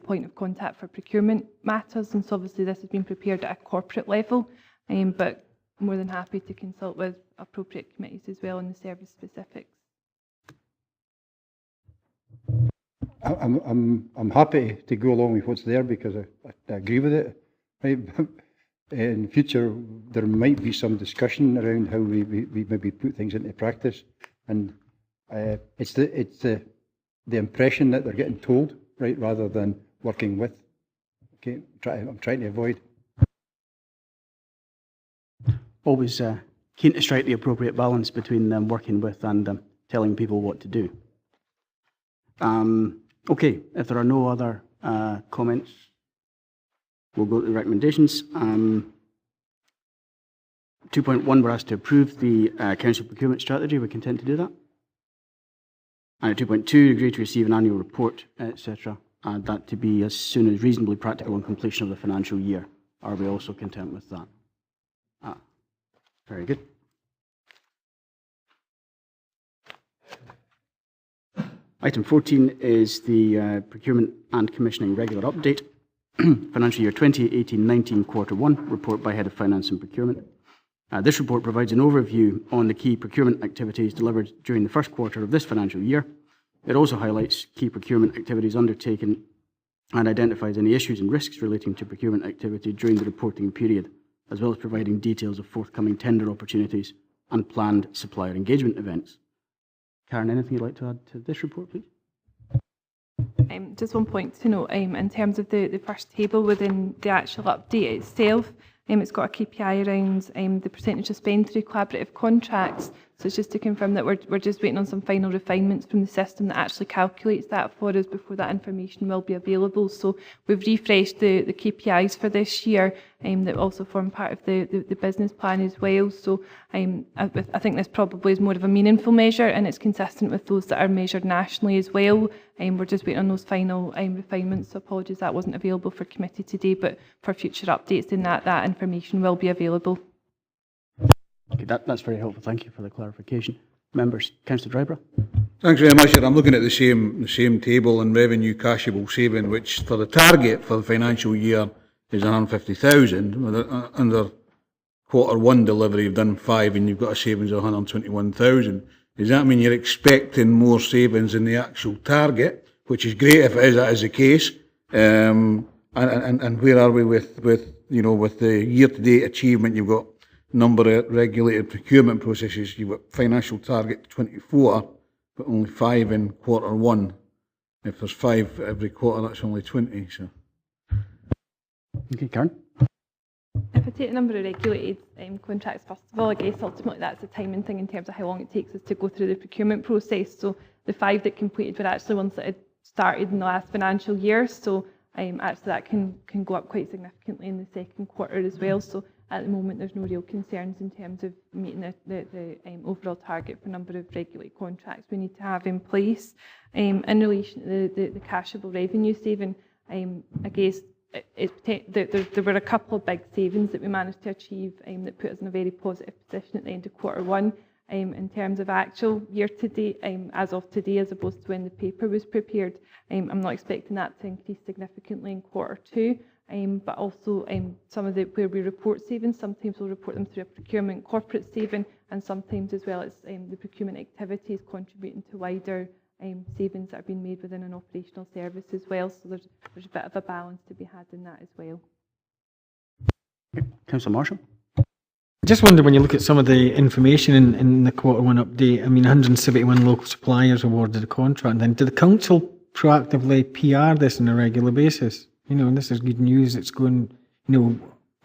point of contact for procurement matters, and so obviously this has been prepared at a corporate level, but more than happy to consult with appropriate committees as well on the service specifics. I'm happy to go along with what's there because I agree with it. Right? in future there might be some discussion around how we maybe put things into practice, and it's the impression that they're getting told, right, rather than working with. Okay, I'm trying to avoid. Always keen to strike the appropriate balance between them working with and telling people what to do. Okay, if there are no other comments, we'll go to the recommendations. 2.1, we're asked to approve the council procurement strategy. We're content to do that. And at 2.2, agree to receive an annual report, etc. And that to be as soon as reasonably practical on completion of the financial year. Are we also content with that? Very good. Item 14 is the procurement and commissioning regular update. Financial year 2018-19 Quarter 1 report by Head of Finance and Procurement. This report provides an overview on the key procurement activities delivered during the first quarter of this financial year. It also highlights key procurement activities undertaken and identifies any issues and risks relating to procurement activity during the reporting period, as well as providing details of forthcoming tender opportunities and planned supplier engagement events. Karen, anything you'd like to add to this report, please? Just one point to note, in terms of the first table within the actual update itself, it's got a KPI around the percentage of spend through collaborative contracts. So it's just to confirm that we're just waiting on some final refinements from the system that actually calculates that for us before that information will be available. So we've refreshed the KPIs for this year that also form part of the business plan as well. So I think this probably is more of a meaningful measure, and it's consistent with those that are measured nationally as well. We're just waiting on those final refinements. So apologies that wasn't available for committee today, but for future updates in that information will be available. Okay, that's very helpful. Thank you for the clarification. Members, Councillor Drybrough. Thanks very much. I'm looking at the same table on revenue cashable saving, which for the target for the financial year is 150,000. Under Quarter 1 delivery, you've done 5 and you've got a savings of 121,000. Does that mean you're expecting more savings in the actual target? Which is great if that is the case. And where are we with the year-to-date achievement? You've got number of regulated procurement processes. You've got financial target 24, but only 5 in Quarter 1. If there's 5 every quarter, that's only 20. So. Okay, Karen. If I take the number of regulated contracts first of all, I guess ultimately that's a timing thing in terms of how long it takes us to go through the procurement process. So the 5 that completed were actually ones that had started in the last financial year. So actually that can go up quite significantly in the second quarter as well. So at the moment there's no real concerns in terms of meeting the overall target for number of regulated contracts we need to have in place. In relation to the cashable revenue saving, I guess there were a couple of big savings that we managed to achieve that put us in a very positive position at the end of Quarter 1. In terms of actual year to date, as of today, as opposed to when the paper was prepared, I'm not expecting that to increase significantly in Quarter 2. But also some of where we report savings, sometimes we'll report them through a procurement corporate saving, and sometimes as well as the procurement activities contributing to wider savings that are being made within an operational service as well. So there's a bit of a balance to be had in that as well. Councillor Marshall. I just wonder, when you look at some of the information in the Quarter 1 update, 171 local suppliers awarded a contract, and then do the council proactively PR this on a regular basis? This is good news. It's going,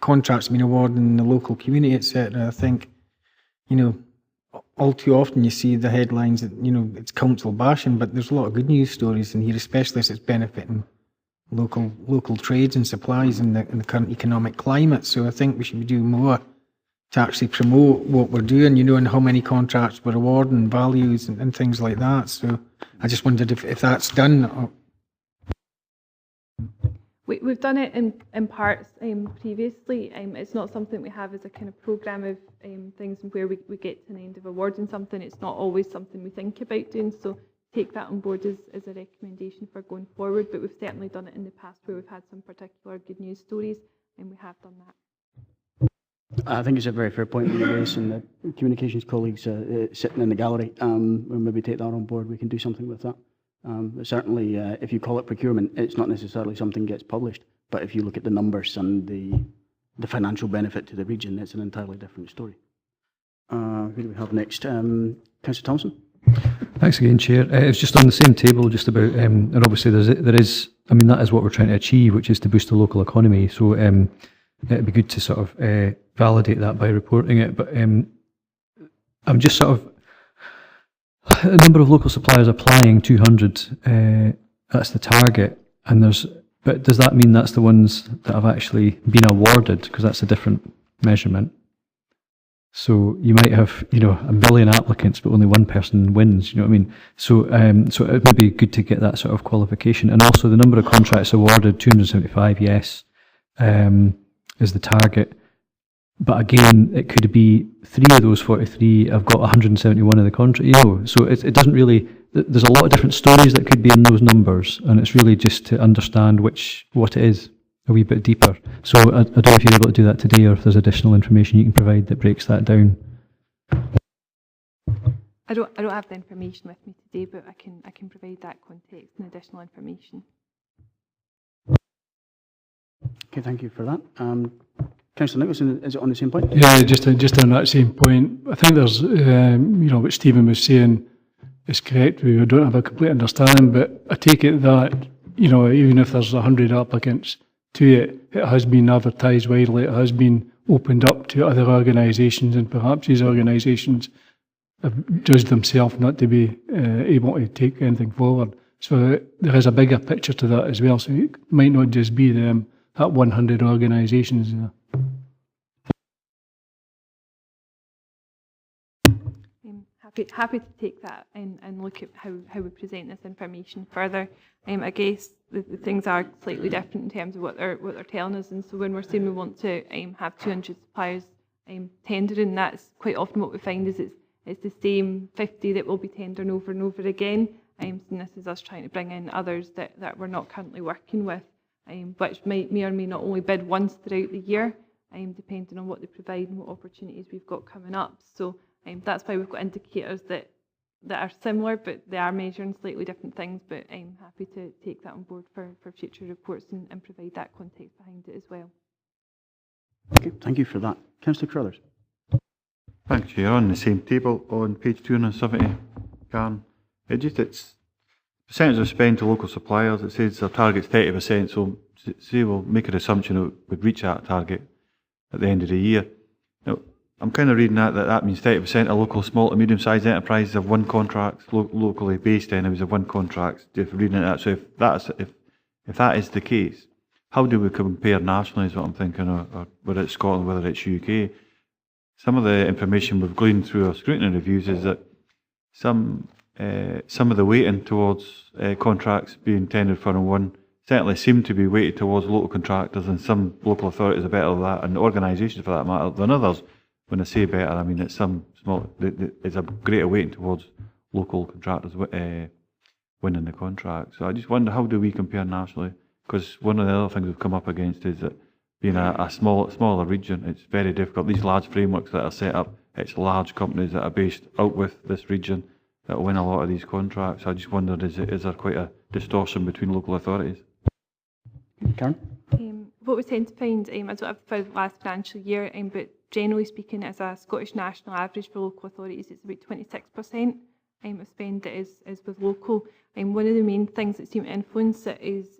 contracts being awarded in the local community, etc. I think, all too often you see the headlines that, it's council bashing, but there's a lot of good news stories in here, especially as it's benefiting local trades and supplies in the current economic climate. So I think we should be doing more to actually promote what we're doing, and how many contracts we're awarding, values and things like that. So I just wondered if that's done. We've done it in parts previously. It's not something we have as a kind of programme of things where we get to the end of awarding something. It's not always something we think about doing, so take that on board as a recommendation for going forward. But we've certainly done it in the past where we've had some particular good news stories, and we have done that. I think it's a very fair point that you raise, and the communications colleagues sitting in the gallery, we'll maybe take that on board. We can do something with that. Certainly, if you call it procurement, it's not necessarily something gets published, but if you look at the numbers and the the financial benefit to the region, it's an entirely different story. Who do we have next? Councillor Thompson? Thanks again, Chair. It's just on the same table, just about, and obviously there is, I mean, that is what we're trying to achieve, which is to boost the local economy. So it'd be good to sort of validate that by reporting it. But I'm just sort of, a number of local suppliers applying 200, that's the target, and but does that mean that's the ones that have actually been awarded? Because that's a different measurement. So you might have, you know, 1 million applicants, but only one person wins. You know what I mean? So, so it would be good to get that sort of qualification, and also the number of contracts awarded, 275, yes, is the target. But again, it could be 3 of those 43 have got 171 of the contract. You know, so it doesn't really. There's a lot of different stories that could be in those numbers, and it's really just to understand what it is a wee bit deeper. So I don't know if you're able to do that today, or if there's additional information you can provide that breaks that down. I don't have the information with me today, but I can provide that context and additional information. Okay, thank you for that. Councillor Nicholson, is it on the same point? Yeah, just on that same point. I think there's, you know, what Stephen was saying is correct. We don't have a complete understanding, but I take it that, you know, even if there's 100 applicants to it, it has been advertised widely, it has been opened up to other organisations, and perhaps these organisations have judged themselves not to be able to take anything forward. So there is a bigger picture to that as well. So it might not just be them, that 100 organisations. Happy to take that and look at how we present this information further. I guess the things are slightly different in terms of what they're telling us, and so when we're saying we want to have 200 suppliers tendering, that's quite often what we find is it's the same 50 that will be tendering over and over again. And this is us trying to bring in others that we're not currently working with, which may or may not only bid once throughout the year, depending on what they provide and what opportunities we've got coming up. So that's why we've got indicators that are similar, but they are measuring slightly different things. But I'm happy to take that on board for future reports and provide that context behind it as well. Okay, thank you for that. Councillor Crothers. Thanks, Chair. On the same table on page 270, Karen, it's percentage of spend to local suppliers. It says their target's 30%, so say we'll make an assumption that we'd reach that target at the end of the year. Now, I'm kind of reading that means 30% of local small to medium-sized enterprises have won contracts, locally based anyways, have won contracts. If reading that, so if that is the case, how do we compare nationally is what I'm thinking, or whether it's Scotland, whether it's UK. Some of the information we've gleaned through our scrutiny reviews is that some of the weighting towards contracts being tendered for and won certainly seem to be weighted towards local contractors, and some local authorities are better at that, and organisations for that matter, than others. When I say better, I mean it's some small. It's a greater weighting towards local contractors winning the contract. So I just wonder, how do we compare nationally? Because one of the other things we've come up against is that being a smaller region, it's very difficult. These large frameworks that are set up, it's large companies that are based out with this region that win a lot of these contracts. I just wondered, is there quite a distortion between local authorities? Karen? What we tend to find, I don't have for the last financial year, but generally speaking, as a Scottish national average for local authorities, it's about 26% of spend that is with local. One of the main things that seem to influence it is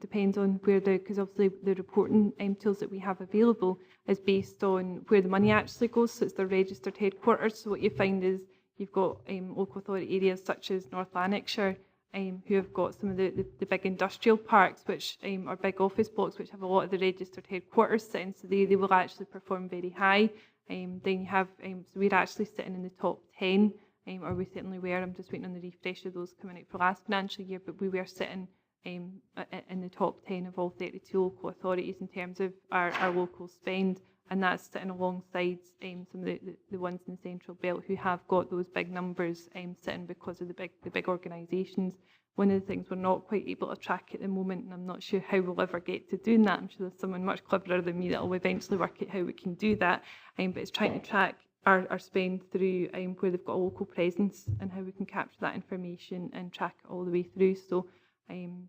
depends on where because obviously the reporting tools that we have available is based on where the money actually goes, so it's the registered headquarters. So what you find is you've got local authority areas such as North Lanarkshire, who have got some of the big industrial parks, which are big office blocks, which have a lot of the registered headquarters sitting, so they will actually perform very high. Then you have, so we're actually sitting in the top 10, or we certainly were. I'm just waiting on the refresh of those coming out for last financial year, but we were sitting in the top 10 of all 32 local authorities in terms of our local spend, and that's sitting alongside some of the ones in the Central Belt who have got those big numbers sitting because of the big organisations. One of the things we're not quite able to track at the moment, and I'm not sure how we'll ever get to doing that. I'm sure there's someone much cleverer than me that will eventually work out how we can do that. But it's trying to track our spend through where they've got a local presence and how we can capture that information and track it all the way through. So,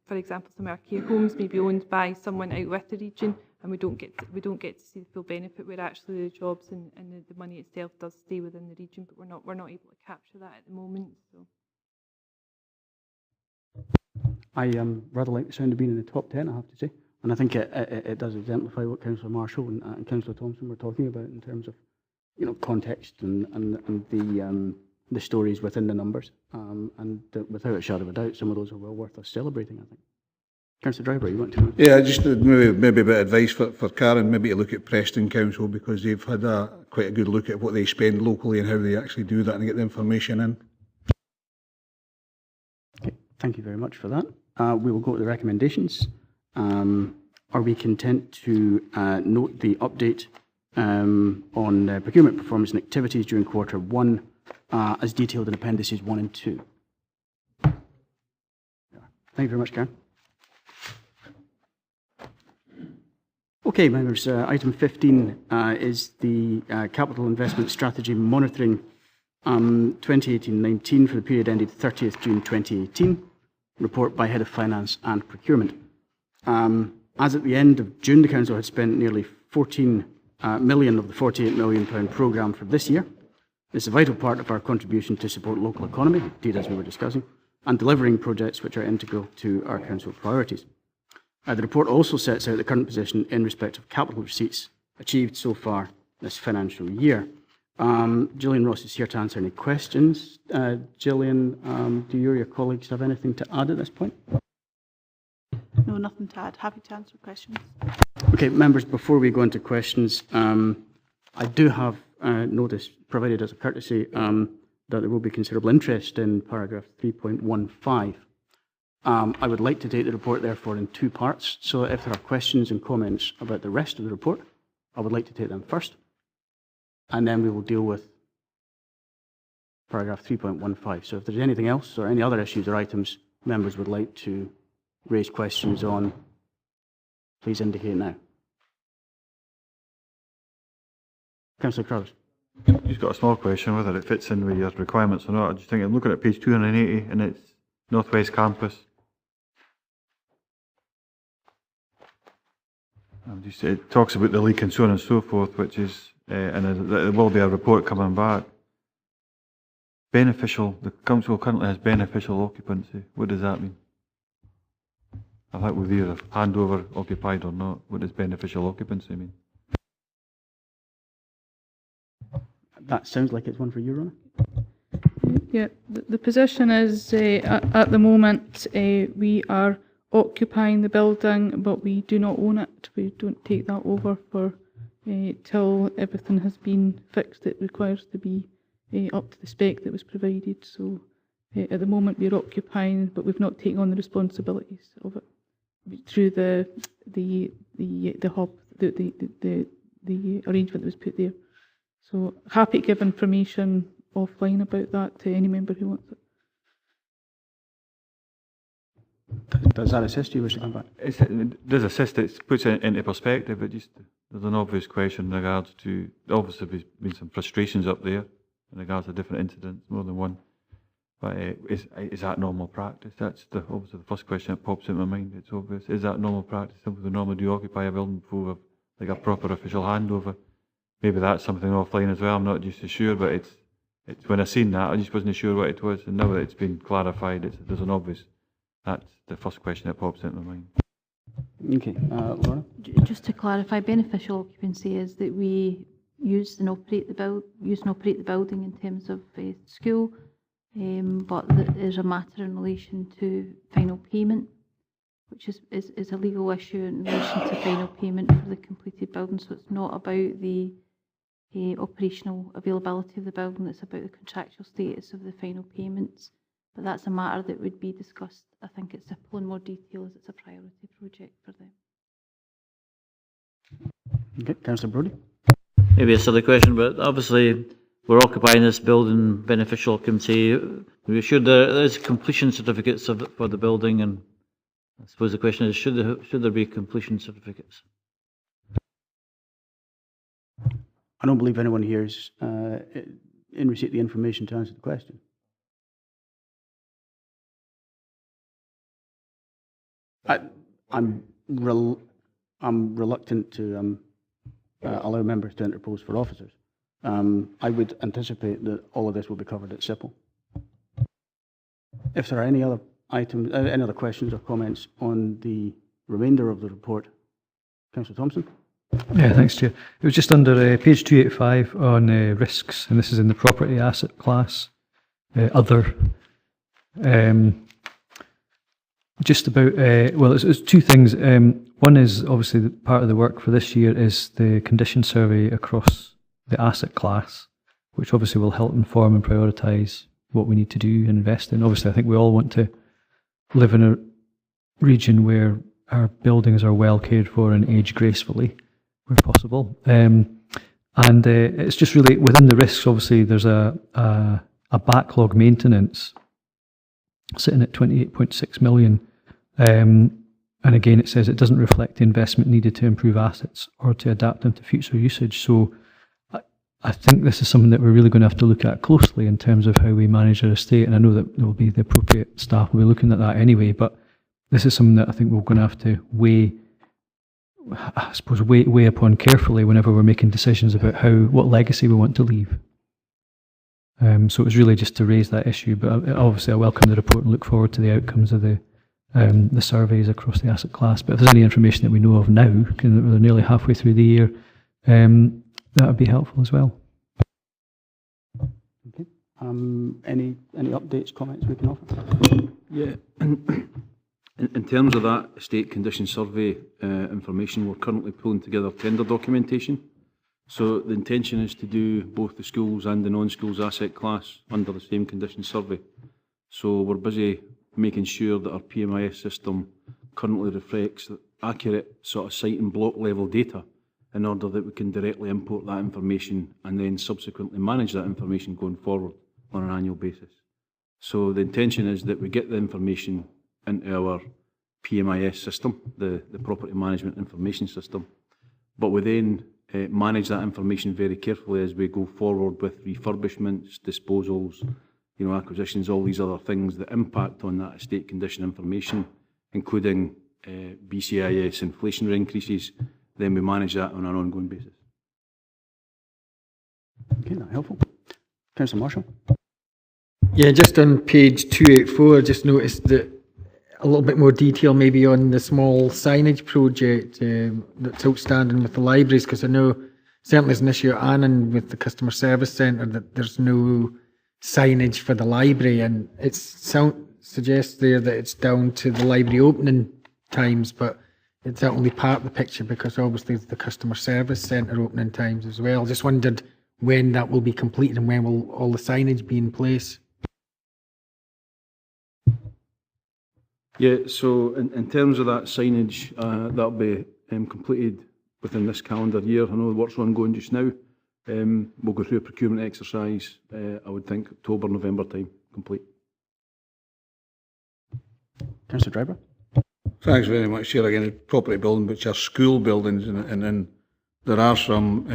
for example, some of our care homes may be owned by someone out with the region, and we don't get to see the full benefit, where actually the jobs and the money itself does stay within the region, but we're not able to capture that at the moment. So. I rather like the sound of being in the top 10, I have to say. And I think it does exemplify what Councillor Marshall and Councillor Thompson were talking about in terms of, context and the stories within the numbers. And without a shadow of a doubt, some of those are well worth us celebrating, I think. Councillor Driver, you want to? Yeah, just maybe a bit of advice for Karen, maybe to look at Preston Council, because they've had quite a good look at what they spend locally and how they actually do that and get the information in. Okay, thank you very much for that. We will go to the recommendations. Are we content to note the update on procurement performance and activities during Q1 as detailed in appendices 1 and 2? Thank you very much, Karen. Okay, members, item 15 is the Capital Investment Strategy Monitoring 2018-19 for the period ended 30th June 2018, report by Head of Finance and Procurement. As at the end of June, the Council had spent nearly 14 million of the £48 million programme for this year. It's a vital part of our contribution to support local economy, indeed as we were discussing, and delivering projects which are integral to our Council priorities. The report also sets out the current position in respect of capital receipts achieved so far this financial year. Gillian Ross is here to answer any questions. Gillian, do you or your colleagues have anything to add at this point? No, nothing to add. Happy to answer questions. Okay, members, before we go into questions, I do have notice provided as a courtesy that there will be considerable interest in paragraph 3.15. I would like to take the report, therefore, in two parts. So if there are questions and comments about the rest of the report, I would like to take them first. And then we will deal with paragraph 3.15. So if there's anything else or any other issues or items members would like to raise questions on, please indicate now. Councillor Crowers. Just got a small question, whether it fits in with your requirements or not. I just think I'm looking at page 280 and it's Northwest Campus. It talks about the leak and so on and so forth, which is, and there will be a report coming back. Beneficial, the council currently has beneficial occupancy. What does that mean? I think with either handover, occupied or not, what does beneficial occupancy mean? That sounds like it's one for you, Rona. Yeah, the position is at the moment we are occupying the building, but we do not own it. We don't take that over for till everything has been fixed. It requires to be up to the spec that was provided. So at the moment we're occupying, but we've not taken on the responsibilities of it through the hub, the arrangement that was put there. So happy to give information offline about that to any member who wants it. Does that assist you, Mr. Gambart? It does assist. It puts it into perspective. But just there's an obvious question in regards to, obviously there's been some frustrations up there in regards to different incidents, more than one. But is that normal practice? That's obviously the first question that pops in my mind. It's obvious. Is that normal practice? Something we normally do occupy a building before like a proper official handover. Maybe that's something offline as well. I'm not just sure, but it's when I seen that, I just wasn't sure what it was. And now that it's been clarified, there's an obvious. That's the first question that pops into my mind. Okay, Laura? Just to clarify, beneficial occupancy is that we use and operate the building in terms of school, but there's a matter in relation to final payment, which is a legal issue in relation to final payment for the completed building. So it's not about the operational availability of the building, it's about the contractual status of the final payments. But that's a matter that would be discussed, I think, at SIPL in more detail, as it's a priority project for them. Okay, Councillor Brodie. Maybe a silly question, but obviously we're occupying this building, beneficial occupancy. We're sure there's completion certificates for the building, and I suppose the question is, should there be completion certificates? I don't believe anyone here is in receipt of the information to answer the question. I'm I'm reluctant to allow members to interpose for officers. I would anticipate that all of this will be covered at SIPL. If there are any other items, any other questions or comments on the remainder of the report, Councillor Thompson. Yeah, thanks, Chair. It was just under page 285 on risks, and this is in the property asset class, other. Just about, well, it's two things. One is obviously that part of the work for this year is the condition survey across the asset class, which obviously will help inform and prioritise what we need to do and invest in. Obviously, I think we all want to live in a region where our buildings are well cared for and age gracefully, where possible. And it's just really, within the risks, obviously, there's a backlog maintenance sitting at 28.6 million. And again, it says it doesn't reflect the investment needed to improve assets or to adapt them to future usage. So I think this is something that we're really going to have to look at closely in terms of how we manage our estate. And I know that there will be the appropriate staff will be looking at that anyway, but this is something that I think we're going to have to weigh upon carefully whenever we're making decisions about what legacy we want to leave. So it was really just to raise that issue, but obviously I welcome the report and look forward to the outcomes of the surveys across the asset class. But if there's any information that we know of now, we're nearly halfway through the year, that would be helpful as well. Okay. Any updates, comments we can offer? Yeah. In terms of that estate condition survey information, we're currently pulling together tender documentation. So the intention is to do both the schools and the non-schools asset class under the same condition survey. So we're busy making sure that our PMIS system currently reflects accurate sort of site and block level data in order that we can directly import that information and then subsequently manage that information going forward on an annual basis. So the intention is that we get the information into our PMIS system, the Property Management Information System, but we then manage that information very carefully as we go forward with refurbishments, disposals, acquisitions, all these other things that impact on that estate condition information, including BCIS inflationary increases. Then we manage that on an ongoing basis. Okay, that's helpful. Councillor Marshall. Yeah, just on page 284, I just noticed that a little bit more detail maybe on the small signage project that's outstanding with the libraries, because I know certainly there's an issue at Annan with the customer service centre that there's no signage for the library, and it suggests there that it's down to the library opening times, but it's only part of the picture because obviously it's the customer service centre opening times as well. Just wondered when that will be completed and when will all the signage be in place. Yeah, so in terms of that signage, that'll be completed within this calendar year. I know the work's ongoing just now. We'll go through a procurement exercise, I would think October, November time, complete. Councillor Driver. Thanks very much, Chair. Again, property building, which are school buildings, and then there are some,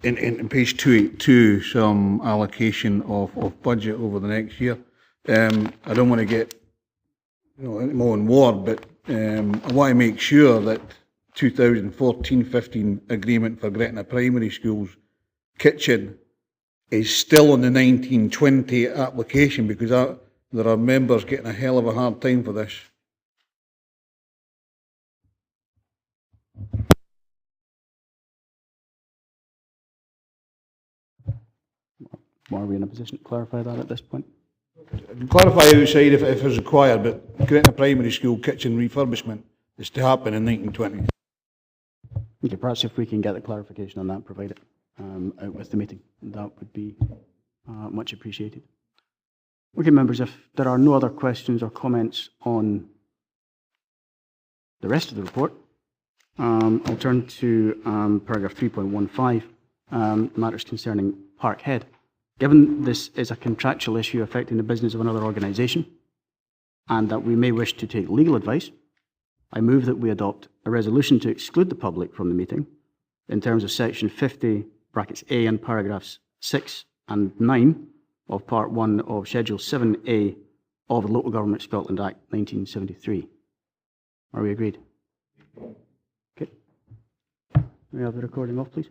in page 282, some allocation of budget over the next year. I don't want to get more in ward, but I want to make sure that 2014-15 agreement for Gretna Primary School's kitchen is still on the 1920 application, because there are members getting a hell of a hard time for this. Are we in a position to clarify that at this point? Clarify outside if it's required, but Gretna Primary School kitchen refurbishment is to happen in 1920. Okay, perhaps if we can get the clarification on that, provide it out with the meeting, that would be much appreciated. Okay, members, if there are no other questions or comments on the rest of the report, I'll turn to paragraph 3.15, matters concerning Parkhead. Given this is a contractual issue affecting the business of another organisation, and that we may wish to take legal advice, I move that we adopt a resolution to exclude the public from the meeting in terms of section 50, brackets A, and paragraphs 6 and 9 of Part 1 of Schedule 7A of the Local Government Scotland Act 1973. Are we agreed? Okay. May I have the recording off, please?